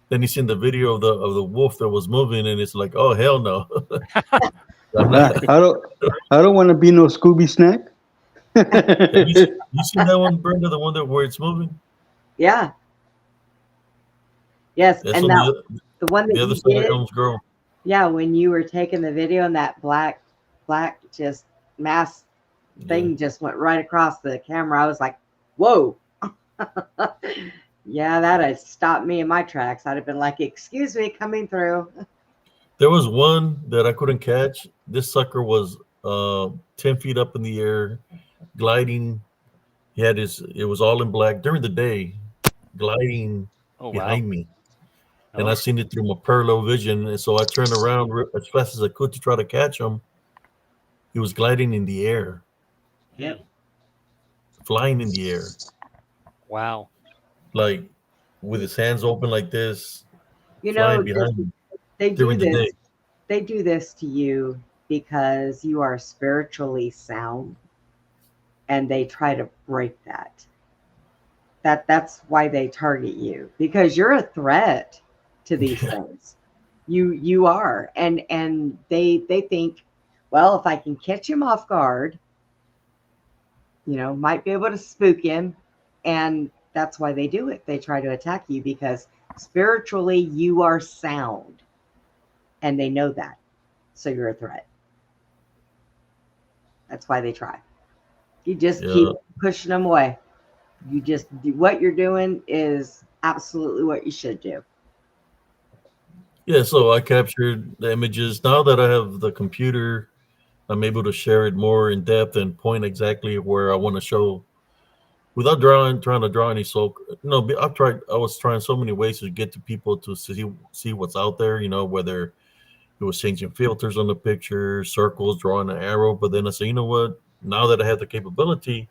Then he seen the video of the wolf that was moving, and it's like, oh hell no! I'm not- I don't want to be no Scooby Snack. you seen that one, Brenda? The one where it's moving? Yeah. Yes. That's And on that, the one that the other you side of did, Elm's Grove. yeah, when you were taking the video and that black just mass thing just went right across the camera, I was like, whoa. Yeah, that had stopped me in my tracks. I'd have been like, excuse me, coming through. There was one that I couldn't catch. This sucker was 10 feet up in the air, gliding. It was all in black during the day, gliding behind me. And I seen it through my parallel vision. And so I turned around as fast as I could to try to catch him. He was gliding in the air. Yep. Flying in the air. Wow. Like with his hands open like this, You flying know, behind me they do during the this. day. They do this to you because you are spiritually sound, and they try to break that. That's why they target you, because you're a threat to these things. You are, and they think, well, if I can catch him off guard, might be able to spook him, and that's why they do it. They try to attack you because spiritually you are sound, and they know that, so you're a threat. That's why they try. You just keep pushing them away. You just do what you're doing is absolutely what you should do. Yeah, so I captured the images. Now that I have the computer, I'm able to share it more in depth and point exactly where I want to show without trying to draw any I was trying so many ways to get to people to see what's out there, whether it was changing filters on the picture, circles, drawing an arrow. But then I say, you know what? Now that I have the capability,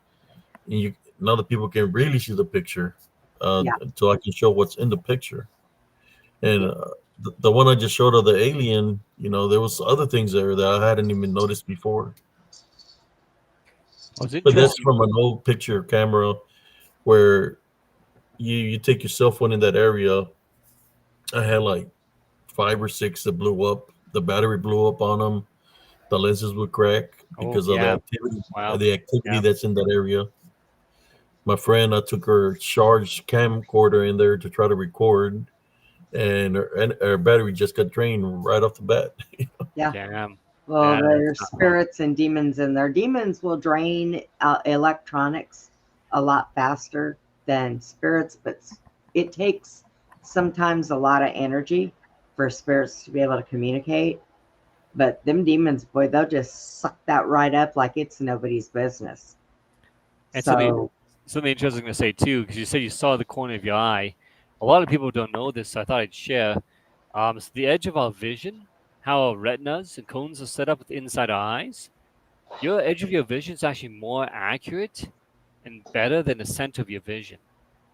now that people can really see the picture, so I can show what's in the picture. And the one I just showed of the alien, there was other things there that I hadn't even noticed before. But that's from an old picture camera where you take your cell phone in that area. I had like 5 or 6 that blew up. The battery blew up on them. The lenses would crack because of the activity. Wow. The activity that's in that area. my friend, I took her charged camcorder in there to try to record, and her battery just got drained right off the bat. Damn. Well, Yeah, there's that's not spirits and demons in there. Demons will drain electronics a lot faster than spirits, but it takes sometimes a lot of energy for spirits to be able to communicate. But them demons, boy, they'll just suck that right up like it's nobody's business. And So, something interesting to say too, because you said you saw the corner of your eye. A lot of people don't know this, so I thought I'd share. So the edge of our vision, how our retinas and cones are set up inside our eyes, your edge of your vision is actually more accurate and better than the center of your vision.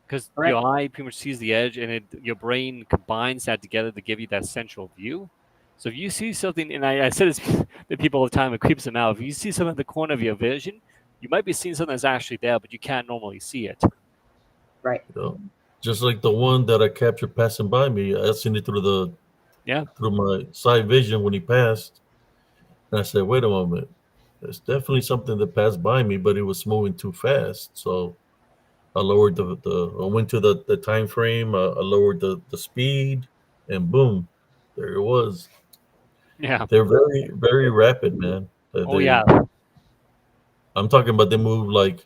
Because Right. your eye pretty much sees the edge, and your brain combines that together to give you that central view. So if you see something, and I said this to people all the time, it creeps them out. If you see something in the corner of your vision, you might be seeing something that's actually there, but you can't normally see it. right. You know, just like the one that I captured passing by me, I seen it through my side vision when he passed, and I said, "Wait a moment, there's definitely something that passed by me, but it was moving too fast." So I lowered I went to the time frame, I lowered the speed, and boom, there it was. Yeah. They're very, very rapid, man. Oh yeah. I'm talking about they move like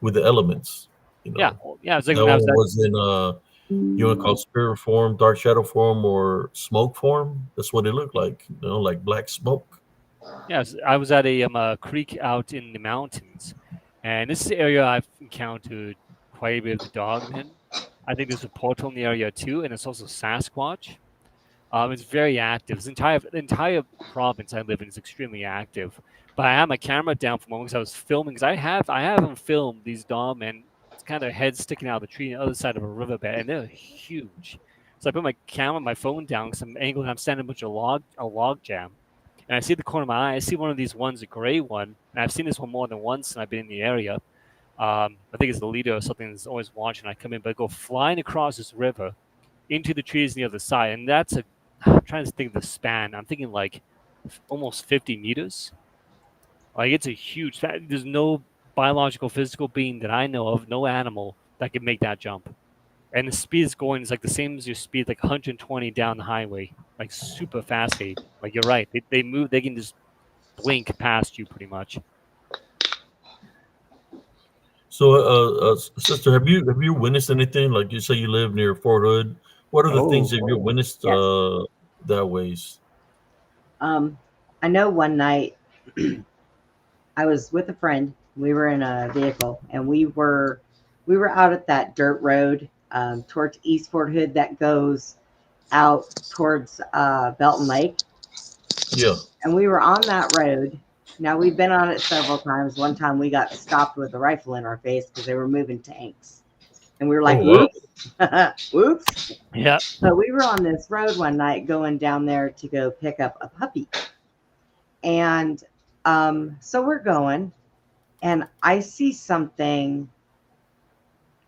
with the elements. You know, Yeah. Yeah. It's like that when I one was was in you want to call spirit form, dark shadow form, or smoke form. That's what it looked like. You know, like black smoke. I was at a creek out in the mountains, and this is the area I've encountered quite a bit of the dogmen. I think there's a portal in the area too, and it's also Sasquatch. It's very active. The entire province I live in is extremely active. But I had my camera down for moments. I was filming because I haven't filmed these dogmen. It's kind of heads sticking out of the tree on the other side of a riverbed, and they're huge. So I put my phone down because I'm angling. I'm standing in a log jam. And I see the corner of my eye. I see one of these ones, a gray one. And I've seen this one more than once, and I've been in the area. I think it's the leader or something that's always watching. I come in, but I go flying across this river into the trees on the other side. And I'm trying to think of the span. I'm thinking like almost 50 meters. Like it's a huge, there's no biological, physical being that I know of, no animal that can make that jump. And the speed is going, it's like the same as your speed, like 120 down the highway, like super fast speed. Like you're right. They move, they can just blink past you pretty much. So, sister, have you witnessed anything? Like you say, you live near Fort Hood. What are the things that you witnessed Yes. that ways? I know one night I was with a friend. We were in a vehicle, and we were out at that dirt road towards East Fort Hood that goes out towards Belton Lake. Yeah. And we were on that road. Now, we've been on it several times. One time we got stopped with a rifle in our face because they were moving tanks. And we were like, Oh, wow. oops, whoops. Yeah. So we were on this road one night going down there to go pick up a puppy. And so we're going, and I see something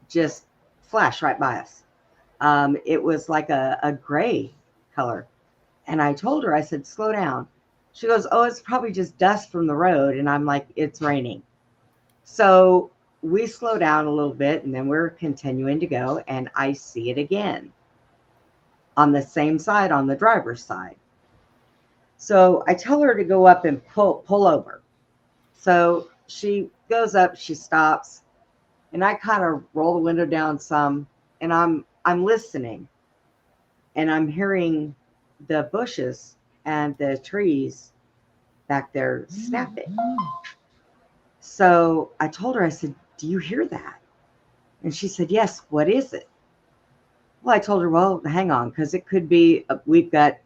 just flash right by us. It was like a gray color. And I told her, I said, slow down. She goes, oh, it's probably just dust from the road. And I'm like, it's raining. So we slow down a little bit, and then we're continuing to go, and I see it again on the same side, on the driver's side. So I tell her to go up and pull over. So she goes up, she stops, and I kind of roll the window down some, and I'm listening, and I'm hearing the bushes and the trees back there snapping. So I told her, I said, do you hear that? And she said, yes, what is it? Well, I told her, well, hang on, because it could be, we've got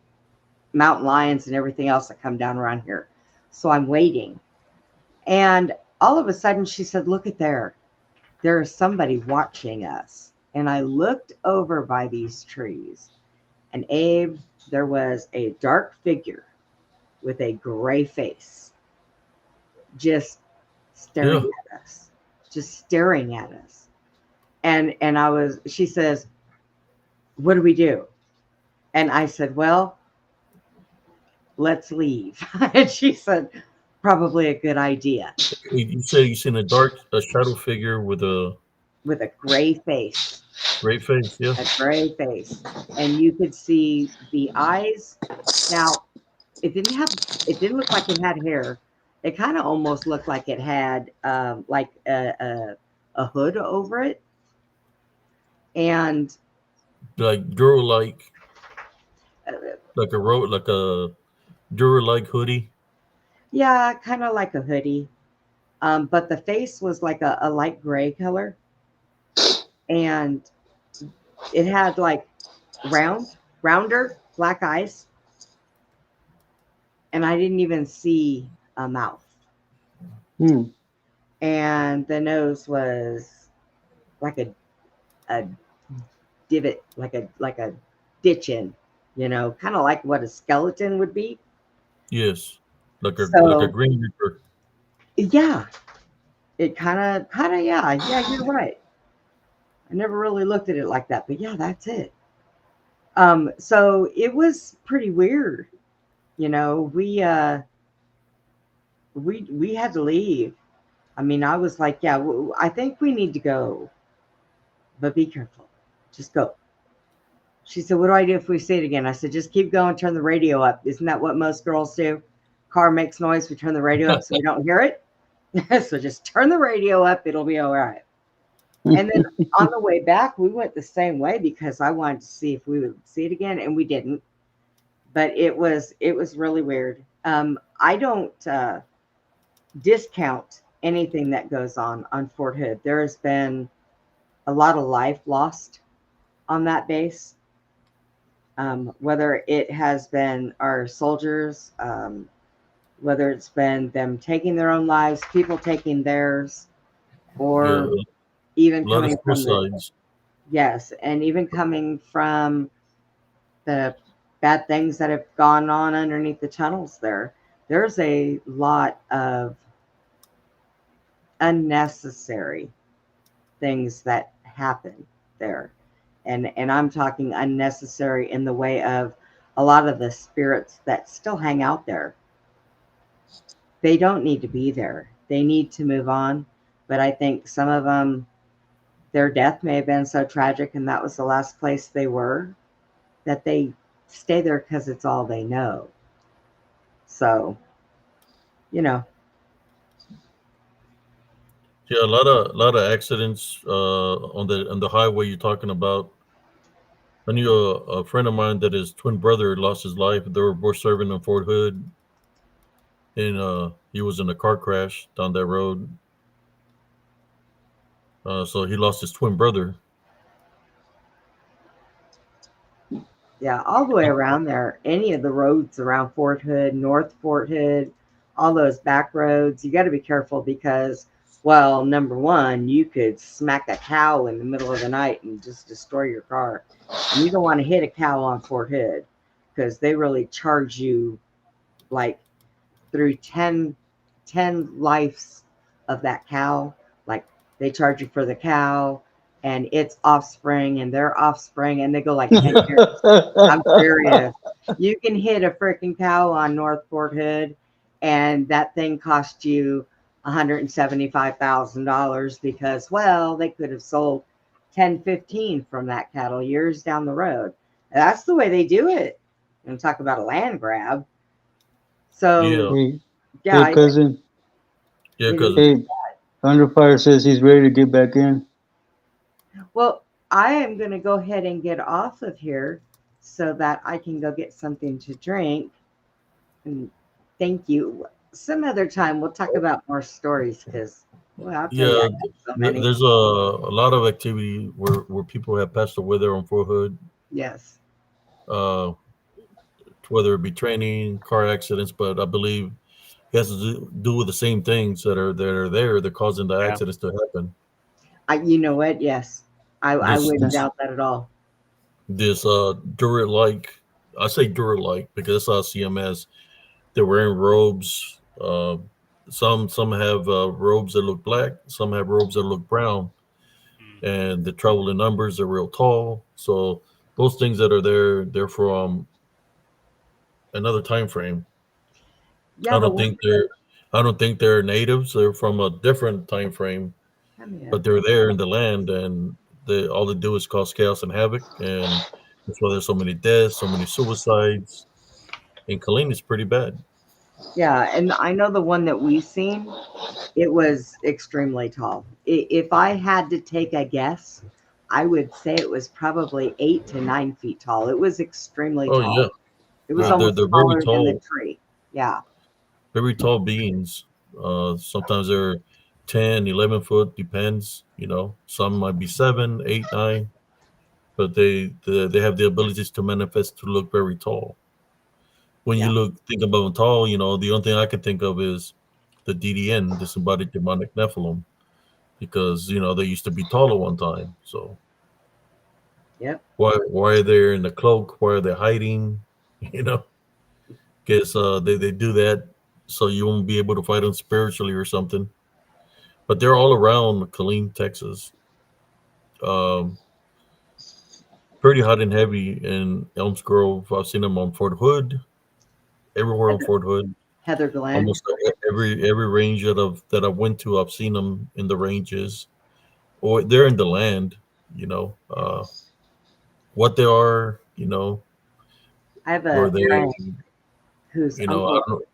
mountain lions and everything else that come down around here. So I'm waiting. And all of a sudden she said, look at there. There is somebody watching us. And I looked over by these trees, and Abe, there was a dark figure with a gray face, just staring at us, just staring at us. And she says, what do we do? And I said, well, let's leave. And she said, probably a good idea. You say you seen a shadow figure with a with a gray face. Great face, yeah. A gray face, and you could see the eyes. Now, it didn't look like it had hair. It kind of almost looked like it had like a hood over it, and Like Duro like uh, like a Duro like hoodie. yeah, kind of like a hoodie. But the face was like a light gray color, and it had like rounder black eyes, and I didn't even see a mouth. Hmm. And the nose was like a divot, like a ditch in, kind of like what a skeleton would be. Yes. Like a So Green Reaper. yeah, it kind of yeah, you're right. I never really looked at it like that, but yeah, that's it. So it was pretty weird. We had to leave. I mean, I was like, yeah, I think we need to go, but be careful. Just go. She said, what do I do if we see it again? I said, just keep going, turn the radio up. Isn't that what most girls do? Car makes noise, we turn the radio up so we don't hear it. So just turn the radio up, it'll be all right. And then on the way back, we went the same way because I wanted to see if we would see it again, and we didn't. But it was really weird. I don't discount anything that goes on Fort Hood. There has been a lot of life lost on that base. Whether it has been our soldiers, whether it's been them taking their own lives, people taking theirs, or Yeah. even A lot of coming from suicides. yes, and even coming from the bad things that have gone on underneath the tunnels there. There's a lot of unnecessary things that happen there. And I'm talking unnecessary in the way of a lot of the spirits that still hang out there. They don't need to be there. They need to move on. But I think some of them, their death may have been so tragic and that was the last place they were, that they stay there because it's all they know. So, Yeah, a lot of accidents on the highway you're talking about. I knew a friend of mine that his twin brother lost his life. They were both serving in Fort Hood, and he was in a car crash down that road. So he lost his twin brother. yeah, all the way around there, any of the roads around Fort Hood, North Fort Hood, all those back roads, you got to be careful because, well, number one, you could smack a cow in the middle of the night and just destroy your car. And you don't want to hit a cow on Fort Hood because they really charge you like through 10 lives of that cow. Like they charge you for the cow and its offspring and their offspring, and they go like 10 years. I'm serious. You can hit a freaking cow on North Fort Hood, and that thing cost you $175,000 because, well, they could have sold 10, 15 from that cattle years down the road. And that's the way they do it. And talk about a land grab. So, Hey, yeah, hey, cousin. Yeah, it because is. Hey, Under Fire says he's ready to get back in. Well, I am going to go ahead and get off of here so that I can go get something to drink. And thank you. Some other time we'll talk about more stories because, well, I'll tell you, I yeah, have so many. there's a lot of activity where people have passed away there on Fort Hood. Yes. Whether it be training, car accidents, but I believe it has to do with the same things that are there. They're causing the Yeah. accidents to happen. You know what? Yes. I This wouldn't doubt that at all. this Duralike, I say Duralike because that's how I see them as. They're wearing robes. Some have robes that look black. Some have robes that look brown, and the trouble in numbers are real tall. So those things that are there, they're from another time frame. Yeah, I don't think they're natives. They're from a different time frame. but they're there in the land, and all they do is cause chaos and havoc, and that's why there's so many deaths, so many suicides. And Killeen is pretty bad. Yeah, and I know the one that we seen, it was extremely tall. If I had to take a guess, I would say it was probably 8 to 9 feet tall. It was extremely Oh tall. yeah, It was they're almost very taller than the tall, tree. Yeah. very tall beings. Sometimes they're 10, 11 foot, depends. Some might be 7, 8, 9, but they have the abilities to manifest to look very tall. When Yeah. you think about tall, the only thing I can think of is the DDN, disembodied demonic Nephilim, because they used to be tall at one time. So Yep. why are they in the cloak? Why are they hiding? You know, guess they do that so you won't be able to fight them spiritually or something. But they're all around Killeen, Texas. Um, Pretty hot and heavy in Elms Grove. I've seen them on Fort Hood, everywhere on Fort Hood. Heather Glenn. Almost every range that I went to, I've seen them in the ranges, or they're in the land. You know, what they are. I have Where a they, friend whose I uncle, don't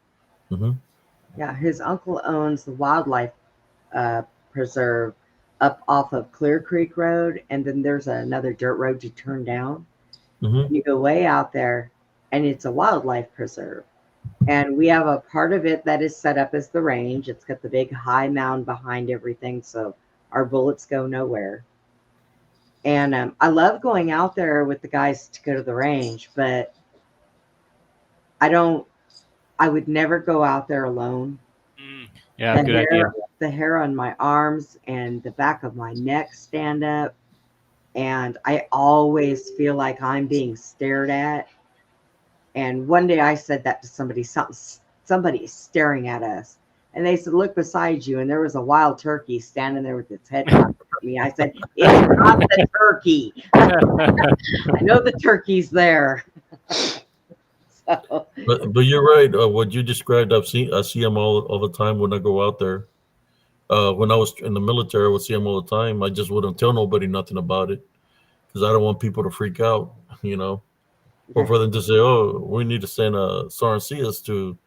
know. Hmm. yeah, his uncle owns the wildlife preserve up off of Clear Creek Road, and then there's another dirt road you turn down. Hmm. You go way out there, and it's a wildlife preserve. And we have a part of it that is set up as the range. It's got the big high mound behind everything, so our bullets go nowhere. And I love going out there with the guys to go to the range, but I don't. I would never go out there alone. Yeah, good idea. The hair on my arms and the back of my neck stand up, and I always feel like I'm being stared at. And one day I said that to somebody's staring at us. And they said, look beside you. And there was a wild turkey standing there with its head cocked at me. I said, it's not the turkey. I know the turkey's there. So, But you're right. What you described, I see them all the time when I go out there. When I was in the military, I would see them all the time. I just wouldn't tell nobody nothing about it because I don't want people to freak out. Or for them to say, "Oh, we need to send Sarncias to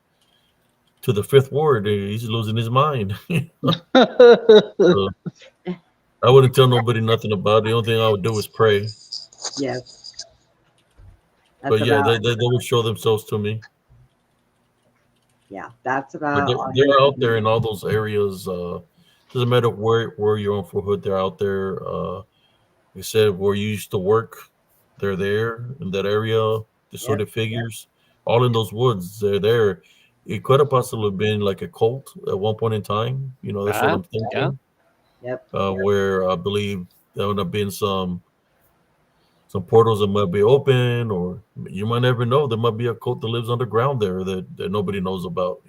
the Fifth Ward. He's losing his mind." So I wouldn't tell nobody nothing about it. The only thing I would do is pray. yes. But yeah, they would show themselves to me. Yeah, that's But about they're out there in all those areas. Doesn't matter where you're on Fort Hood, they're out there. Like I said, where you used to work, they're there in that area. Distorted figures, all in those woods. They're there. It could have possibly been like a cult at one point in time. That's what I'm thinking. Yep. Where I believe there would have been some portals that might be open, or you might never know. There might be a cult that lives underground there that nobody knows about.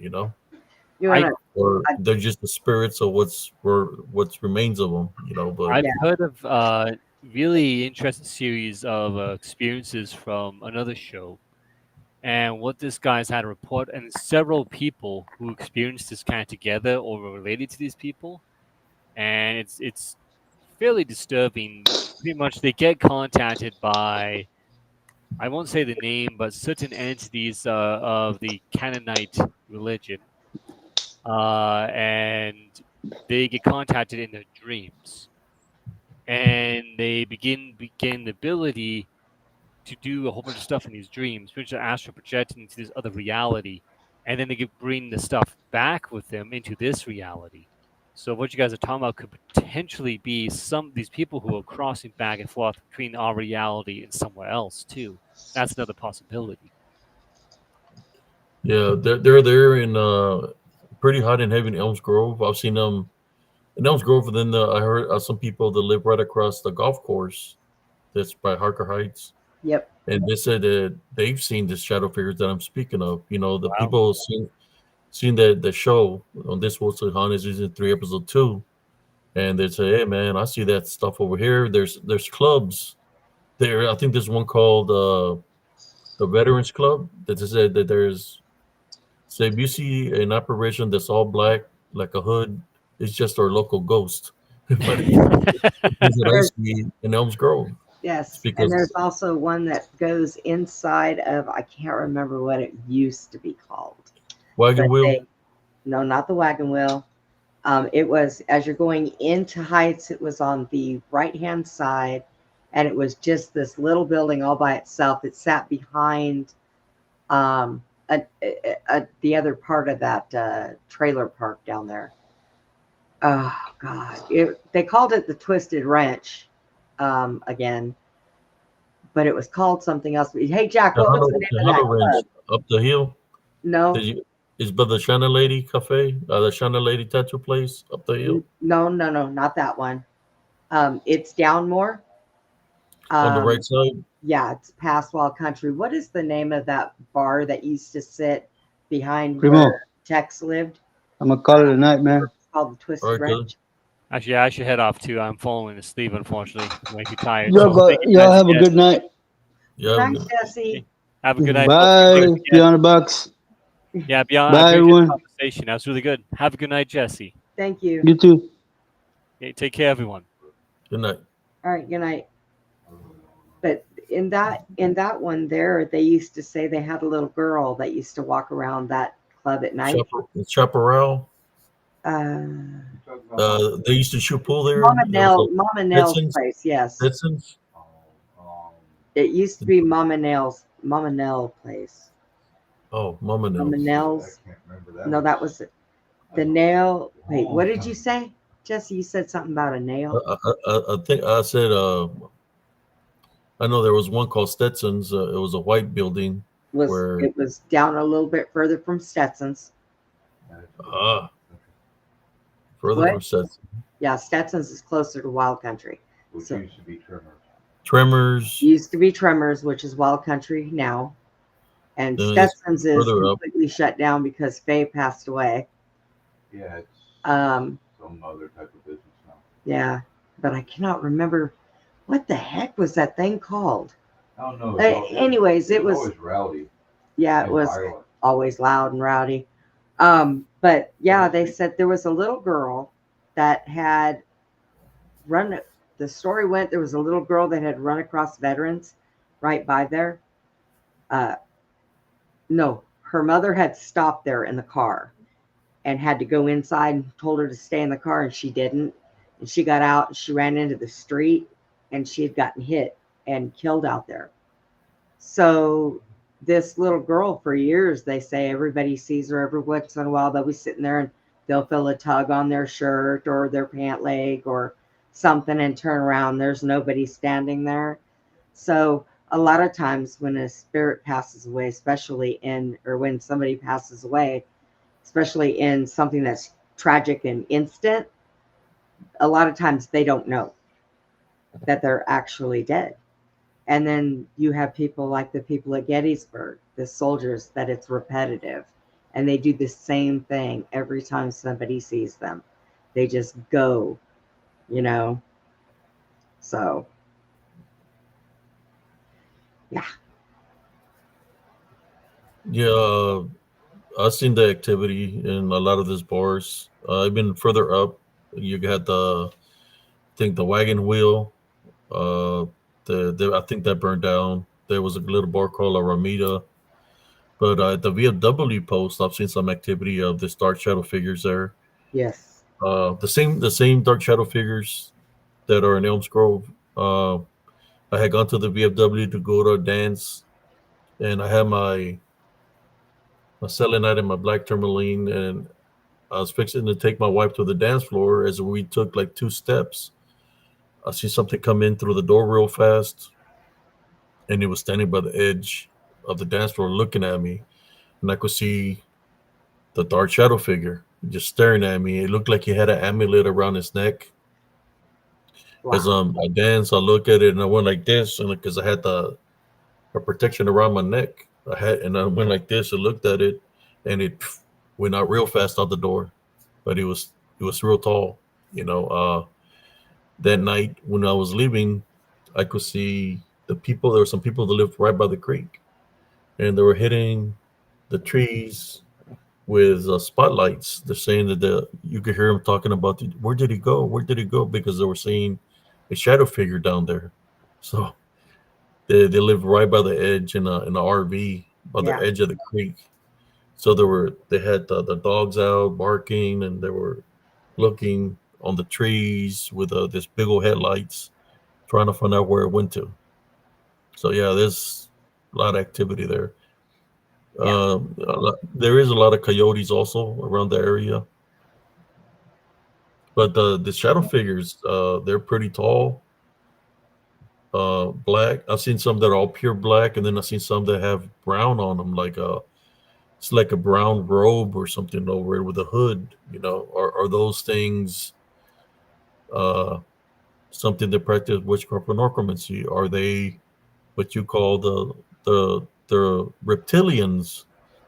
Or they're just the spirits of what remains of them. But I've heard of really interesting series of experiences from another show, and what this guy's had a report, and several people who experienced this kind of together or were related to these people, and it's fairly disturbing. Pretty much, they get contacted by, I won't say the name, but certain entities of the Canaanite religion, and they get contacted in their dreams, and they begin the ability to do a whole bunch of stuff in these dreams, which are astral projecting into this other reality, and then they could bring the stuff back with them into this reality. So what you guys are talking about could potentially be these people who are crossing back and forth between our reality and somewhere else too. That's another possibility. yeah, they're there in pretty hot and heavy in Elms Grove. I've seen them in Elms Grove. And then I heard some people that live right across the golf course that's by Harker Heights. Yep. And they said that they've seen the shadow figures that I'm speaking of. The people seen the show on This Was the Haunted season 3 episode 2, and they say, "Hey man, I see that stuff over here. There's clubs there. I think there's one called the Veterans Club that said that there's. So if you see an apparition that's all black like a hood, it's just our local ghost. But things that I see in Elms Grove. Yes, Because and there's also one that goes inside of, I can't remember what it used to be called. wagon But wheel. no, not the wagon wheel. It was, as you're going into Heights, it was on the right-hand side, and it was just this little building all by itself. It sat behind the other part of that trailer park down there. Oh God! They called it the Twisted Ranch again, but it was called something else. Hey Jack, what was the name of that Hunter Ranch club? up the hill. No, Is by the Shana Lady Cafe, the Shana Lady Tattoo Place up the hill no, not that one. It's down more. on the right side. Yeah, it's past Wild Country. What is the name of that bar that used to sit behind Primo. where Tex lived? I'm gonna call it a night, man. It's called the Twisted All right, good. Ranch. Actually, I should head off too. I'm falling asleep, unfortunately. I'm way too tired. Y'all, So thank you y'all guys have a again. good night. Yeah, Thanks, Jesse. Have a good night. Bye, folks. Beyond the Box. Yeah, beyond. Bye, I appreciate everyone. the conversation. That was really good. Have a good night, Jesse. Thank you. You too. Okay, take care, everyone. good night. All right, good night. But in that one there, they used to say they had a little girl that used to walk around that club at night. Chaparral. They used to shoot pool there. Mama There was Mama Nell's Betson's? place, yes. Betson's. It used to be Mama Nell place. Oh, Mama Mama knows. Nell's. No, that was the nail. Wait, what did you say, Jesse? You said something about a nail. I think I said. I know there was one called Stetson's. It was a white building. It was down a little bit further from Stetson's. Further What? from Stetson. Yeah, Stetson's is closer to Wild Country. Which So- used to be Tremors. Tremors. Used to be Tremors, which is Wild Country now. And Then it's Stetson's is further up. completely shut down because Faye passed away. Yeah, it's Um, some other type of business now. yeah, but I cannot remember what the heck was that thing called. I don't know. Anyways, it was always rowdy. yeah, it and was violent. always loud and rowdy. But yeah, they said there was a little girl that had run. The story went there was a little girl that had run across Veterans right by there. No, her mother had stopped there in the car and had to go inside and told her to stay in the car, and she didn't. And she got out and she ran into the street, and she had gotten hit and killed out there. So this little girl, for years, they say everybody sees her every once in a while. They'll be sitting there and they'll feel a tug on their shirt or their pant leg or something and turn around. There's nobody standing there. So a lot of times when a spirit passes away, or when somebody passes away, especially in something that's tragic and instant, a lot of times they don't know that they're actually dead. And then you have people like the people at Gettysburg, the soldiers, that it's repetitive. And they do the same thing every time somebody sees them. They just go, So, yeah. Yeah, I've seen the activity in a lot of these bars. I've been further up. You got I think the wagon wheel. I think that burned down. There was a little bar called La Ramita. But at the VFW post, I've seen some activity of this dark shadow figures there. Yes. The same dark shadow figures that are in Elms Grove. I had gone to the VFW to go to a dance, and I had my selenite and my black tourmaline, and I was fixing to take my wife to the dance floor. As we took like 2 steps, I see something come in through the door real fast, and it was standing by the edge of the dance floor looking at me, and I could see the dark shadow figure just staring at me. It looked like he had an amulet around his neck. Wow. As I danced, I look at it and I went like this, and because I had a protection around my neck, I went like this and looked at it, and it went out real fast out the door. But it was real tall. That night when I was leaving, I could see the people. There were some people that lived right by the creek, and they were hitting the trees with spotlights. They're saying that you could hear them talking about where did he go? Where did he go? Because they were seeing a shadow figure down there. So they live right by the edge in a RV by the Yeah. edge of the creek. So they had the dogs out barking, and they were looking on the trees with this big old headlights, trying to find out where it went to. So yeah, there's a lot of activity there. Yeah. There is a lot of coyotes also around the area, but the shadow figures, they're pretty tall, black. I've seen some that are all pure black, and then I've seen some that have brown on them, like it's like a brown robe or something over it with a hood. Are those things uh, something that practice witchcraft or necromancy? Are they what you call the reptilians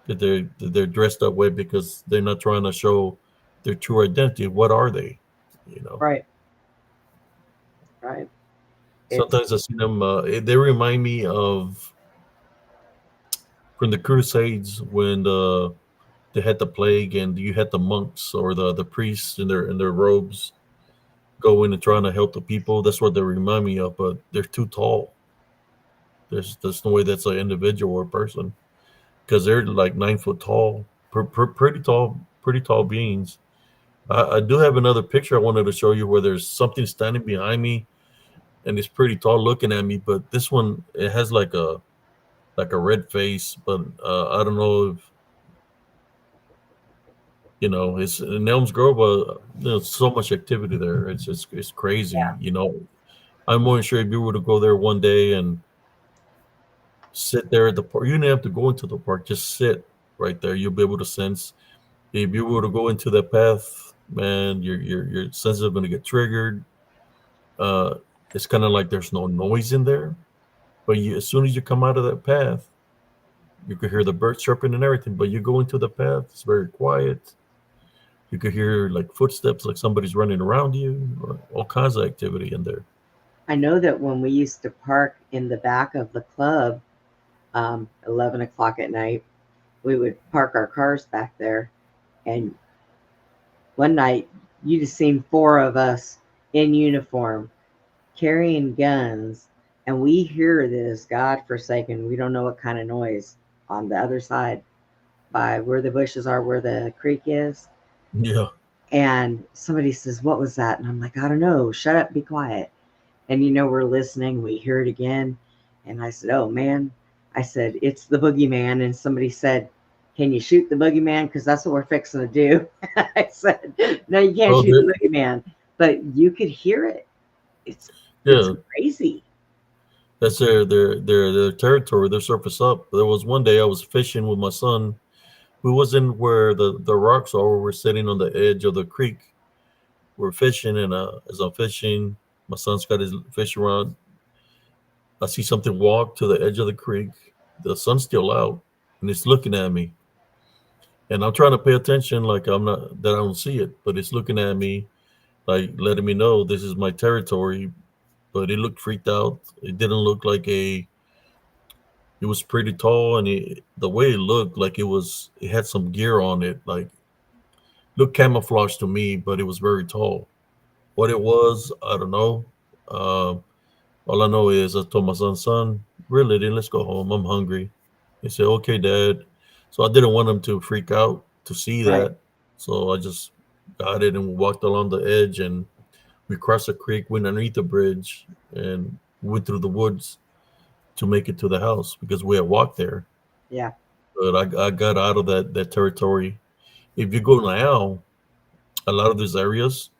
that they're dressed up with because they're not trying to show their true identity? What are they? Right. Right. Sometimes I see them. They remind me of from the Crusades when they had the plague and you had the monks or the priests in their robes going and trying to help the people. That's what they remind me of. But they're too tall. There's no way that's an individual or person because they're like 9 foot tall, pretty tall beings. I do have another picture I wanted to show you where there's something standing behind me, and it's pretty tall looking at me. But this one, it has like a red face, but I don't know if it's in Elms Grove. There's so much activity there. It's crazy. I'm more than sure if you were to go there one day and sit there at the park, you didn't have to go into the park. Just sit right there. You'll be able to sense. If you were to go into that path, man, your senses are going to get triggered. It's kind of like there's no noise in there, but as soon as you come out of that path, you could hear the birds chirping and everything. But you go into the path, it's very quiet. You could hear like footsteps, like somebody's running around you, or all kinds of activity in there. I know that when we used to park in the back of the club, 11 o'clock at night, we would park our cars back there. And one night, you just seen 4 of us in uniform carrying guns. And we hear this godforsaken, we don't know what kind of noise on the other side by where the bushes are, where the creek is. Yeah. And somebody says, "What was that?" And I'm like, "I don't know. Shut up, be quiet." And we're listening. We hear it again. And I said, "Oh, man." I said, "It's the boogeyman." And somebody said, "Can you shoot the boogeyman? Because that's what we're fixing to do." I said, "No, you can't shoot the boogeyman." But you could hear it. It's crazy. That's their territory. Their surface up. There was one day I was fishing with my son. We wasn't where the rocks are. We're sitting on the edge of the creek. We're fishing, and as I'm fishing, my son's got his fish rod. I see something walk to the edge of the creek. The sun's still out, and it's looking at me. And I'm trying to pay attention, like I don't see it, but it's looking at me, like letting me know this is my territory. But it looked freaked out. It didn't look like it was pretty tall, and the way it looked, like it had some gear on it, like looked camouflaged to me, but it was very tall. What it was, I don't know. All I know is I told my son, really, then let's go home. I'm hungry. He said, "Okay, Dad." So I didn't want him to freak out to see that. So I just got it and walked along the edge, and we crossed the creek, went underneath the bridge, and went through the woods to make it to the house because we had walked there. Yeah. But I got out of that territory. If you go now, a lot of these areas,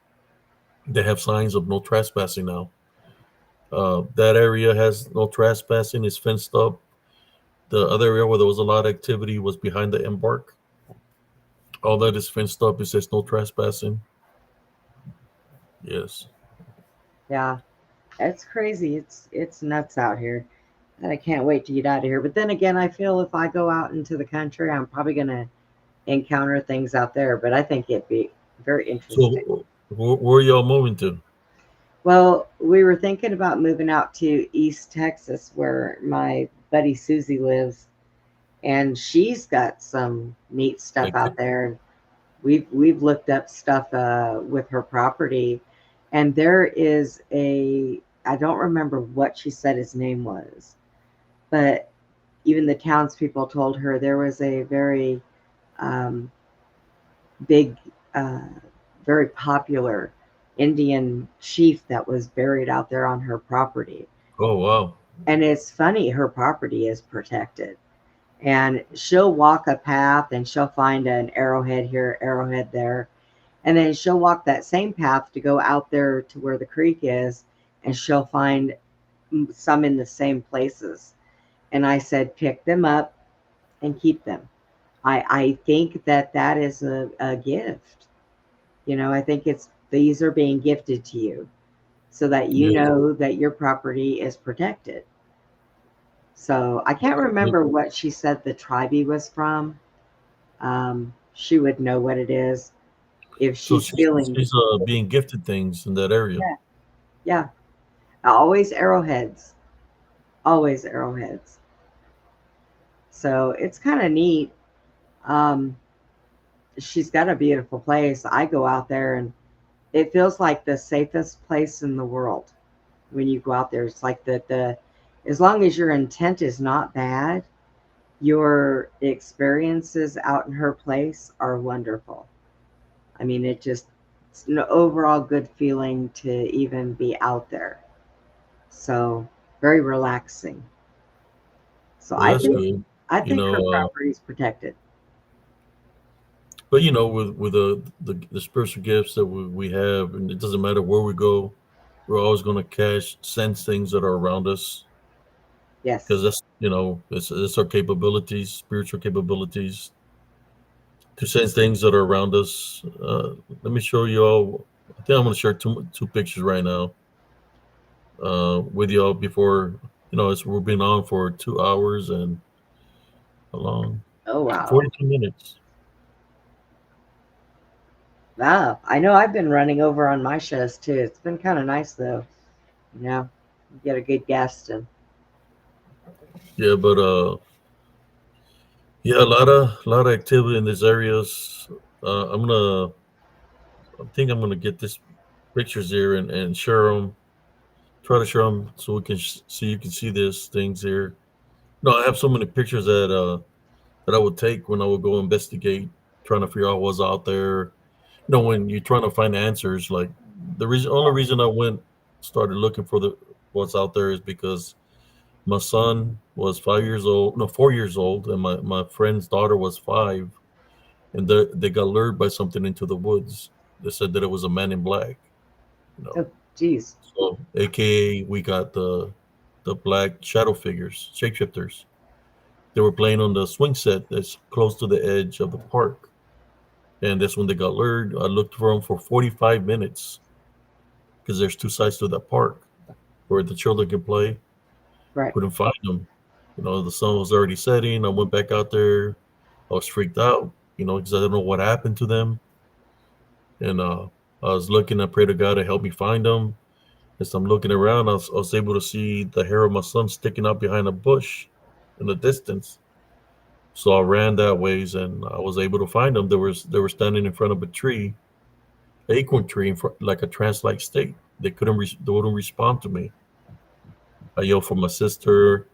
they have signs of no trespassing now. That area has no trespassing. It's fenced up. The other area where there was a lot of activity was behind the embark. All that is fenced up. It says no trespassing. Yes. Yeah. It's crazy. It's nuts out here. And I can't wait to get out of here. But then again, I feel if I go out into the country, I'm probably going to encounter things out there. But I think it'd be very interesting. So where are y'all moving to? Well, we were thinking about moving out to East Texas, where my buddy Susie lives. and she's got some neat stuff Like, out there. We've looked up stuff with her property, and there is I don't remember what she said his name was, but even the townspeople told her there was a very um, big, very popular Indian chief that was buried out there on her property. oh wow. And it's funny, her property is protected. And she'll walk a path and she'll find an arrowhead here, arrowhead there. And then she'll walk that same path to go out there to where the creek is, and she'll find some in the same places. And I said, pick them up and keep them. I think that is a gift. I think these are being gifted to you so that you Yeah. know that your property is protected. So I can't remember what she said the tribe he was from. She would know what it is if So she's feeling. she's being gifted things in that area. Yeah. Yeah, always arrowheads, always arrowheads. So it's kind of neat. Um, she's got a beautiful place. I go out there and it feels like the safest place in the world when you go out there. It's like the as long as your intent is not bad, your experiences out in her place are wonderful. I mean, it's an overall good feeling to even be out there. So very relaxing. So Well, that's good. I You think her know, property is protected. but with the spiritual gifts that we have, and it doesn't matter where we go, we're always going to sense things that are around us, Yes. because that's it's our capabilities, spiritual capabilities, to sense things that are around us. Let me show you all. I think I'm going to share two pictures right now with y'all before we've been on for 2 hours and how long? Oh wow. 42 minutes. Wow. I know I've been running over on my shows too. It's been kind of nice though. You get a good guest and Yeah, but yeah, a lot of activity in these areas. I think I'm gonna get this pictures here and share them. Try to share them so we can see you can see these things here. No, I have so many pictures that I would take when I would go investigate, trying to figure out what's out there. When you're trying to find answers, like only reason I started looking for what's out there is because my son was 5 years old, no, 4 years old, and my friend's daughter was 5, and they got lured by something into the woods. They said that it was a man in black. oh geez. So AKA we got the black shadow figures, shapeshifters. They were playing on the swing set that's close to the edge of the park. And that's when they got lured. I looked for them for 45 minutes because there's two sides to that park where the children can play. Right. Couldn't find them. The sun was already setting. I went back out there. I was freaked out, because I don't know what happened to them. And I was looking. I prayed to God to help me find them. As I'm looking around, I was able to see the hair of my son sticking out behind a bush in the distance. So I ran that ways, and I was able to find them. They were standing in front of a tree, acorn tree, in front, like a trance-like state. They they wouldn't respond to me. I yelled for my sister.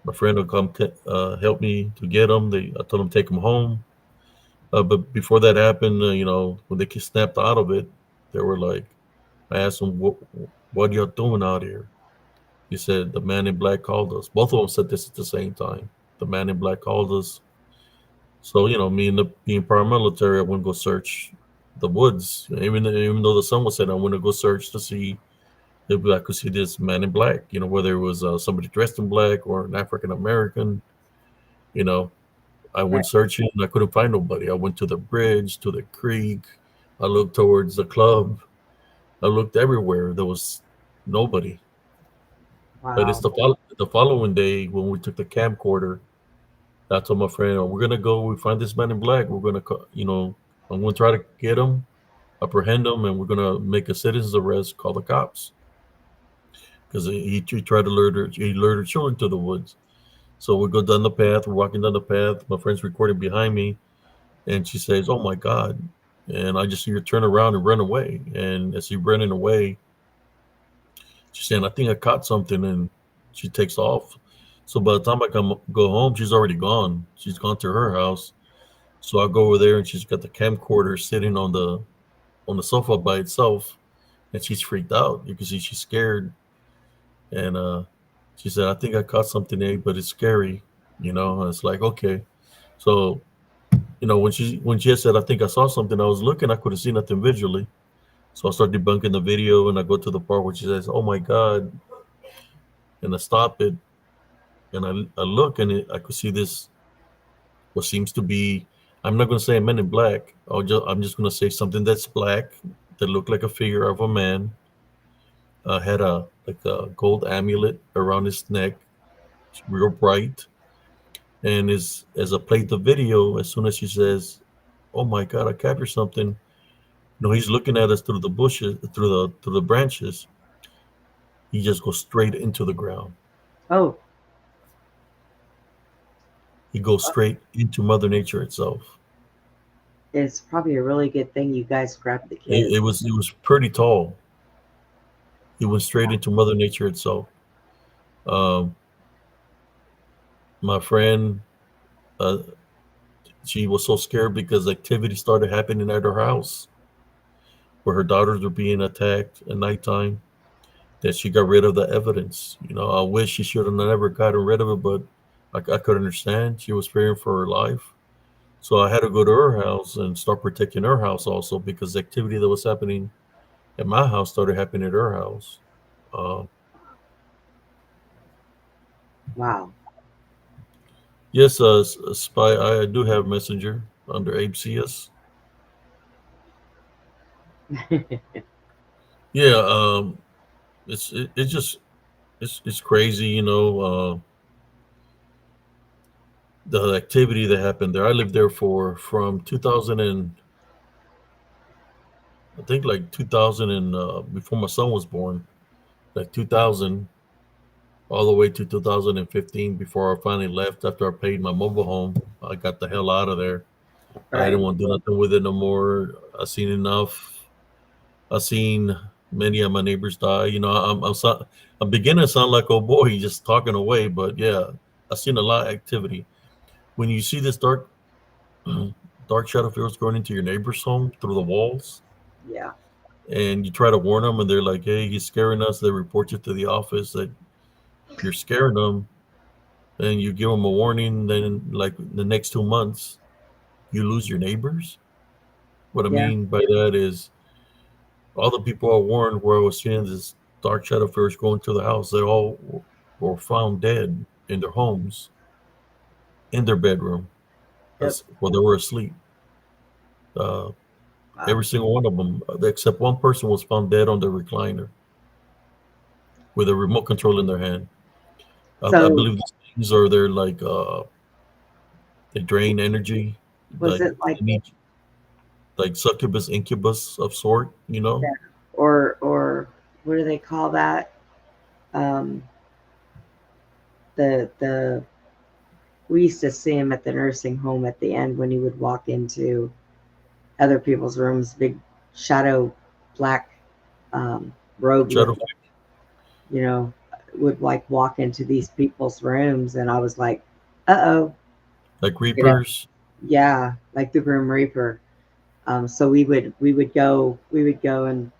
My friend would come help me to get them. I told them to take them home. But before that happened, when they snapped out of it, they were like, I asked them, what are y'all doing out here? He said, the man in black called us. Both of them said this at the same time. The man in black called us. So, me being paramilitary, I went to go search the woods. Even though the sun was setting, I went to go search to see if I could see this man in black, whether it was somebody dressed in black or an African American. I went searching. I couldn't find nobody. I went to the bridge, to the creek. I looked towards the club. I looked everywhere. There was nobody. Wow. But it's the following day when we took the camcorder. I told my friend, we're gonna go. We find this man in black. We're gonna, I'm gonna try to get him, apprehend him, and we're gonna make a citizen's arrest. Call the cops because he tried to lure children to the woods. So we go down the path. We're walking down the path. My friend's recording behind me, and she says, "Oh my God!" And I just see her turn around and run away. And as she's running away, she's saying, "I think I caught something," and she takes off. So by the time I go home, she's already gone. She's gone to her house. So I go over there, and she's got the camcorder sitting on the sofa by itself, and she's freaked out. You can see she's scared. And she said, "I think I caught something, but it's scary." And it's like, okay. So when she had said, "I think I saw something," I was looking, I couldn't see nothing visually. So I start debunking the video, and I go to the part where she says, "Oh my God," and I stop it, and I look, and I could see this, what seems to be, I'm not going to say a man in black. I'm just going to say something that's black that looked like a figure of a man. Had a gold amulet around his neck, real bright. And as I played the video, as soon as she says, "Oh my God, I captured something," he's looking at us through the bushes, through the branches. He just goes straight into the ground. Oh, He goes straight into Mother Nature itself. it's probably a really good thing you guys grabbed the It, kids. it was pretty tall. He went straight into Mother Nature itself. Um, my friend, uh, she was so scared because activity started happening at her house, where her daughters were being attacked at nighttime, that she got rid of the evidence. I wish she should have never gotten rid of it, but I could understand. She was fearing for her life. So I had to go to her house and start protecting her house also, because the activity that was happening at my house started happening at her house. Uh, Wow. yes, Spy, I do have Messenger under Abe CS. Yeah, it's just it's crazy, the activity that happened there. I lived there from 2000 and I think like 2000 and before my son was born, like 2000 all the way to 2015 before I finally left after I paid my mobile home. I got the hell out of there. I Right. didn't want to do nothing with it no more. I seen enough. I seen many of my neighbors die. I'm beginning to sound like, oh boy, just talking away, but yeah, I seen a lot of activity. When you see this dark shadow figures going into your neighbor's home through the walls, Yeah. and you try to warn them, and they're like, "Hey, he's scaring us." They report you to the office that you're scaring them, and you give them a warning. Then, like the next 2 months, you lose your neighbors. What I Yeah. mean by that is, all the people I warned where I was seeing this dark shadow figures going to the house, they all were found dead in their homes, in their bedroom, Yep. while they were asleep. Uh, Wow. every single one of them, except one person, was found dead on the recliner with a remote control in their hand. I So believe these things are there like they drain energy, was like it like they need, like succubus, incubus of sort. or what do they call that? Um, the we used to see him at the nursing home at the end when he would walk into other people's rooms, big shadow black robe Shadow, looking, you know, would like walk into these people's rooms, and I was like, uh-oh, like you know, reapers. yeah, like the Grim Reaper. So we would go and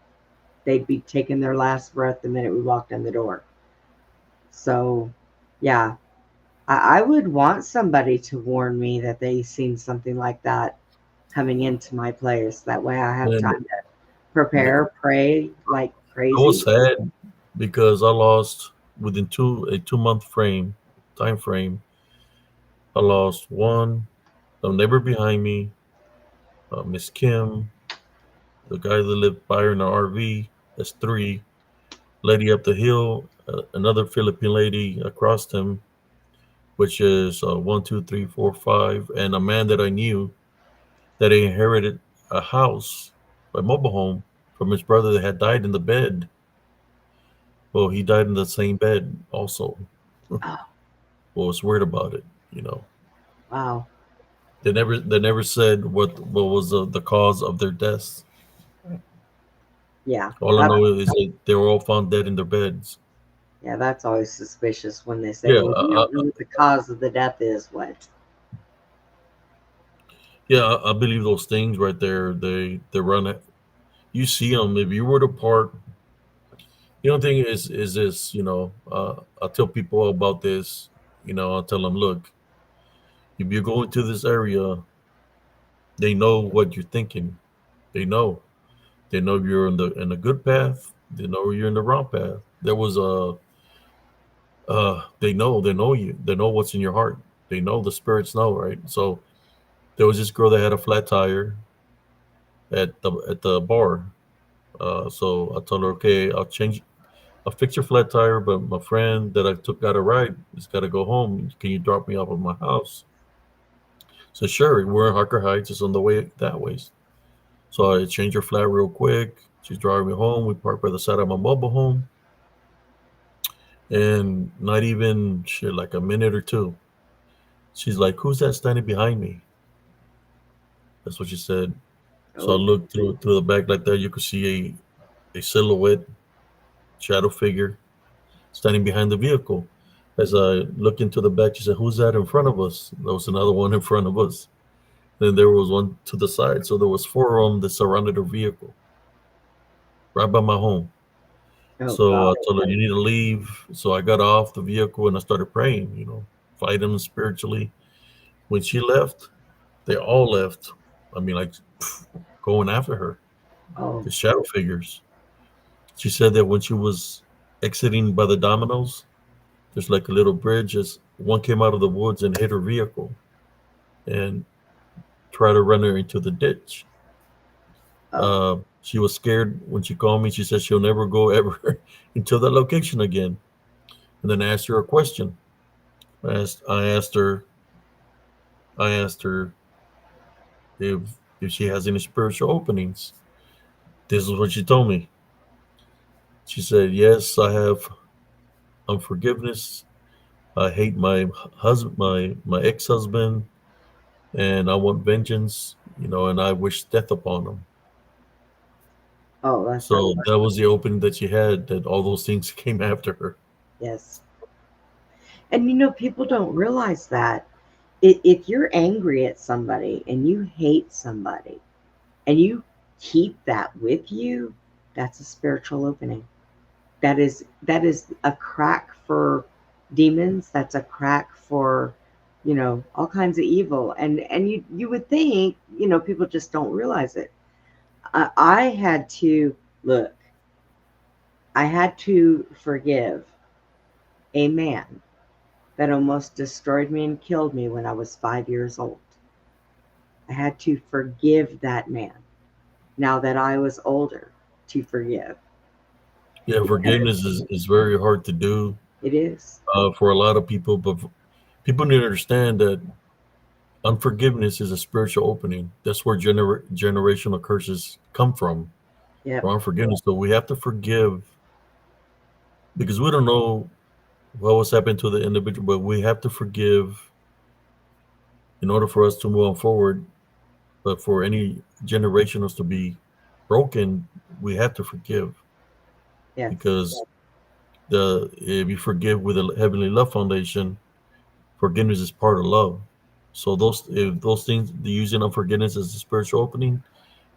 they'd be taking their last breath the minute we walked in the door. So yeah, I would want somebody to warn me that they seen something like that coming into my place. That way I have And time to prepare, pray like I was crazy. sad because I lost within a 2 month time frame. I lost one, the neighbor behind me, Miss Kim, the guy that lived by her in the RV. That's three. Lady up the hill, another Philippine lady across him, which is 1, 2, 3, 4, 5, and a man that I knew that inherited a house, a mobile home, from his brother that had died in the bed. Well, he died in the same bed also. Oh, was weird about it. Wow. They never said what was the cause of their deaths. Yeah. All I know is that they were all found dead in their beds. Yeah, that's always suspicious when they say, Yeah, well, we don't know what the cause of the death is. What? yeah, I believe those things right there. They run it. You see them if you were to park. The only thing is this. I tell people about this. I'll tell them, look, if you go into this area, they know what you're thinking. They know. They know you're in the good path. They know you're in the wrong path. There was a. They know you. They know what's in your heart. They know the spirits know, right? So there was this girl that had a flat tire at the bar. So I told her, okay, I'll fix your flat tire, but my friend that I got a ride has got to go home. Can you drop me off at my house? So sure, we're in Harker Heights. It's on the way that way. So I changed her flat real quick. She's driving me home. We parked by the side of my mobile home. And not even shit, like a minute or two, she's like, "Who's that standing behind me?" That's what she said. So I looked through the back like that. You could see a silhouette, shadow figure standing behind the vehicle. As I looked into the back, she said, "Who's that in front of us?" There was another one in front of us. Then there was one to the side. So there was four of them that surrounded her vehicle right by my home. So I told her, "You need to leave." So I got off the vehicle and I started praying, fighting them spiritually. When she left, they all left. I mean, like going after her, the shadow figures. She said that when she was exiting by the Domino's, there's like a little bridge. As one came out of the woods and hit her vehicle and tried to run her into the ditch. She was scared when she called me. She said she'll never go ever into that location again. And then I asked her a question. I asked her if she has any spiritual openings. This is what she told me. She said, "Yes, I have unforgiveness. I hate my husband, my ex-husband, and I want vengeance, and I wish death upon him." So that was the opening that she had, that all those things came after her. Yes. And people don't realize that if you're angry at somebody and you hate somebody and you keep that with you, that's a spiritual opening. That is a crack for demons. That's a crack for, all kinds of evil. And you would think, people just don't realize it. I had to forgive a man that almost destroyed me and killed me when I was 5 years old. I had to forgive that man now that I was older, to forgive. Yeah, forgiveness is very hard to do. It is. For a lot of people, but people need to understand that unforgiveness is a spiritual opening. That's where generational curses come from. Yeah. For unforgiveness. So we have to forgive because we don't know what was happening to the individual, but we have to forgive in order for us to move on forward. But for any generationals to be broken, we have to forgive. Yes. Because if you forgive with a Heavenly Love Foundation, forgiveness is part of love. So if those things, the using of forgiveness as a spiritual opening,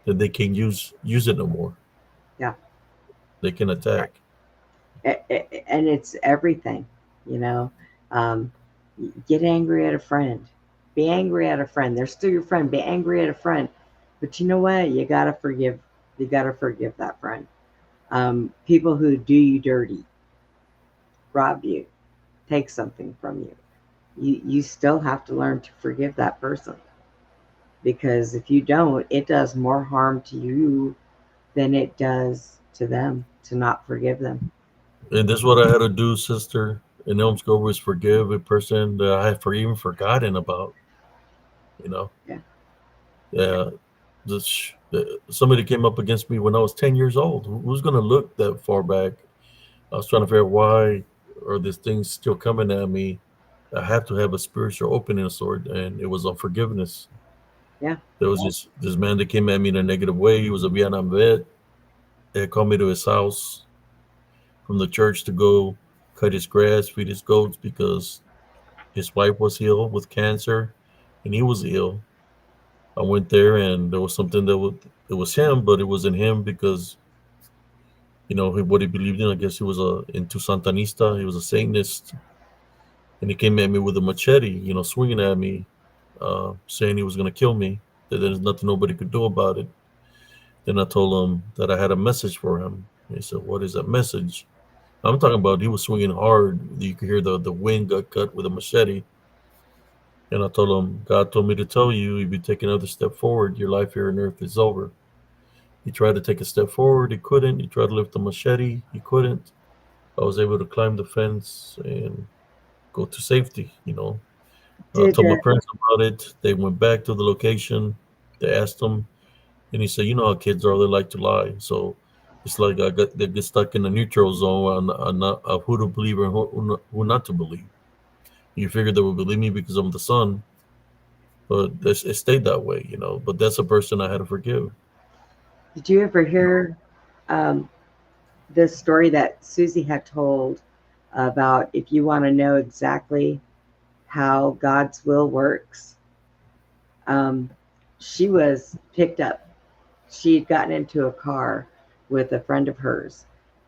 then they can use it no more. Yeah. They can attack. And it's everything, Get angry at a friend. Be angry at a friend. They're still your friend. Be angry at a friend. But you know what? You gotta forgive. You gotta forgive that friend. People who do you dirty, rob you, take something from you. You still have to learn to forgive that person. Because if you don't, it does more harm to you than it does to them to not forgive them. And this is what I had to do, sister. In Elm Grove, was forgive a person that I had even forgotten about. Yeah. Somebody came up against me when I was 10 years old. Who's going to look that far back? I was trying to figure out why are these things still coming at me I have to have a spiritual opening of sort, and it was unforgiveness. Yeah. There was this man that came at me in a negative way. He was a Vietnam vet. They called me to his house from the church to go cut his grass, feed his goats because his wife was ill with cancer, and he was ill. I went there, and there was something it was him, but it wasn't him because what he believed in. I guess he was into Santanista. He was a Satanist, and he came at me with a machete, swinging at me, saying he was going to kill me. That there's nothing nobody could do about it. Then I told him that I had a message for him. And he said, "What is that message?" I'm talking about he was swinging hard. You could hear the wind got cut with a machete. And I told him, God told me to tell you, if you take another step forward, your life here on earth is over. He tried to take a step forward. He couldn't. He tried to lift the machete. He couldn't. I was able to climb the fence and go to safety. I Did told my parents about it. They went back to the location. They asked him, and he said, "You know how kids are; they like to lie." So it's like they get stuck in the neutral zone of who to believe and who not to believe. You figured they would believe me because I'm the son, but it stayed that way, But that's a person I had to forgive. Did you ever hear this story that Susie had told about if you want to know exactly how God's will works? She was picked up. She'd gotten into a car with a friend of hers,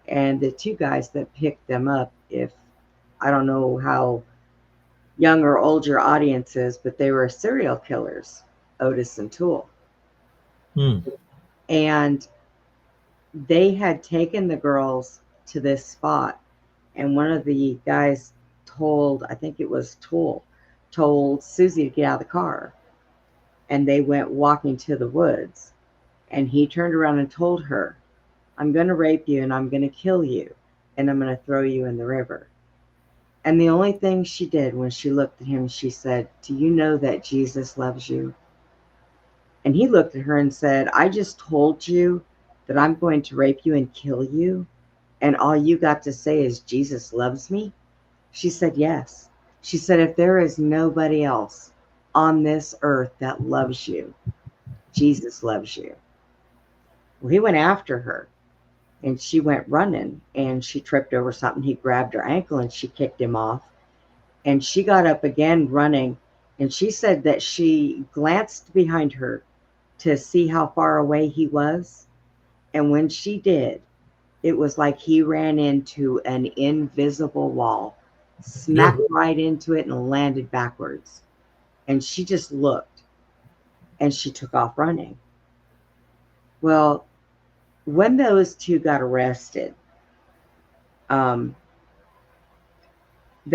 and the two guys that picked them up, if I don't know how young or old your audience is, but they were serial killers, Otis and Toole. And they had taken the girls to this spot, and one of the guys I think it was Toole, told Susie to get out of the car, and they went walking to the woods, and he turned around and told her, "I'm going to rape you, and I'm going to kill you, and I'm going to throw you in the river." And the only thing she did when she looked at him, she said, "Do you know that Jesus loves you?" And he looked at her and said, "I just told you that I'm going to rape you and kill you, and all you got to say is Jesus loves me?" She said, "Yes." She said, "If there is nobody else on this earth that loves you, Jesus loves you." Well, he went after her, and she went running, and she tripped over something. He grabbed her ankle, and she kicked him off, and she got up again running, and she said that she glanced behind her to see how far away he was, and when she did, it was like he ran into an invisible wall, smacked right into it, and landed backwards. And she just looked, and she took off running. Well, when those two got arrested, they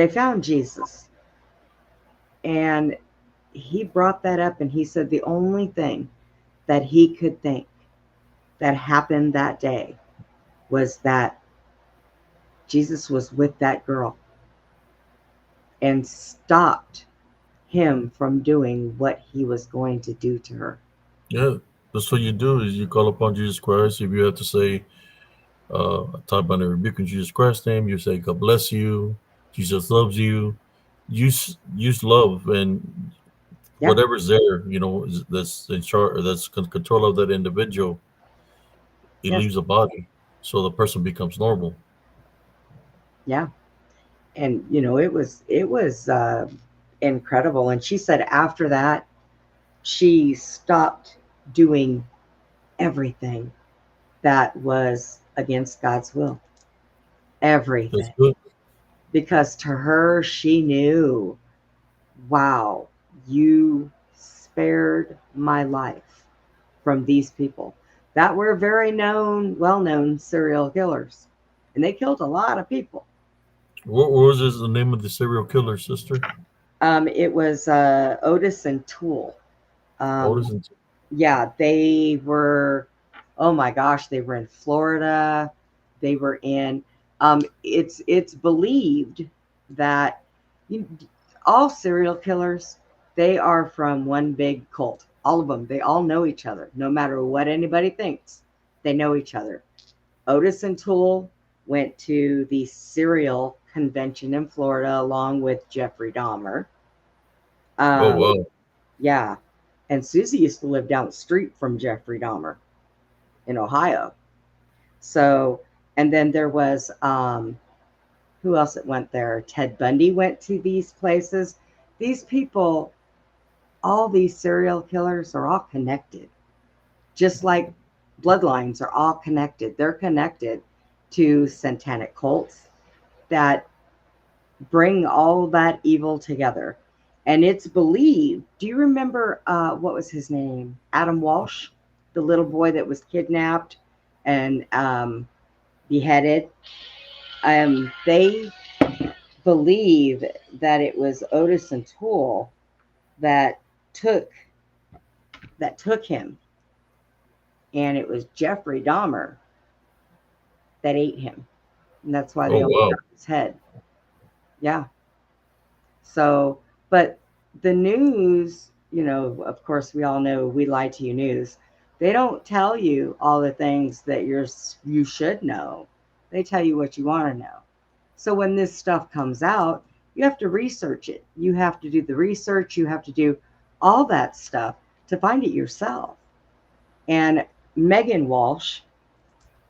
found Jesus, and he brought that up, and he said the only thing that he could think that happened that day was that Jesus was with that girl and stopped him from doing what he was going to do to her. Yeah, that's what you do is you call upon Jesus Christ. If you have to say, talk about a rebuke in Jesus Christ's name, you say, "God bless you. Jesus loves you." Use love, and whatever's there, that's in charge, that's control of that individual. It leaves the body, so the person becomes normal. Yeah, and it was incredible. And she said after that, she stopped doing everything that was against God's will. Everything. That's good. Because to her, she knew, wow, you spared my life from these people that were very well-known serial killers. And they killed a lot of people. What was the name of the serial killer, sister? It was Otis and Toole. Otis and Toole. Yeah, they were, oh my gosh, they were in Florida. They were in, it's believed that all serial killers, they are from one big cult. All of them, they all know each other. No matter what anybody thinks, they know each other. Otis and Toole went to the serial convention in Florida along with Jeffrey Dahmer. Oh wow. Yeah. And Susie used to live down the street from Jeffrey Dahmer in Ohio. So, and then there was, who else that went there? Ted Bundy went to these places. These people, all these serial killers are all connected. Just like bloodlines are all connected. They're connected to satanic cults that bring all that evil together. And it's believed. Do you remember what was his name? Adam Walsh, the little boy that was kidnapped and beheaded. They believe that it was Otis and Toole that took him, and it was Jeffrey Dahmer that ate him, and that's why they Oh, only wow. got his head. Yeah. So, but the news, you know, of course, we all know We Lie to You news. They don't tell you all the things that you should know. They tell you what you want to know. So when this stuff comes out, you have to research it. You have to do the research. You have to do all that stuff to find it yourself. And Megan Walsh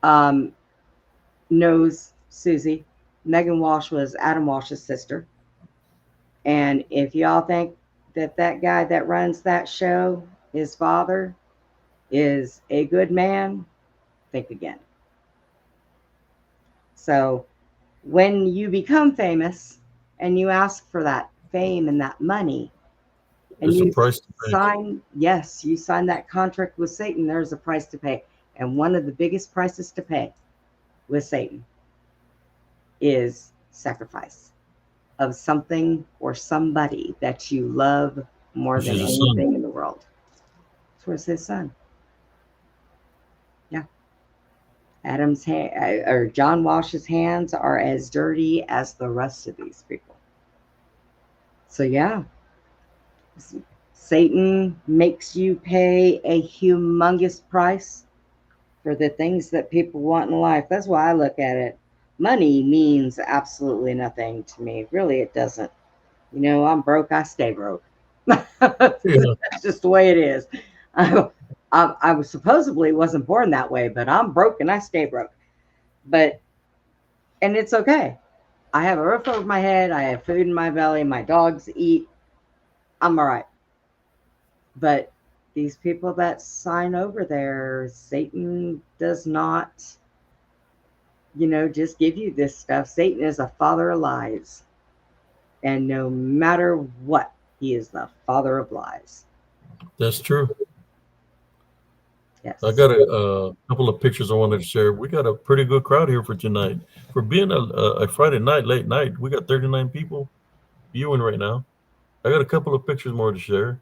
knows Susie. Megan Walsh was Adam Walsh's sister. And if y'all think that that guy that runs that show, his father, is a good man, think again. So when you become famous and you ask for that fame and that money, and There's a you price to pay. you sign that contract with Satan, there's a price to pay. And one of the biggest prices to pay with Satan is sacrifice of something or somebody that you love more Which than is his son. anything in the world. This was his son. Yeah. Adam's hand, or John Walsh's hands are as dirty as the rest of these people. So yeah, Satan makes you pay a humongous price for the things that people want in life. That's why I look at it. Money means absolutely nothing to me. Really, it doesn't. You know, I'm broke, I stay broke. That's just the way it is. I was supposedly wasn't born that way, but I'm broke and I stay broke. And it's okay. I have a roof over my head. I have food in my belly. My dogs eat. I'm all right. But these people that sign over there, Satan does not, you know, just give you this stuff. Satan is a father of lies. And no matter what, he is the father of lies. That's true. Yes. I got a couple of pictures I wanted to share. We got a pretty good crowd here for tonight. For being a Friday night, late night, we got 39 people viewing right now. I got a couple of pictures more to share.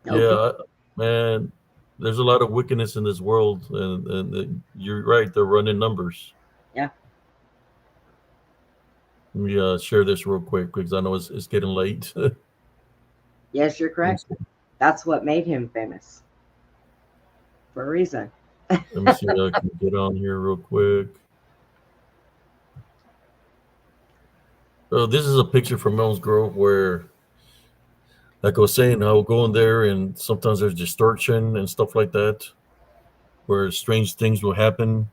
Okay. Yeah, man, there's a lot of wickedness in this world, and you're right, they're running numbers. Yeah. Let me share this real quick because I know it's getting late. Yes, you're correct. That's what made him famous. For a reason. Let me see if I can get on here real quick. This is a picture from Elms Grove where, like I was saying, I'll go in there and sometimes there's distortion and stuff like that, where strange things will happen.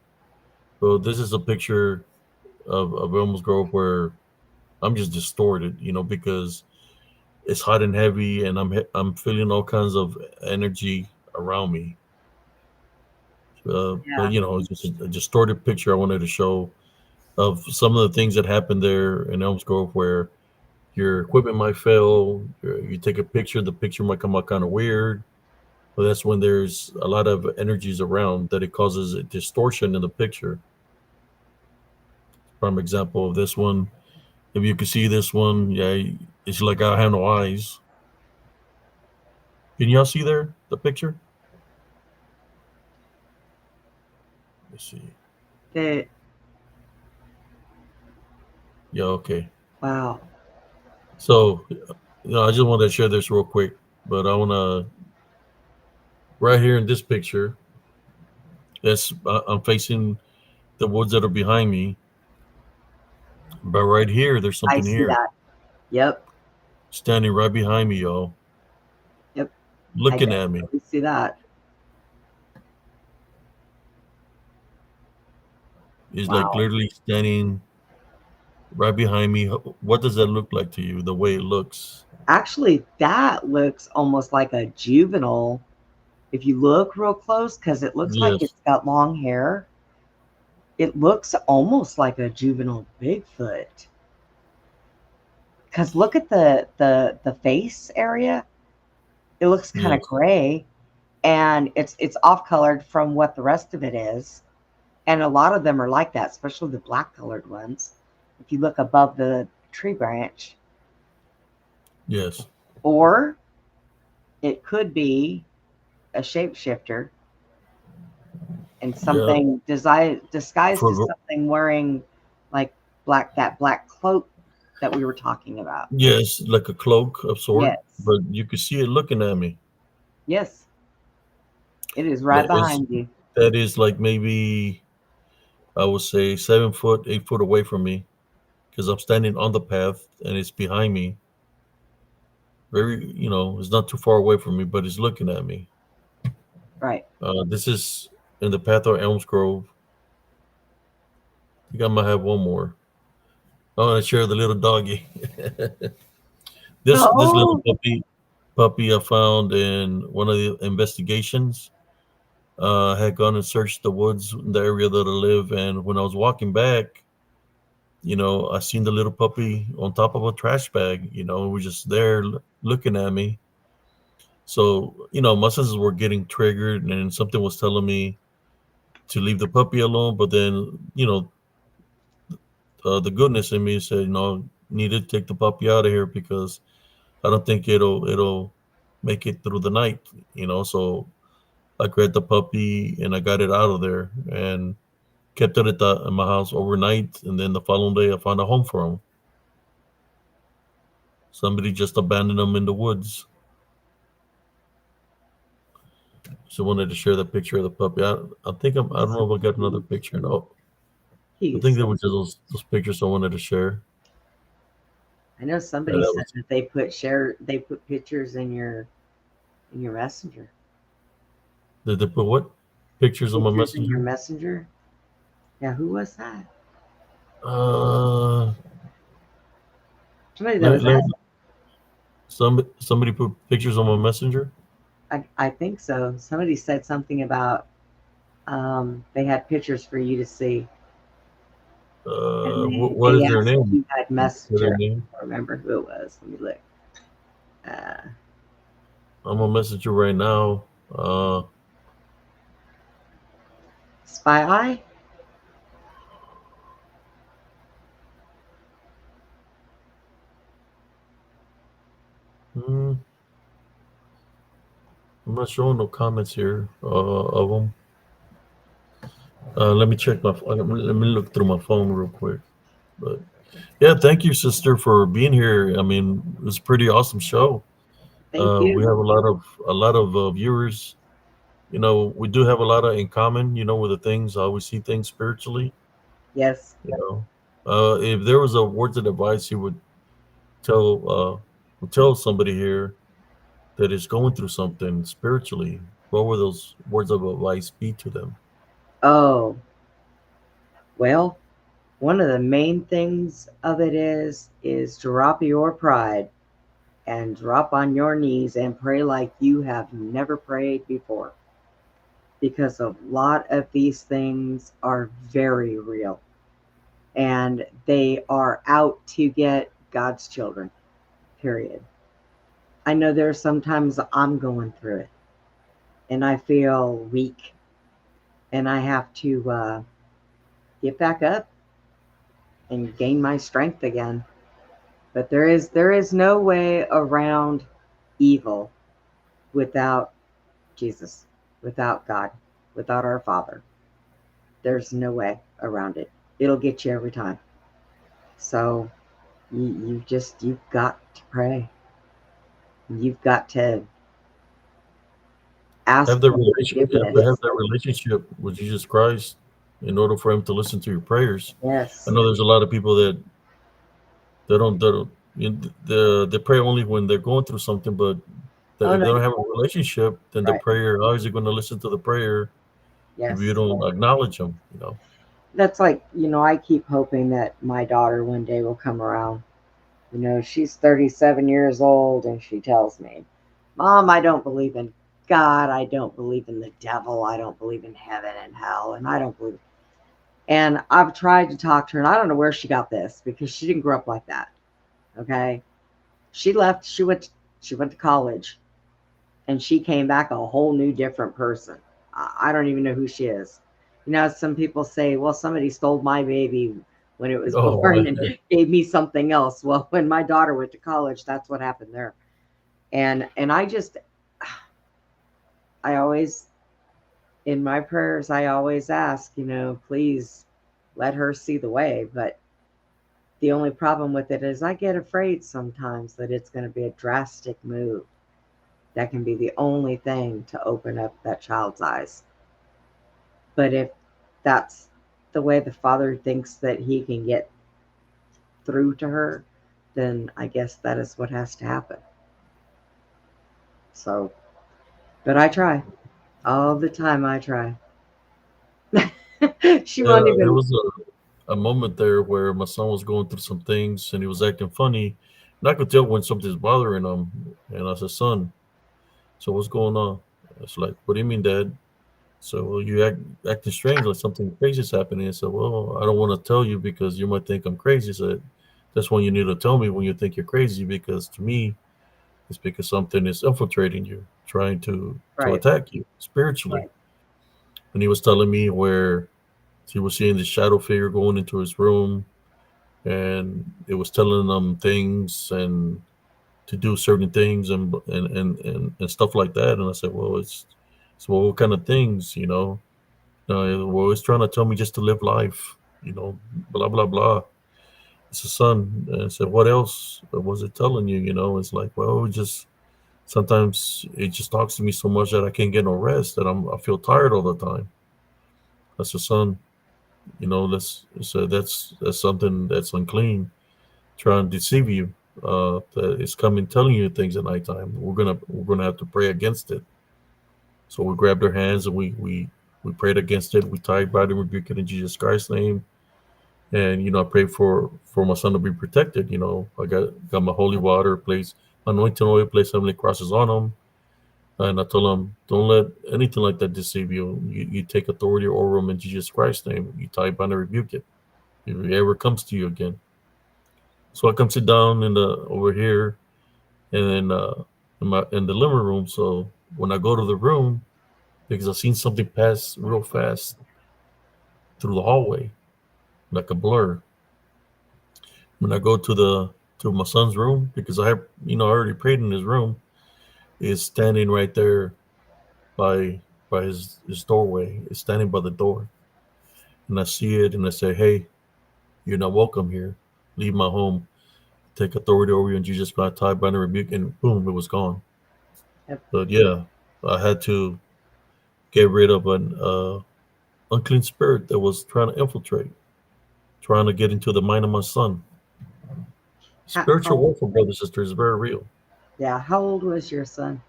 So this is a picture of Elms Grove where I'm just distorted, you know, because it's hot and heavy, and I'm feeling all kinds of energy around me. But you know, it's just a distorted picture I wanted to show of some of the things that happened there in Elms Grove, where your equipment might fail. You take a picture, the picture might come out kind of weird. But that's when there's a lot of energies around that it causes a distortion in the picture. Prime example of this one. If you can see this one, yeah, it's like I have no eyes. Can y'all see there the picture? Let's see. Yeah, okay. Wow. So, I just wanted to share this real quick, but I want to, right here in this picture, I'm facing the woods that are behind me. But right here, there's I something see here that. Yep. standing right behind me, y'all. Yep. Looking at me. We see that. He's Wow. like literally standing right behind me. What does that look like to you? The way it looks? Actually, that looks almost like a juvenile if you look real close, because it looks like Yes. it's got long hair. It looks almost like a juvenile Bigfoot. Because look at the face area. It looks kind of Yes. gray, and it's off colored from what the rest of it is. And a lot of them are like that, especially the black colored ones. If you look above the tree branch, Yes. or it could be a shapeshifter and something disguised as For- something wearing like that black cloak that we were talking about. Yes, like a cloak of sort. Yes. But you can see it looking at me. Yes. It is right That is- behind you. That is like maybe, I would say 7 foot, 8 foot away from me, because I'm standing on the path and it's behind me. Very, it's not too far away from me, but it's looking at me. Right. This is in the path of Elms Grove. I think I might have one more. I want to share the little doggy. This little puppy I found in one of the investigations. I had gone and searched the woods in the area that I live, and when I was walking back, I seen the little puppy on top of a trash bag. It was just there looking at me. So, my senses were getting triggered, and something was telling me to leave the puppy alone. But then, the goodness in me said, need to take the puppy out of here, because I don't think it'll make it through the night. So I grabbed the puppy and I got it out of there and kept it in my house overnight. And then the following day, I found a home for him. Somebody just abandoned him in the woods. So I wanted to share the picture of the puppy. I don't know if I got another picture. No, I think there was just those pictures I wanted to share. I know somebody said that they put pictures in your messenger. Did they put what? Pictures on my In messenger? your messenger? Yeah, who was that? Somebody that was somebody put pictures on my messenger? I think so. Somebody said something about they had pictures for you to see. What is their name? You had messenger. Their name? I don't remember who it was. Let me look. I'm on Messenger right now. Spy Eye? I'm not showing no comments here of them. Let me check let me look through my phone real quick. But yeah, thank you, sister, for being here. I mean, it was a pretty awesome show. Thank you. We have a lot of viewers. We do have a lot in common. With the things how we see things spiritually. Yes. If there was a words of advice you would tell somebody here that is going through something spiritually, what would those words of advice be to them? Oh, well, one of the main things of it is drop your pride and drop on your knees and pray like you have never prayed before, because a lot of these things are very real and they are out to get God's children, period. I know there's sometimes I'm going through it and I feel weak and I have to get back up and gain my strength again. But there is no way around evil without Jesus, without God, without our Father. There's no way around it. It'll get you every time. So you've got to pray. You've got to ask Have that for relationship. You have to forgiveness. have that relationship with Jesus Christ in order for Him to listen to your prayers. Yes. I know there's a lot of people that They don't. They pray only when they're going through something, but Oh if no, they don't have a relationship, then the right. prayer, how is it going to listen to the prayer if you Yes. don't acknowledge them? You know. That's like, I keep hoping that my daughter one day will come around. She's 37 years old and she tells me, Mom, I don't believe in God. I don't believe in the devil. I don't believe in heaven and hell. And I don't believe. And I've tried to talk to her, and I don't know where she got this because she didn't grow up like that. Okay. She left, she went to college and she came back a whole new different person. I don't even know who she is. Some people say, well, somebody stole my baby when it was Oh, born and gave me something else. Well, when my daughter went to college, that's what happened there. And I always, in my prayers, I always ask, please let her see the way. But the only problem with it is I get afraid sometimes that it's going to be a drastic move. That can be the only thing to open up that child's eyes. But if that's the way the father thinks that he can get through to her, then I guess that is what has to happen. So, but I try. All the time I try. She won't there even. was a moment there where my son was going through some things and he was acting funny, and I could tell when something's bothering him. And I said, "Son, so what's going on?" It's like, "What do you mean, Dad?" So, well, you acting strange, like something crazy is happening. I said, "Well, I don't want to tell you because you might think I'm crazy." I said, "That's when you need to tell me when you think you're crazy, because to me, it's because something is infiltrating you, trying to Right, attack you spiritually." right. And he was telling me where he was seeing the shadow figure going into his room, and it was telling them things and to do certain things and stuff like that. And I said, "Well, well, what kind of things, you know?" Well, it's trying to tell me just to live life, blah blah blah. It's a son. And I said, "What else was it telling you?" It's like, well, just sometimes it just talks to me so much that I can't get no rest, that I feel tired all the time. That's a son. That's something that's unclean, trying to deceive you. That is coming telling you things at nighttime. We're gonna have to pray against it. So we grabbed our hands and we prayed against it. We tied, by and rebuked it in Jesus Christ's name. And I prayed for my son to be protected. I got my holy water, place anointing oil, place heavenly crosses on him. And I told him, don't let anything like that deceive you. You take authority over him in Jesus Christ's name. You tie, bind, and rebuke it if it ever comes to you again. So I come sit down over here, and then in the living room. So when I go to the room, because I seen something pass real fast through the hallway, like a blur. When I go to my son's room, because I have I already prayed in his room, is standing right there by his doorway. Is standing by the door, and I see it, and I say, "Hey, you're not welcome here. Leave my home. Take authority over you." And Jesus Christ, tie, bind, and rebuke, and boom, it was gone. Yep. But yeah, I had to get rid of an unclean spirit that was trying to infiltrate, trying to get into the mind of my son. Spiritual How, warfare, brothers and sisters, is very real. yeah, how old was your son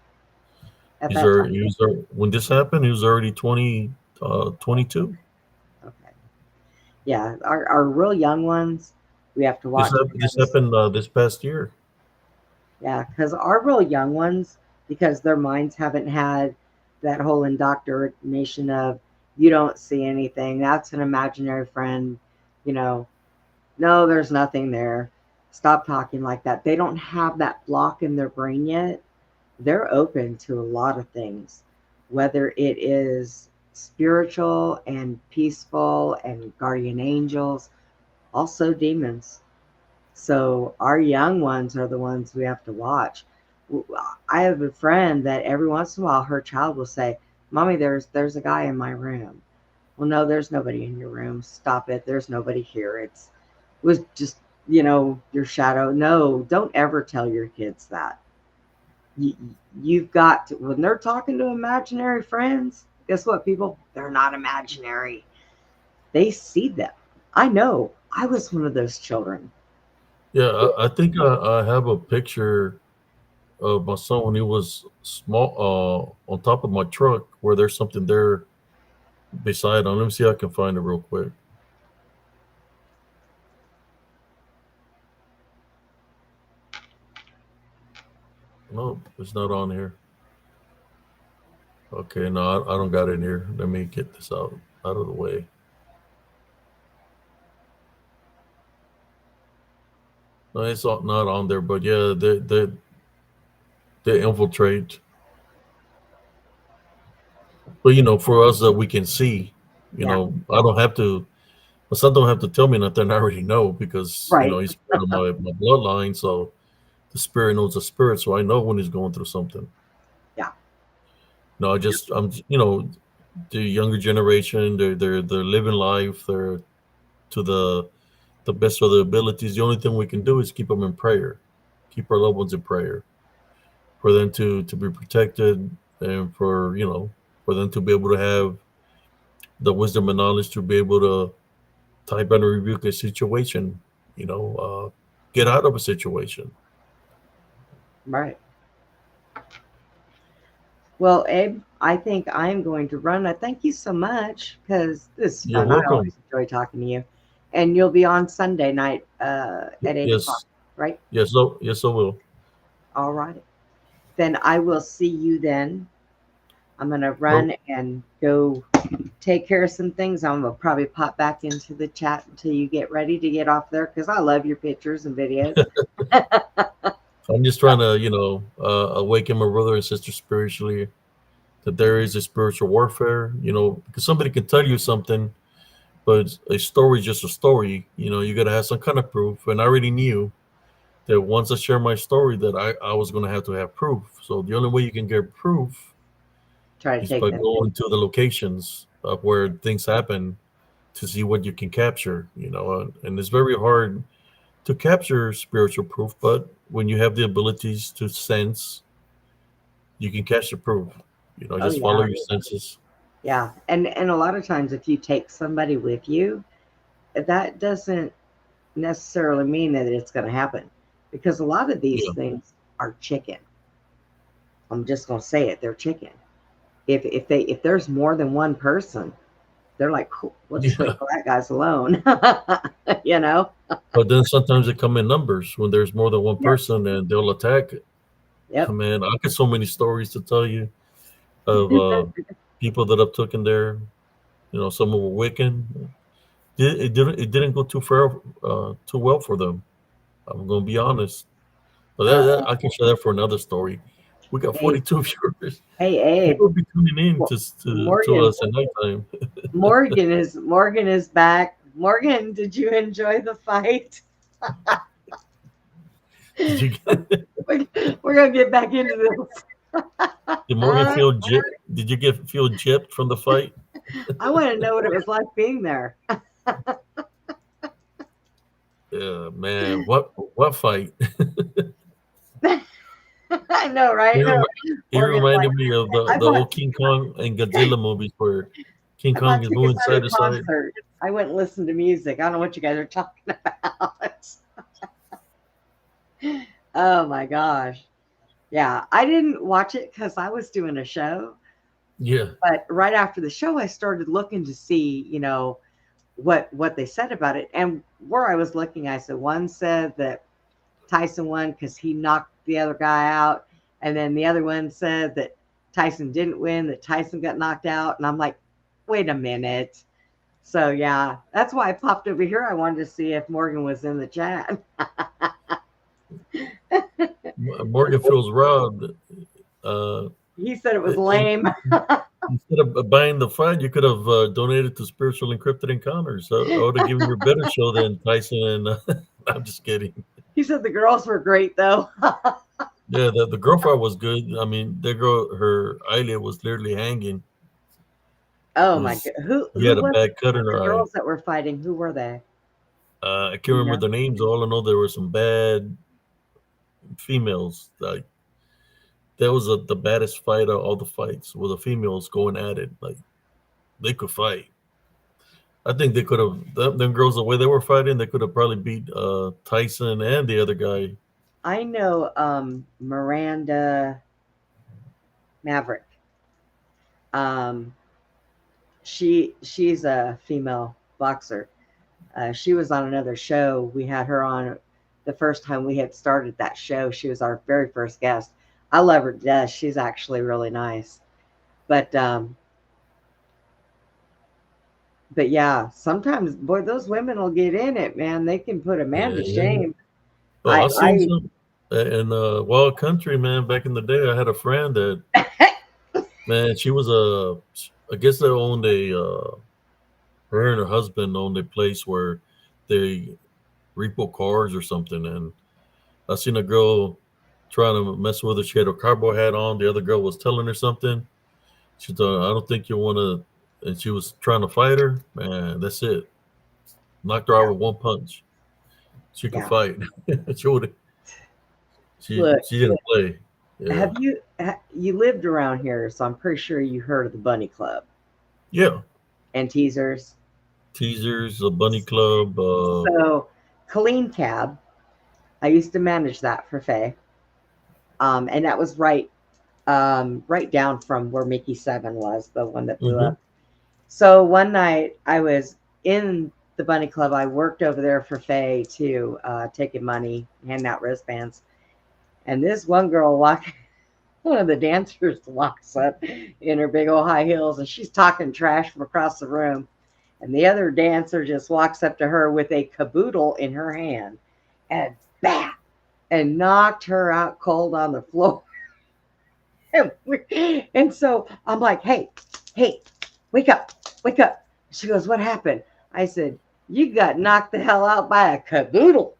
at that time? When this happened, he was already 22. Okay. Yeah, our real young ones, we have to watch This because happened this past year. yeah, because our real young ones, because their minds haven't had that whole indoctrination of you don't see anything, that's an imaginary friend, you know, no, there's nothing there. Stop talking like that. They don't have that block in their brain yet. They're open to a lot of things, whether it is spiritual and peaceful and guardian angels, also demons. So our young ones are the ones we have to watch. I have a friend that every once in a while her child will say, "Mommy, there's a guy in my room." Well, no, there's nobody in your room. Stop it. There's nobody here. It was just your shadow. No, don't ever tell your kids that. You, you've got to, when they're talking to imaginary friends. Guess what, people? They're not imaginary. They see them. I know. I was one of those children. Yeah, I think I have a picture of my son when he was small, on top of my truck, where there's something there beside him. Let me see if I can find it real quick. No, it's not on here. Okay, no, I don't got it here. Let me get this out of the way. No, it's not on there, but yeah, they infiltrate. But for us that we can see, Yeah. I don't have to. My son don't have to tell me nothing. I already know because Right. he's part of my bloodline. So the spirit knows the spirit, so I know when he's going through something. Yeah. No, I'm the younger generation. They're living life. They're to the best of their abilities. The only thing we can do is keep them in prayer, keep our loved ones in prayer, for them to be protected, and for them to be able to have the wisdom and knowledge to be able to type and rebuke a situation, get out of a situation. Right. Well, Abe, I think I'm going to run. I thank you so much because this is You're fun. I welcome. always enjoy talking to you. And you'll be on Sunday night at 8 o'clock, Yes, right? yes, I will. All right. Then I will see you then. I'm going to Oh, run and go take care of some things. I'm going to probably pop back into the chat until you get ready to get off there because I love your pictures and videos. I'm just trying to, awaken my brother and sister spiritually, that there is a spiritual warfare, because somebody can tell you something, but a story is just a story. You got to have some kind of proof. And I already knew that once I share my story, that I was going to have proof. So the only way you can get proof Try to is take by that. going to the locations of where things happen to see what you can capture, and it's very hard to capture spiritual proof, but when you have the abilities to sense, you can catch the proof. Oh, Just follow yeah. your senses. Yeah. And a lot of times, if you take somebody with you, that doesn't necessarily mean that it's going to happen because a lot of these Yeah, things are chicken. I'm just going to say it. They're chicken. If there's more than one person, they're like, cool, let's wait yeah. till that guy's alone. you know? But then sometimes they come in numbers when there's more than one Yes. person, and they'll attack. Yep. Man, I got so many stories to tell you of people that I've taken there. Some were Wiccan. It didn't go too well for them. I'm gonna be honest. But Uh, I can share that for another story. We got hey, 42 viewers. hey, Abe, People be tuning in to Morgan, us at nighttime. Morgan is back. Morgan, did you enjoy the fight? Did you get, We're gonna get back into this. did Morgan did you feel gypped from the fight? I want to know what it was like being there. Yeah, man. What fight? I know, right? It, No, rem- it Morgan's like, reminded me of I the bought old King Kong and Godzilla movies where King I bought Kong is tickets moving to side the to side. concert. I went and listened to music. I don't know what you guys are talking about. Oh my gosh. Yeah, I didn't watch it because I was doing a show. Yeah, But right after the show, I started looking to see, what they said about it. And where I was looking, I said one said that Tyson won because he knocked the other guy out, and then the other one said that Tyson didn't win, that Tyson got knocked out. And I'm like, wait a minute. So yeah, that's why I popped over here. I wanted to see if Morgan was in the chat. Morgan feels robbed. Uh, He said it was in, lame. Instead of buying the fight, you could have donated to Spiritual Encrypted Encounters. I would have given you a better show than Tyson. And I'm just kidding. He said the girls were great though. Yeah, the girl fight was good. I mean, the girl, her eyelid was literally hanging. It Oh my was god. He Who had a was bad cut in the her eye. girls that were fighting? Who were they? I can't You remember know? their names. All I know, there were some bad females. Like that was the baddest fight of all the fights, were the females going at it. Like they could fight. I think they could have them girls the way they were fighting. They could have probably beat Tyson and the other guy. I know Miranda Maverick. She's a female boxer. She was on another show. We had her on the first time we had started that show. She was our very first guest. I love her to death. She's actually really nice. But yeah, sometimes boy, those women will get in it, man. They can put a man to Yeah. shame. Well, I've seen some in Wild Country, man. Back in the day, I had a friend that, man, she was I guess they owned her and her husband owned a place where they repo cars or something. And I seen a girl trying to mess with her. She had her cowboy hat on. The other girl was telling her something. She thought, I don't think you want to. And she was trying to fight her. Man, that's it. Knocked her out with one punch. She could fight. She didn't play. Yeah. Have you lived around here? So I'm pretty sure you heard of the Bunny Club. Yeah. And Teasers. Teasers, the Bunny Club. So Colleen Cab, I used to manage that for Faye. And that was right down from where Mickey 7 was, the one that blew up. So one night I was in the Bunny Club. I worked over there for Faye to taking money, handing out wristbands. And this one girl one of the dancers walks up in her big old high heels and she's talking trash from across the room. And the other dancer just walks up to her with a caboodle in her hand and bam, and knocked her out cold on the floor. And so I'm like, hey, wake up. She goes, what happened? I said, you got knocked the hell out by a caboodle.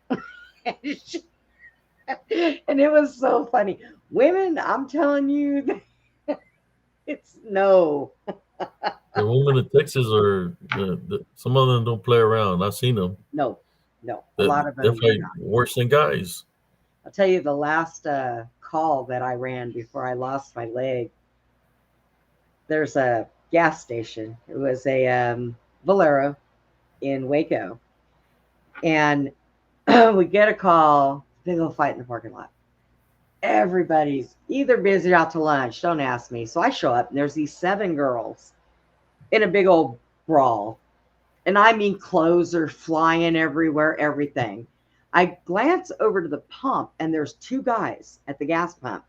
And it was so funny. Women, I'm telling you, it's no. The women in Texas are, some of them don't play around. I've seen them. No. A lot of them. They're fighting worse than guys. I'll tell you the last call that I ran before I lost my leg. There's a gas station. It was a Valero in Waco. And we get a call, big old fight in the parking lot. Everybody's either busy or out to lunch. Don't ask me. So I show up and there's these 7 girls in a big old brawl. And I mean, clothes are flying everywhere, everything. I glance over to the pump and there's 2 guys at the gas pump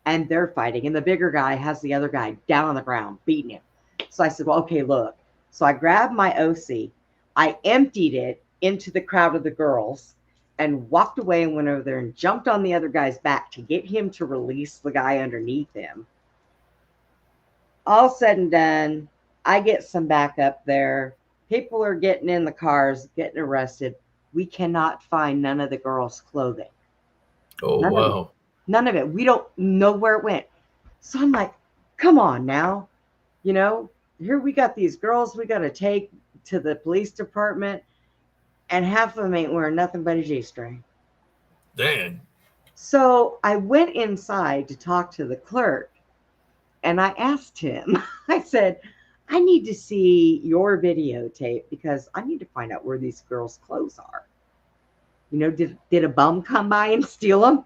and they're fighting. And the bigger guy has the other guy down on the ground, beating him. So I said, well, okay, look. So I grabbed my OC. I emptied it into the crowd of the girls and walked away and went over there and jumped on the other guy's back to get him to release the guy underneath him. All said and done, I get some backup there. People are getting in the cars, getting arrested. We cannot find none of the girls' clothing. Oh, wow. None of it. We don't know where it went. So I'm like, come on now. You know, here we got these girls we got to take to the police department. And half of them ain't wearing nothing but a G-string. Dang. So I went inside to talk to the clerk. And I asked him, I said, I need to see your videotape because I need to find out where these girls' clothes are. You know, did a bum come by and steal them?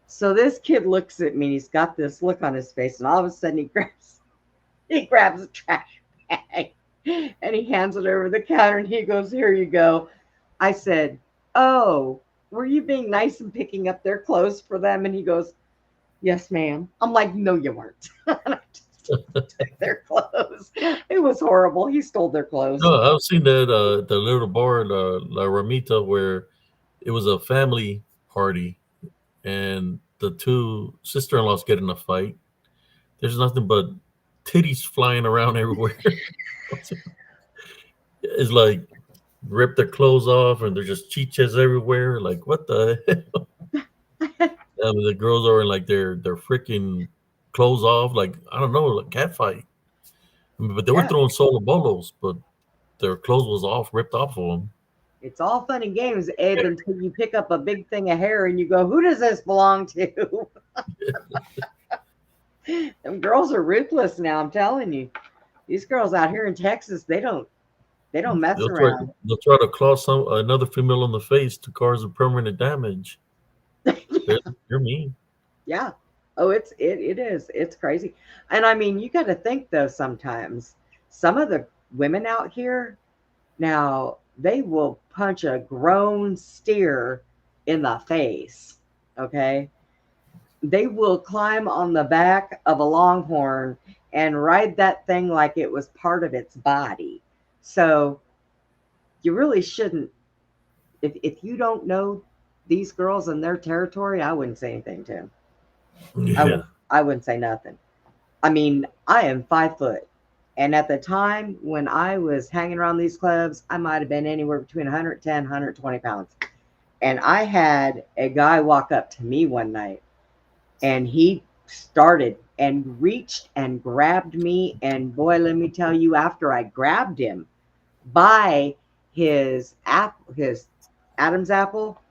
So this kid looks at me and he's got this look on his face. And all of a sudden he grabs a trash bag and he hands it over the counter and he goes, here you go. I said, oh, were you being nice and picking up their clothes for them? And he goes, yes, ma'am. I'm like, no, you weren't. I just took their clothes. It was horrible. He stole their clothes. No, I've seen that the little bar, La Ramita, where it was a family party and the 2 sister-in-laws get in a fight. There's nothing but titties flying around everywhere. It's like rip their clothes off and they're just chichas everywhere. Like, what the hell? I mean, the girls are in like their freaking clothes off, like, I don't know, like cat fight. I mean, but they were throwing solo bolos, but their clothes was off, ripped off of them. It's all fun and games, Ed, until you pick up a big thing of hair and you go, who does this belong to? Them girls are ruthless now, I'm telling you. These girls out here in Texas, they don't They don't mess They'll try. around. They'll try to claw another female on the face to cause a permanent damage. You're mean. Yeah. Oh, it is. It's crazy. And I mean, you got to think though, sometimes some of the women out here now, they will punch a grown steer in the face. Okay. They will climb on the back of a longhorn and ride that thing like it was part of its body. So you really shouldn't, if you don't know these girls in their territory, I wouldn't say anything to them. Yeah. I wouldn't say nothing. I mean, I am 5 foot. And at the time when I was hanging around these clubs, I might have been anywhere between 110, 120 pounds. And I had a guy walk up to me one night and he started and reached and grabbed me. And boy, let me tell you, after I grabbed him by his Adam's apple,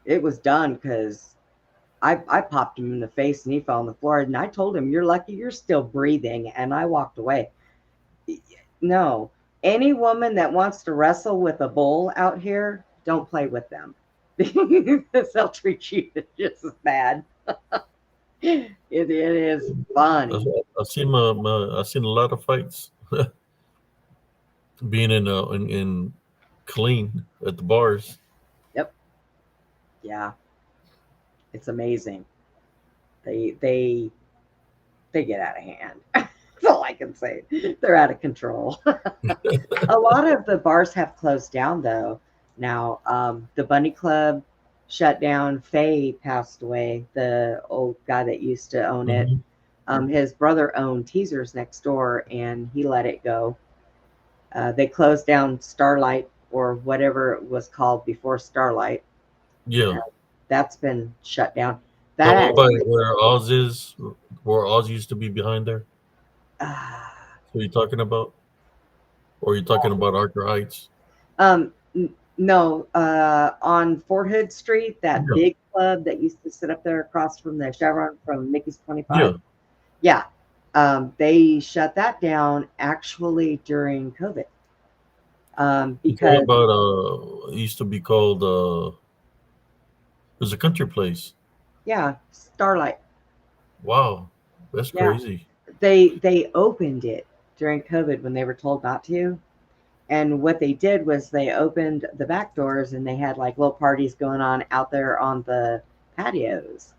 it was done because I popped him in the face and he fell on the floor. And I told him, "You're lucky you're still breathing." And I walked away. No, any woman that wants to wrestle with a bull out here, don't play with them. Because they'll treat you just as bad. It is funny. I've seen I've seen a lot of fights being in clean at the bars. Yep. Yeah. It's amazing. They get out of hand. That's all I can say. They're out of control. A lot of the bars have closed down though. Now, the Bunny Club shut down. Faye passed away, the old guy that used to own it. His brother owned Teasers next door and he let it go. They closed down Starlight, or whatever it was called before Starlight. Yeah. That's been shut down. By That where Oz is, where Oz used to be behind there. What are you talking about? Or are you talking about Archer Heights? No, on Fort Hood Street, that Yeah. big club that used to sit up there across from the Chevron from Mickey's 25. Yeah. Yeah. They shut that down actually during COVID. You Because talking about it used to be called it was a country place. yeah, Starlight. Wow. That's Yeah. crazy. They opened it during COVID when they were told not to. And what they did was they opened the back doors and they had like little parties going on out there on the patios.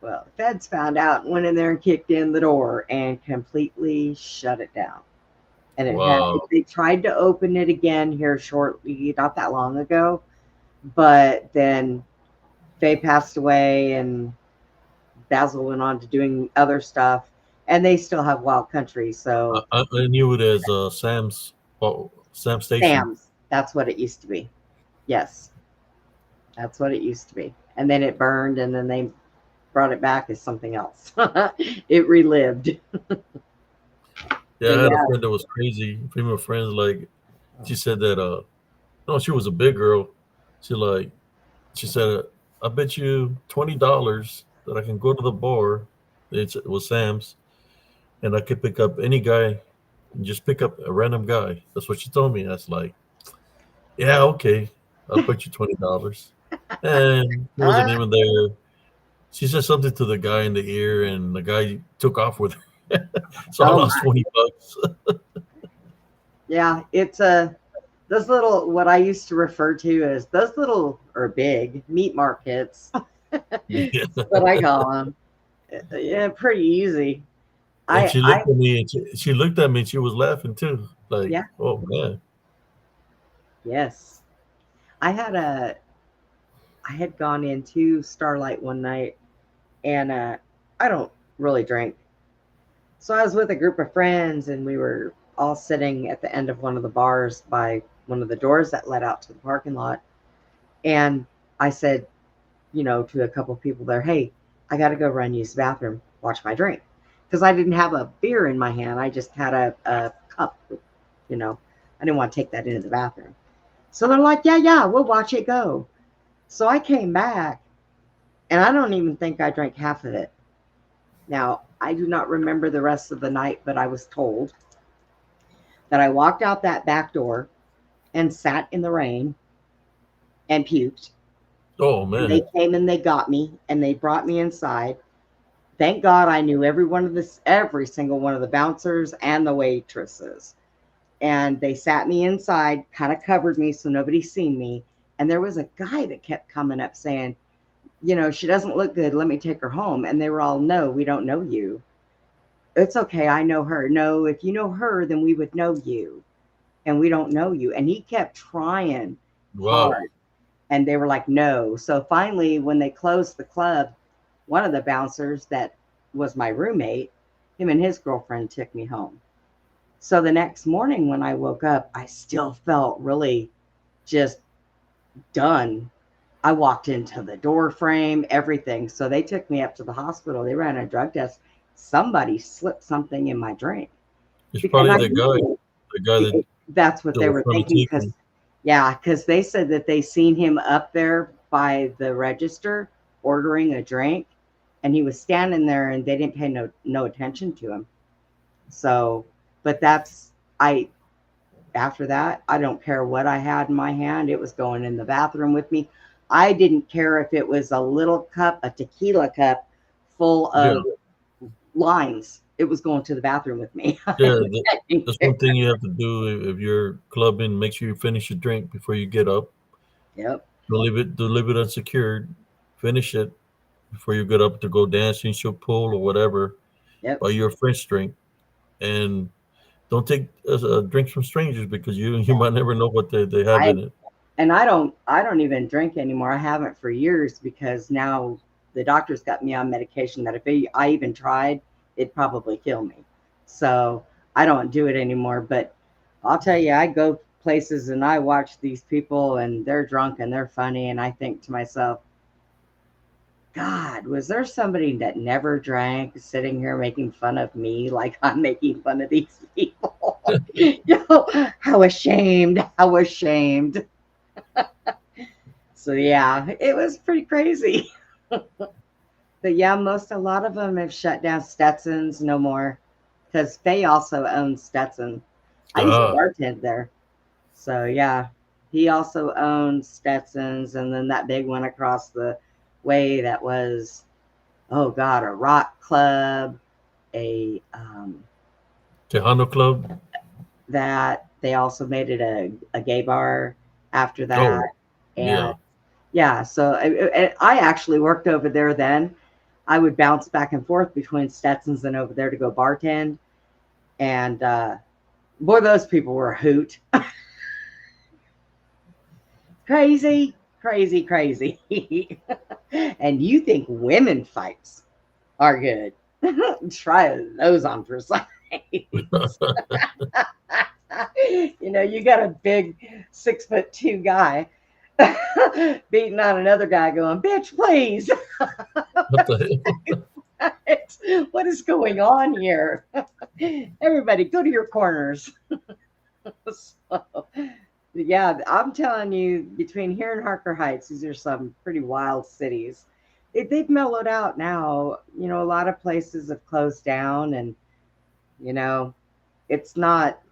Well, the feds found out and went in there and kicked in the door and completely shut it down. And they tried to open it again here shortly, not that long ago. But then Faye passed away and Basil went on to doing other stuff. And they still have Wild Country. So I knew it as Sam's Station. Sam's. That's what it used to be. Yes. That's what it used to be. And then it burned and then they brought it back as something else. It relived. Yeah, I had a friend that was crazy. Female friends, like she said that no, she was a big girl. She said, I bet you $20 that I can go to the bar. It was Sam's, and I could pick up any guy and just pick up a random guy. That's what she told me. I was like, yeah, okay. I'll put you $20. And he wasn't even there. She said something to the guy in the ear, and the guy took off with her. So I lost $20. Yeah, it's those little, what I used to refer to as those little or big meat markets. Yeah. That's what I call them. Yeah, pretty easy. And she looked at me, and she looked at me, and she was laughing too. Like, Yeah. Oh man. Yes. I had gone into Starlight one night and I don't really drink. So I was with a group of friends and we were all sitting at the end of one of the bars by one of the doors that led out to the parking lot. And I said, to a couple of people there, hey, I got to go run use the bathroom, watch my drink. Because I didn't have a beer in my hand. I just had a cup, I didn't want to take that into the bathroom. So they're like, yeah, we'll watch it go. So I came back and I don't even think I drank half of it. Now, I do not remember the rest of the night, but I was told. that I walked out that back door and sat in the rain and puked. Oh And man. they came and they got me and they brought me inside. Thank God I knew every single one of the bouncers and the waitresses. And they sat me inside, kind of covered me so nobody seen me. And there was a guy that kept coming up saying, she doesn't look good. Let me take her home. And they were all, no, we don't know you. It's okay. I know her. No, if you know her, then we would know you. And we don't know you. And he kept trying Wow. hard. And they were like, no. So finally, when they closed the club, one of the bouncers that was my roommate, him and his girlfriend took me home. So the next morning when I woke up, I still felt really just done. I walked into the door frame, everything. So they took me up to the hospital. They ran a drug test. Somebody slipped something in my drink. It's Because probably the guy that that's what they was were trying to thinking. take him. Because they said that they seen him up there by the register ordering a drink, and he was standing there, and they didn't pay no attention to him. So, but after that, I don't care what I had in my hand. It was going in the bathroom with me. I didn't care if it was a little cup, a tequila cup full of lines. It was going to the bathroom with me. Yeah, that's one thing you have to do if you're clubbing. Make sure you finish your drink before you get up. Yep. Don't leave it unsecured. Finish it before you get up to go dancing, show pool or whatever. Yep. Buy your French drink, and don't take drinks from strangers because you might never know what they have in it. And I don't even drink anymore. I haven't for years because now the doctor's got me on medication that if I even tried, it'd probably kill me. So I don't do it anymore. But I'll tell you, I go places and I watch these people and they're drunk and they're funny. And I think to myself, God, was there somebody that never drank sitting here making fun of me like I'm making fun of these people? How ashamed. So yeah, it was pretty crazy. But yeah, a lot of them have shut down. Stetson's no more because Faye also owns Stetson. I used to bartend there. So yeah, he also owns Stetson's, and then that big one across the way that was, oh God, a rock club, a Tejano Club. That they also made it a gay bar after that. And yeah, so I actually worked over there then. I would bounce back and forth between Stetson's and over there to go bartend. And boy, those people were a hoot. Crazy. And you think women fights are good. Try those on for size. You got a big 6'2" guy beating on another guy going, bitch, please. What the hell? What is going on here? Everybody go to your corners. So, yeah, I'm telling you, between here and Harker Heights, these are some pretty wild cities. They've mellowed out now. A lot of places have closed down, and it's not.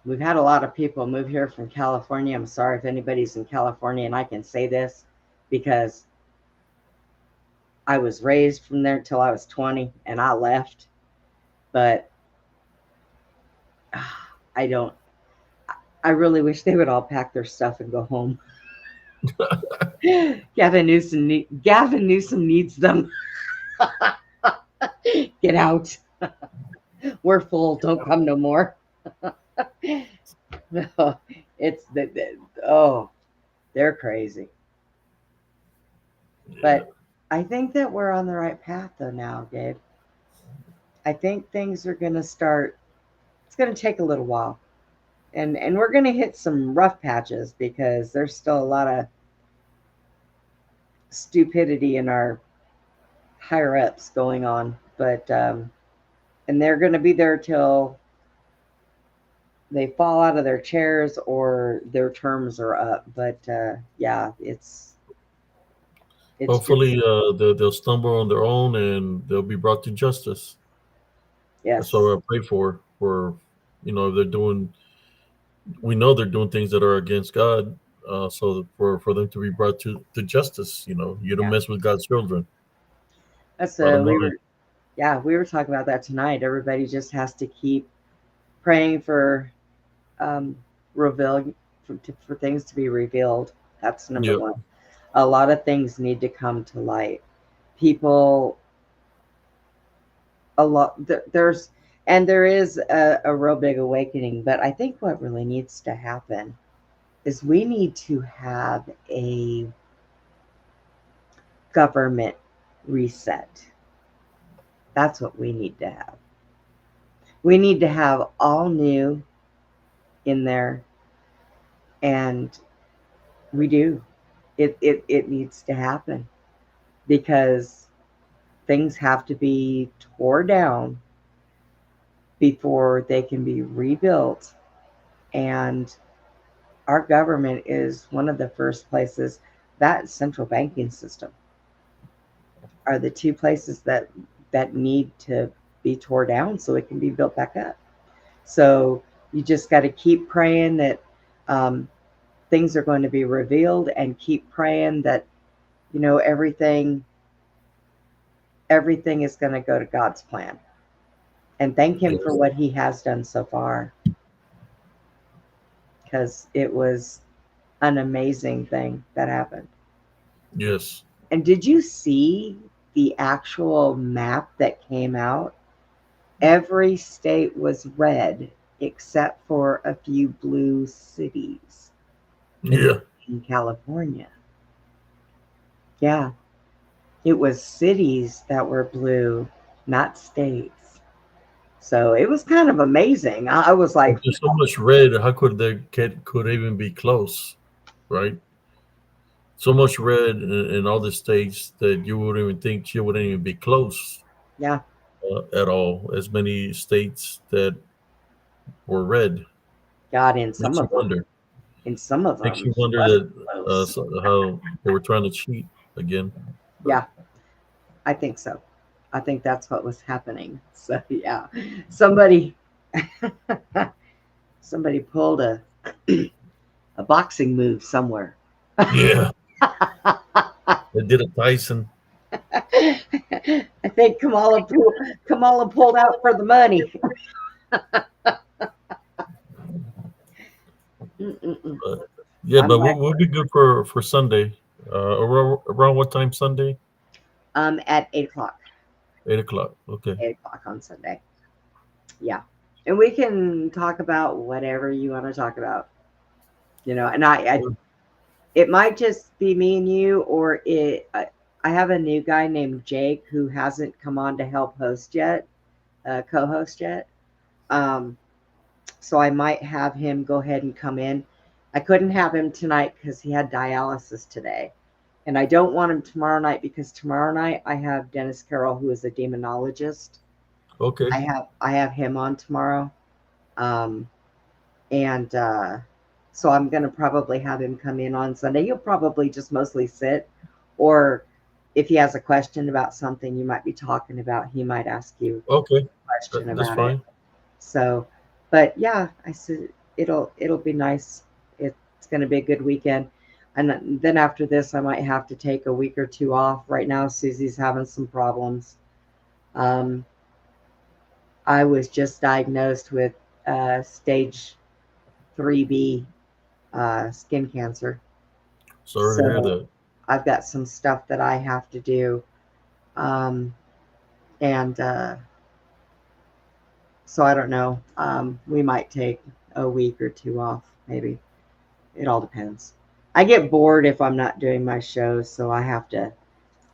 We've had a lot of people move here from California. I'm sorry if anybody's in California, and I can say this because I was raised from there until I was 20, and I left. But I really wish they would all pack their stuff and go home. Gavin Newsom needs them. Get out. We're full. Don't come no more. No, it's they're crazy. But I think that we're on the right path though now, Gabe. I think things are going to start. It's going to take a little while. And we're going to hit some rough patches because there's still a lot of stupidity in our higher ups going on. But and they're going to be there till they fall out of their chairs or their terms are up. But yeah, it's hopefully they'll stumble on their own and they'll be brought to justice. Yes. That's what I pray for they're doing, we know they're doing things that are against God. So for them to be brought to justice, you don't Yeah. mess with God's children. That's Bottom line. we were talking about that tonight. Everybody just has to keep praying for reveal for things to be revealed. That's number Yeah. one. A lot of things need to come to light. People, there is a real big awakening. But I think what really needs to happen is we need to have a government reset. That's what we need to have. We need to have all new in there, and we do. It needs to happen because things have to be tore down before they can be rebuilt. And our government is one of the first places. That central banking system are the two places that need to be tore down so it can be built back up. So you just got to keep praying that things are going to be revealed, and keep praying that everything is going to go to God's plan, and thank him for what he has done so far, because it was an amazing thing that happened. Yes. And did you see the actual map that came out? Every state was red except for a few blue cities Yeah. in California. Yeah. It was cities that were blue, not states. So it was kind of amazing. I was like, There's so much red. How could could even be close, right? So much red in all the states that you wouldn't even think she wouldn't even be close yeah, at all. As many states that were red. God, in some Makes you of them, wonder. Makes you she wonder wasn't that close. how they were trying to cheat again. But Yeah, I think so. I think that's what was happening. So yeah, somebody pulled a boxing move somewhere. yeah, they did a Tyson. I think Kamala pulled out for the money. But yeah, I'm but like, we'll be good for Sunday. Around what time Sunday? at 8:00. 8 o'clock. Okay. 8:00 on Sunday. Yeah, and we can talk about whatever you want to talk about. And it might just be me and you, or I have a new guy named Jake who hasn't come on to help host yet, co-host yet. So I might have him go ahead and come in. I couldn't have him tonight because he had dialysis today. And I don't want him tomorrow night because tomorrow night I have Dennis Carroll, who is a demonologist. Okay. I have him on tomorrow. And so I'm going to probably have him come in on Sunday. He'll probably just mostly sit, or if he has a question about something you might be talking about, he might ask you Okay. a question That's about fine. it. So, but yeah, I said it'll be nice. It's going to be a good weekend. And then after this, I might have to take a week or two off. Right now, Susie's having some problems. I was just diagnosed with stage 3B skin cancer. Sorry to hear So that. I've got some stuff that I have to do. And so I don't know. We might take a week or two off, maybe. It all depends. I get bored if I'm not doing my shows, so I have to,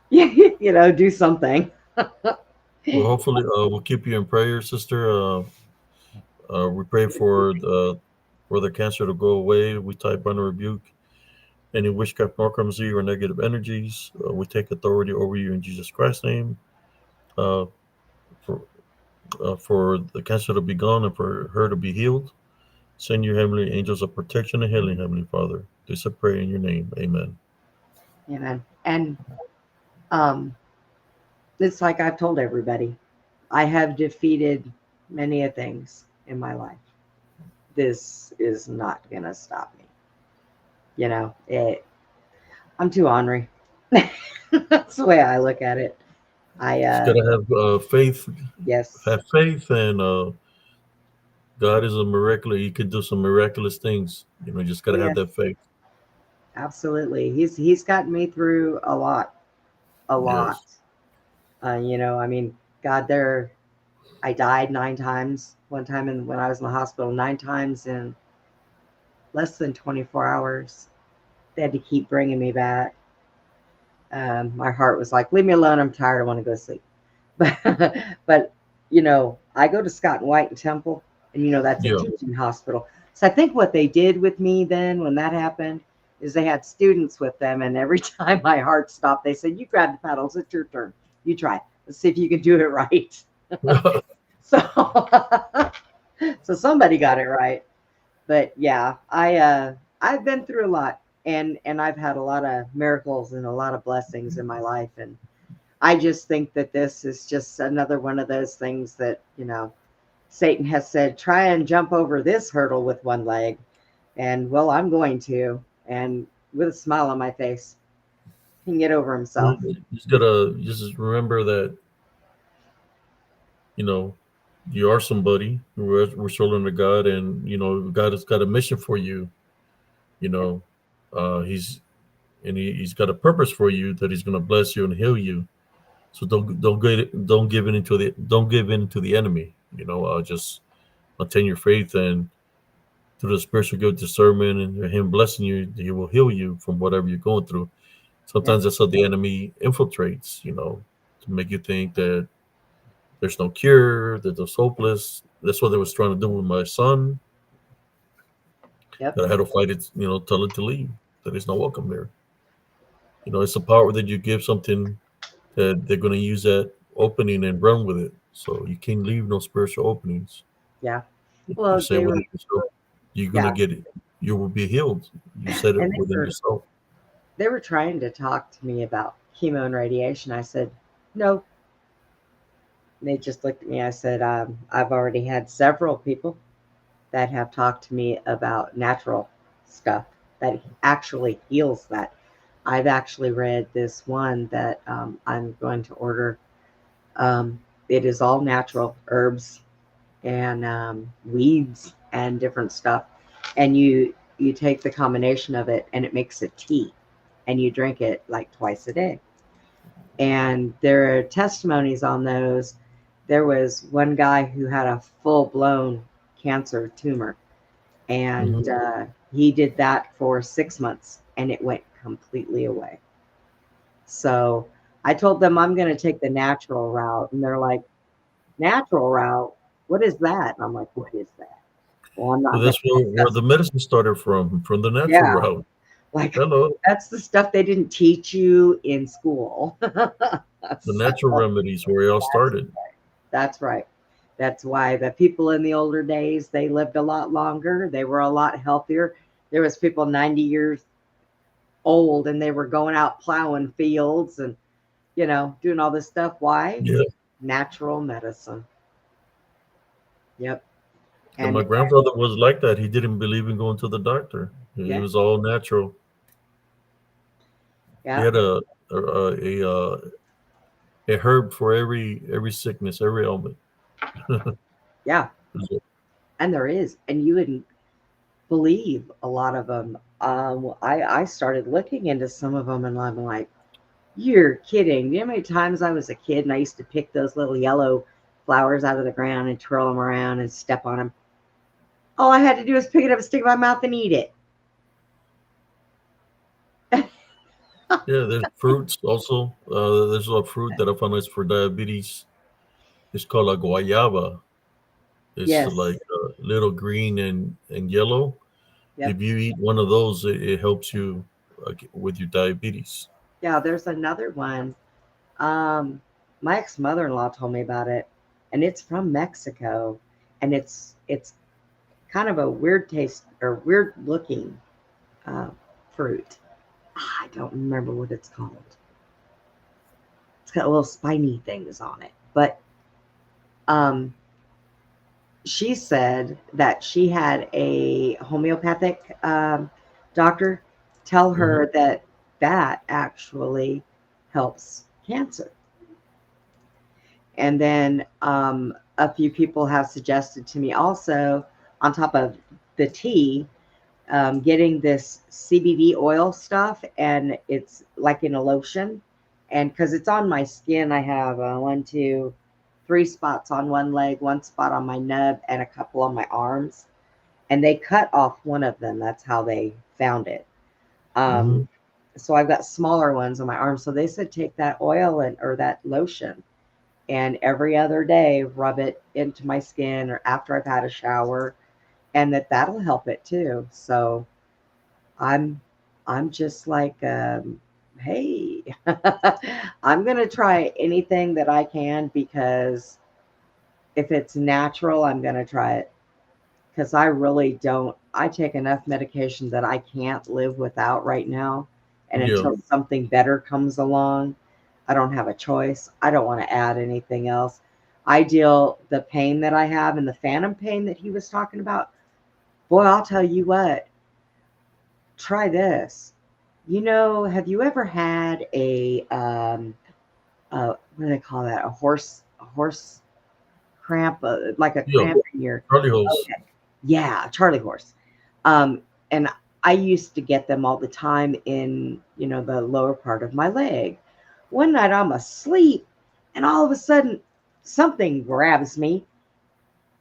do something. Well, hopefully, we'll keep you in prayer, sister. We pray for the cancer to go away. We type on a rebuke any witchcraft, narcolepsy, or negative energies. We take authority over you in Jesus Christ's name. Uh, for the cancer to be gone and for her to be healed. Send your heavenly angels of protection and healing, Heavenly Father. This I pray in your name. Amen. Amen. And it's like I've told everybody, I have defeated many a things in my life. this is not gonna stop me. You know, I'm too ornery. That's the way I look at it. Just gotta have faith. Yes, Have faith, and God is a miraculous. He can do some miraculous things. You know, just gotta have yes, that faith. absolutely. He's gotten me through a lot, a lot. Yes. You know, I mean, God, I died 9 times. One time when I was in the hospital, 9 times in less than 24 hours. They had to keep bringing me back. My heart was like, leave me alone. I'm tired. I want to go to sleep. But you know, I go to Scott and White in Temple, and you know that's a Yeah. teaching hospital. So I think what they did with me then, when that happened, is they had students with them, and every time my heart stopped, they said, "You grab the paddles. It's your turn. You try. Let's see if you can do it right." So, so somebody got it right. But yeah, I've been through a lot, and I've had a lot of miracles and a lot of blessings in my life, and I just think that this is just another one of those things that, you know, Satan has said, try and jump over this hurdle with one leg. And well, I'm going to, and with a smile on my face, he can get over himself. You just gotta just remember that, you know, you are somebody. We're children of God, and you know, God has got a mission for you. You know, he's got a purpose for you, that he's going to bless you and heal you. So don't give in to the enemy. You know, just maintain your faith, and through the spiritual gift discernment and him blessing you, he will heal you from whatever you're going through. Yep. Sometimes that's how the enemy infiltrates. You know, to make you think that there's no cure, that it's hopeless. That's what they was trying to do with my son. Yep. That I had to fight it. You know, tell it to leave. That he's not welcome there. You know, it's the power that you give something, that they're going to use that opening and run with it. So you can't leave no spiritual openings. Yeah. You Well, say they were, within yourself, you're going to yeah. get it. You will be healed. You said it And within yourself. they were trying to talk to me about chemo and radiation. I said, no. They just looked at me. I said, I've already had several people that have talked to me about natural stuff that actually heals that. I've actually read this one that I'm going to order. It is all natural herbs and weeds and different stuff, and you take the combination of it, and it makes a tea, and you drink it like twice a day. And there are testimonies on those. There was one guy who had a full-blown cancer tumor, and he did that for 6 months, and it went completely away. So I told them I'm going to take the natural route, and they're like, natural route? What is that? And I'm like, what is that? Well, I'm Well, not going that's to where discuss. the medicine started from the natural Yeah, route. like Hello, that's the stuff they didn't teach you in school. the So, natural remedies where it all started. that's right. That's why the people in the older days, they lived a lot longer. They were a lot healthier. There was people 90 years old, and they were going out plowing fields and, you know, doing all this stuff. Why? Yeah. Natural medicine. Yep. And my And grandfather was like that. He didn't believe in going to the doctor. He yeah, was all natural. He yeah, had a herb for every sickness, every ailment. yeah. And there is, and you wouldn't believe a lot of them. I started looking into some of them, and I'm like, you're kidding. You know how many times I was a kid and I used to pick those little yellow flowers out of the ground and twirl them around and step on them? All I had to do was pick it up, stick it in my mouth, and eat it. Yeah, there's fruits also. There's a fruit that I found is for diabetes. It's called a guayaba. It's Yes. like little green and yellow. Yep. If you eat one of those, it helps you with your diabetes. Yeah, there's another one. My ex-mother-in-law told me about it, and it's from Mexico, and it's kind of a weird taste or weird looking uh, fruit. I don't remember what it's called. It's got little spiny things on it, but um, she said that she had a homeopathic doctor tell her that that actually helps cancer. And then a few people have suggested to me also, on top of the tea, getting this CBD oil stuff, and it's like in a lotion. And because it's on my skin, I have 1, 2, 3 spots on one leg, 1 spot on my nub, and a couple on my arms. And they cut off one of them. That's how they found it. So I've got smaller ones on my arms. So they said take that oil or that lotion, and every other day rub it into my skin or after I've had a shower, and that'll help it too. So I'm just like, hey, I'm gonna try anything that I can, because if it's natural, I'm gonna try it, because I really don't. I take enough medication that I can't live without right now, and until something better comes along, I don't have a choice. I don't want to add anything else. The pain that I have and the phantom pain that he was talking about, boy, I'll tell you what, try this. Have you ever had a what do they call that? A horse cramp, like a cramp in your Charlie horse. Okay. Yeah, Charlie horse. And I used to get them all the time in, the lower part of my leg. One night I'm asleep, and all of a sudden something grabs me.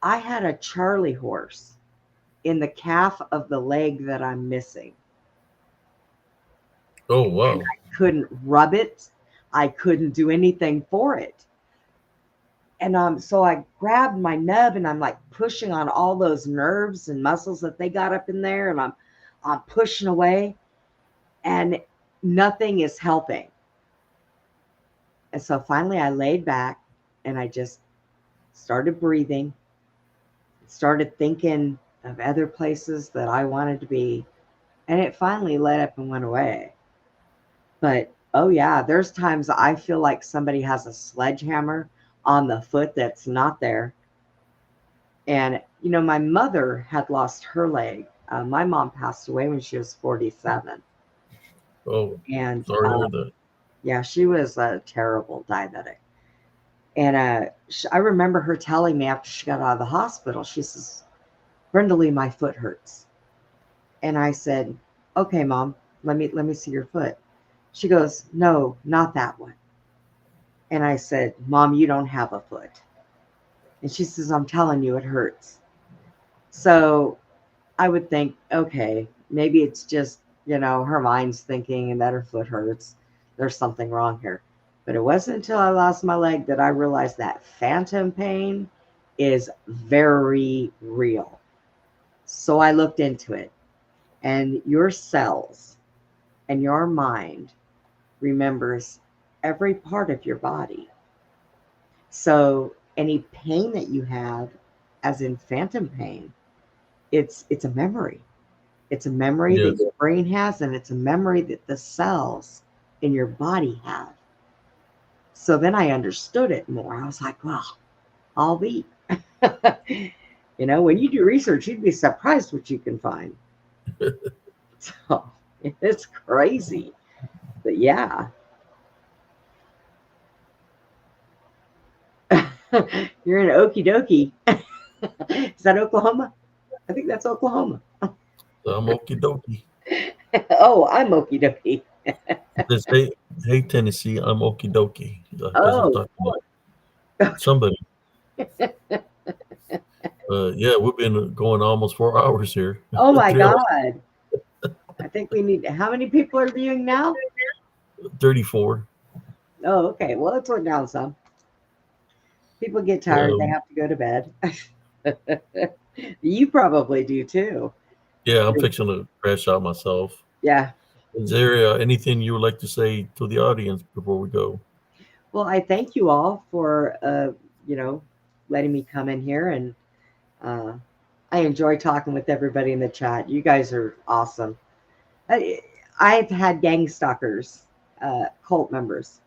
I had a Charlie horse in the calf of the leg that I'm missing. Oh, wow. And I couldn't rub it. I couldn't do anything for it. And so I grabbed my nub, and I'm like pushing on all those nerves and muscles that they got up in there, and I'm pushing away, and nothing is helping. And so finally I laid back, and I just started breathing, started thinking of other places that I wanted to be, and it finally let up and went away. But oh yeah, there's times I feel like somebody has a sledgehammer on the foot that's not there. And my mother had lost her leg. My mom passed away when she was 47. Oh, And sorry to hear that. yeah, she was a terrible diabetic. And I remember her telling me after she got out of the hospital, she says, "Brenda Lee, my foot hurts." And I said, "Okay, Mom, let me see your foot." She goes, "No, not that one." And I said, "Mom, you don't have a foot." And she says, "I'm telling you, it hurts." So I would think, okay, maybe it's just, her mind's thinking and that her foot hurts. There's something wrong here. But it wasn't until I lost my leg that I realized that phantom pain is very real. So I looked into it. And your cells and your mind remembers every part of your body. So any pain that you have, as in phantom pain, it's a memory. It's a memory that your brain has, and it's a memory that the cells in your body have. So then I understood it more. I was like, well, I'll be. When you do research, you'd be surprised what you can find. So it's crazy. But yeah. You're in Okie dokie. Is that Oklahoma? I think that's Oklahoma. I'm okie dokie. Oh, I'm okie dokie. Just, hey, Tennessee, I'm okie dokie. Oh. Somebody. Yeah, we've been going almost 4 hours here. Oh my God. I think we need, how many people are viewing now? 34. Oh, okay. Well, let's work down some. People get tired. They have to go to bed. You probably do too. Yeah, I'm fixing to crash out myself. Yeah. Is there anything you would like to say to the audience before we go? Well, I thank you all for, letting me come in here, and I enjoy talking with everybody in the chat. You guys are awesome. I've had gang stalkers, cult members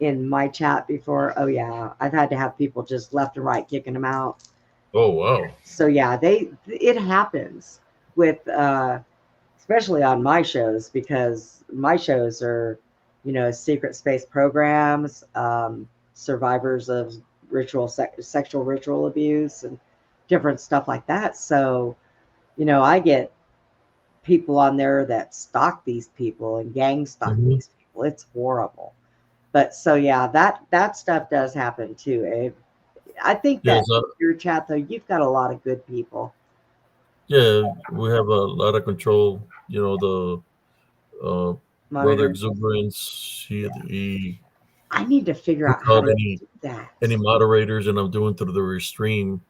in my chat before. Oh yeah, I've had to have people just left and right kicking them out. Oh wow. So yeah, it happens with especially on my shows, because my shows are, secret space programs, survivors of sexual ritual abuse and different stuff like that. So, I get people on there that stalk these people and gang stalk Hmm. these people. It's horrible. But so yeah, that stuff does happen too. I think that Yes. your chat though, you've got a lot of good people. Yeah. We have a lot of control. The brother Monitoring. exuberance. He I need to figure puts out how out to do any that. moderators, and I'm doing through the restream.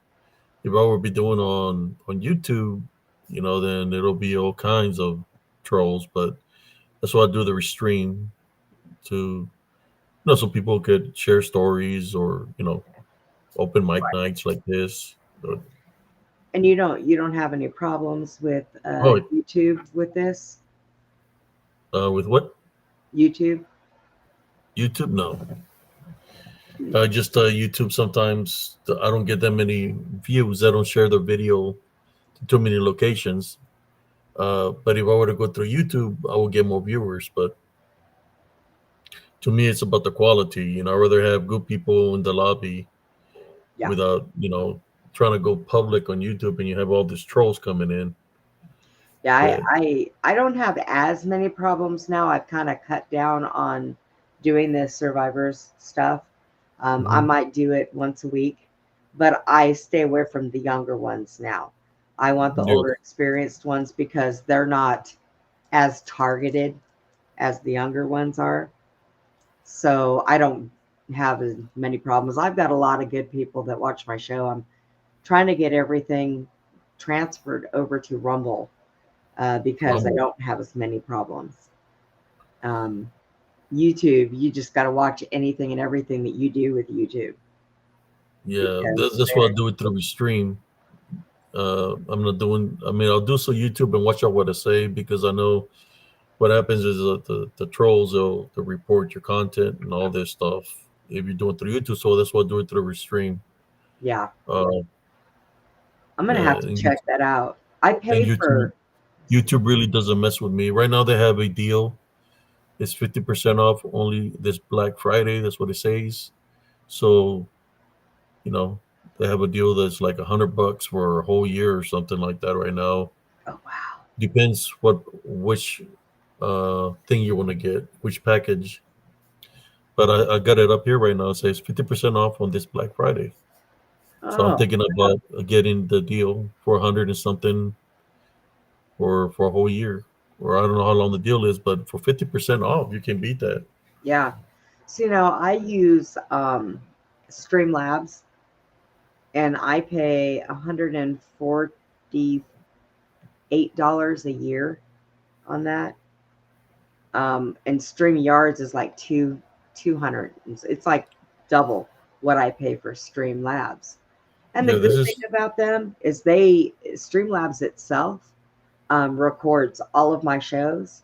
If I would be doing on YouTube, then it'll be all kinds of trolls. But that's why I do the restream to so people could share stories or open mic nights like this. But, And you don't have any problems with oh, YouTube with this? with what? YouTube? YouTube? No. Just YouTube. Sometimes I don't get that many views. I don't share the video to too many locations. But if I were to go through YouTube, I would get more viewers. But to me, it's about the quality. I'd rather have good people in the lobby Yeah. without trying to go public on YouTube and you have all these trolls coming in. Yeah, But I don't have as many problems now. I've kind of cut down on doing this survivors stuff. I Mhm. might do it once a week, but I stay away from the younger ones now. I want the Yes. older experienced ones because they're not as targeted as the younger ones are. So I don't have as many problems. I've got a lot of good people that watch my show. I'm trying to get everything transferred over to Rumble because I Rumble. don't have as many problems. Um, YouTube, you just got to watch anything and everything that you do with YouTube. Yeah, Because that's why I do it through stream. I'm not doing. I mean, I'll do so YouTube and watch out what I say because I know what happens is the trolls they'll report your content and all this stuff if you're doing through YouTube. So that's why I do it through stream. yeah, Uh, I'm gonna have to and, check that out. I and pay YouTube for. YouTube really doesn't mess with me. Right now they have a deal. It's 50% off only this Black Friday. That's what it says. So you know they have a deal that's like $100 for a whole year or something like that right now. Oh wow. Depends which thing you want to get, which package. But I got it up here right now. It says 50% off on this Black Friday. So I'm Oh, thinking about getting the deal for 100 and something for a whole year. Or I don't know how long the deal is, but for 50% off, you can beat that. yeah. So I use Streamlabs, and I pay $148 a year on that. And StreamYards is like 200. It's like double what I pay for Streamlabs. And the Yeah, this good thing is about them is Streamlabs itself records all of my shows.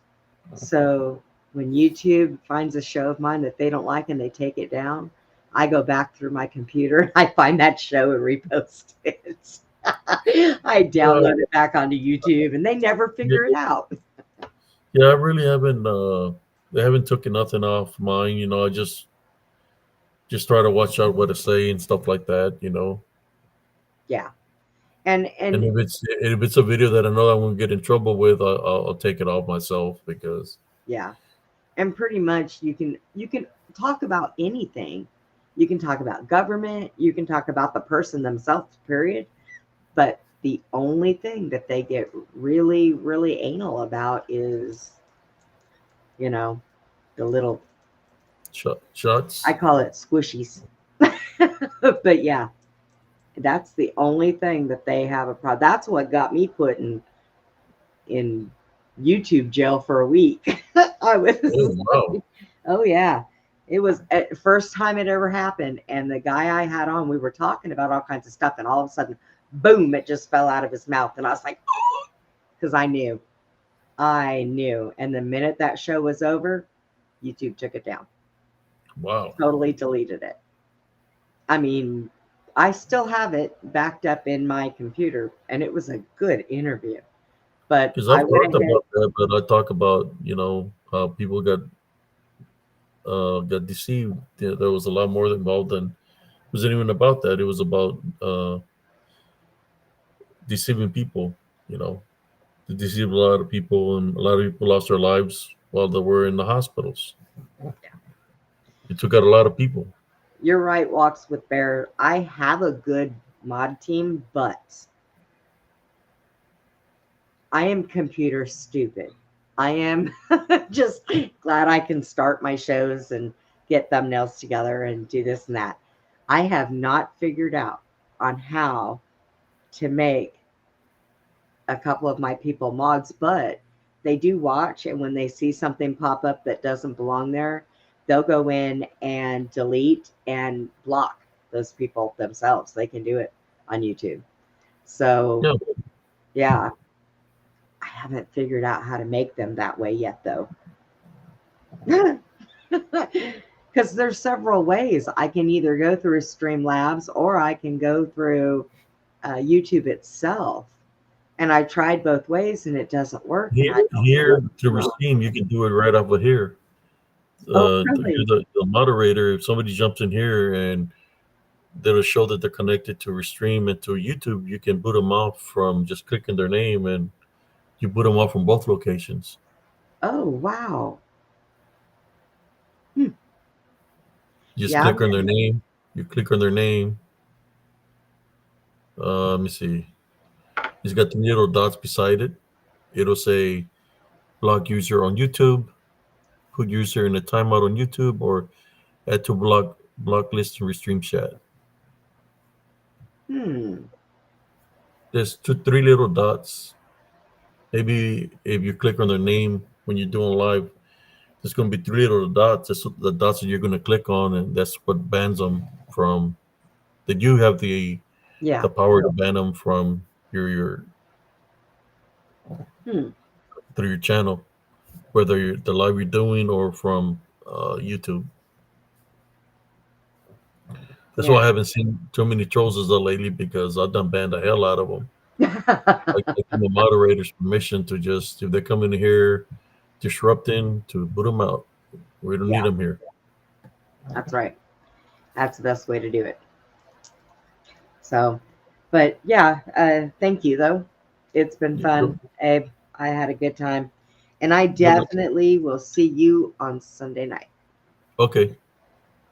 So when YouTube finds a show of mine that they don't like and they take it down, I go back through my computer, I find that show and repost it. I uh, download it back onto YouTube, and they never yeah, figure it out. yeah. I really haven't. They haven't taken nothing off mine. I just try to watch out what I say and stuff like that. Yeah, and And if it's a video that I know I won't get in trouble with, I'll take it off myself because yeah, and pretty much you can talk about anything. You can talk about government. You can talk about the person themselves. Period. But the only thing that they get really, really anal about is, the little, shots. I call it squishies. But yeah, that's the only thing that they have a problem. That's what got me put in YouTube jail for a week. I was, Oh wow! oh yeah, it was at first time it ever happened. And the guy I had on, we were talking about all kinds of stuff, and all of a sudden, boom, it just fell out of his mouth, and I was like, because I knew. And the minute that show was over, YouTube took it down, Wow! totally deleted it. I mean, I still have it backed up in my computer, and it was a good interview. But Because I I've went talked ahead. about that, but I talk about how people got deceived. There was a lot more involved than it wasn't even about that. It was about deceiving people. You know, they deceived a lot of people, and a lot of people lost their lives while they were in the hospitals. It took out a lot of people. You're right, Walks with Bear. I have a good mod team, but I am computer stupid. I am just glad I can start my shows and get thumbnails together and do this and that. I have not figured out on how to make a couple of my people mods, but they do watch, and when they see something pop up that doesn't belong there, they'll go in and delete and block those people themselves. They can do it on YouTube. So Yeah. yeah, I haven't figured out how to make them that way yet, though. Because there's several ways. I can either go through Streamlabs or I can go through YouTube itself. And I tried both ways and it doesn't work. And I don't know Here what's to wrong. Restream, you can do it right off of here. Oh, You're really? the moderator. If somebody jumps in here and that'll show that they're connected to Restream and to YouTube, you can boot them off from just clicking their name, and you boot them off from both locations. Oh, wow. You just Yeah. click on their name. You click on their name. Let me see. It's got the little dots beside it. It'll say block user on YouTube, put user in a timeout on YouTube, or add to block list and Restream chat. There's three little dots. Maybe if you click on their name when you're doing live, there's going to be three little dots. That's the dots that you're going to click on, and that's what bans them from. That you have the Yeah. power to ban them from your Hmm. through your channel, whether you're the live you're doing or from YouTube. That's why I haven't seen too many trolls as that lately, because I've done banned the hell out of them. I give the moderators permission to just, if they come in here disrupting, to boot them out. We don't need them here. That's right. That's the best way to do it. So, but yeah, thank you though. It's been fun, Abe. I had a good time. And I definitely will see you on Sunday night. Okay.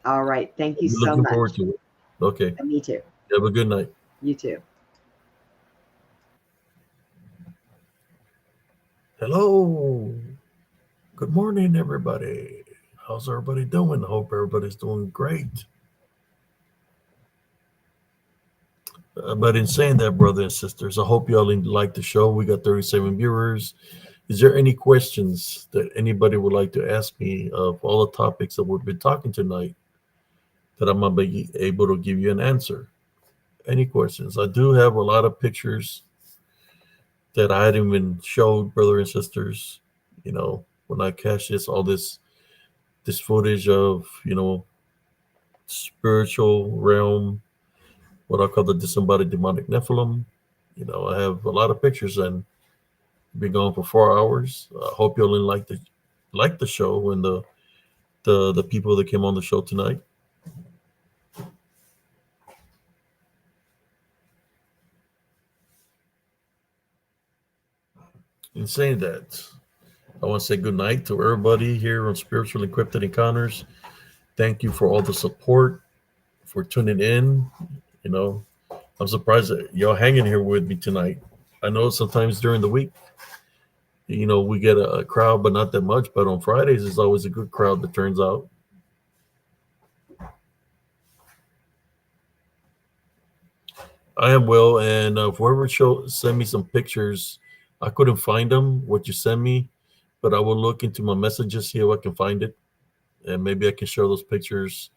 All right. Thank you We're so looking much. forward to it. Okay. Me too. Have a good night. You too. Hello. Good morning, everybody. How's everybody doing? I hope everybody's doing great. But in saying that, brothers and sisters, I hope y'all like the show. We got 37 viewers. Is there any questions that anybody would like to ask me of all the topics that we've been talking tonight that I might be able to give you an answer? Any questions? I do have a lot of pictures that I hadn't even showed, brothers and sisters. You know, when I catch all this footage of, spiritual realm, what I call the disembodied demonic Nephilim. I have a lot of pictures, and been going for 4 hours. I hope you'll like the show and the people that came on the show tonight. In saying that, I want to say good night to everybody here on Spiritual Encrypted Encounters. Thank you for all the support, for tuning in. I'm surprised that y'all hanging here with me tonight. I know sometimes during the week, we get a crowd, but not that much. But on Fridays, there's always a good crowd that turns out. I am well, and whoever send me some pictures, I couldn't find them, what you sent me, but I will look into my messages, see if I can find it, and maybe I can share those pictures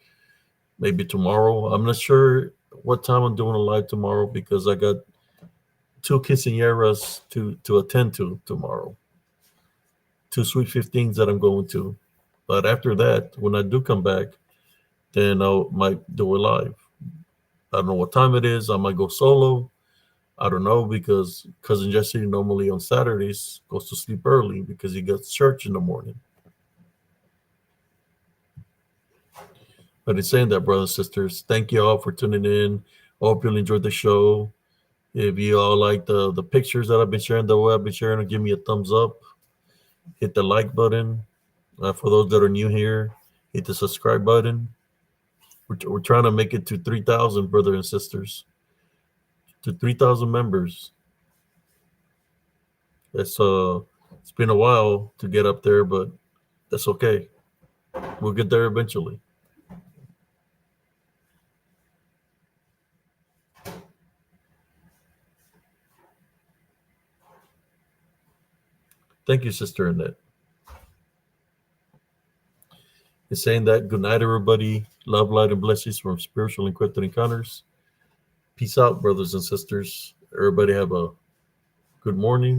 maybe tomorrow. I'm not sure what time I'm doing a live tomorrow, because I got 2 quinceañeras to attend to tomorrow. 2 Sweet 15s that I'm going to. But after that, when I do come back, then I might do it live. I don't know what time it is. I might go solo. I don't know, because cousin Jesse normally on Saturdays goes to sleep early because he gets church in the morning. But in saying that, brothers and sisters, thank you all for tuning in. I hope you'll enjoy the show. If you all like the pictures that I've been sharing, the way I've been sharing, give me a thumbs up. Hit the like button. For those that are new here, hit the subscribe button. We're trying to make it to 3,000, brothers and sisters. To 3,000 members. It's been a while to get up there, but that's okay. We'll get there eventually. Thank you, Sister Annette. In saying that, good night, everybody. Love, light, and blessings from Spiritual Encrypted Encounters. Peace out, brothers and sisters. Everybody have a good morning.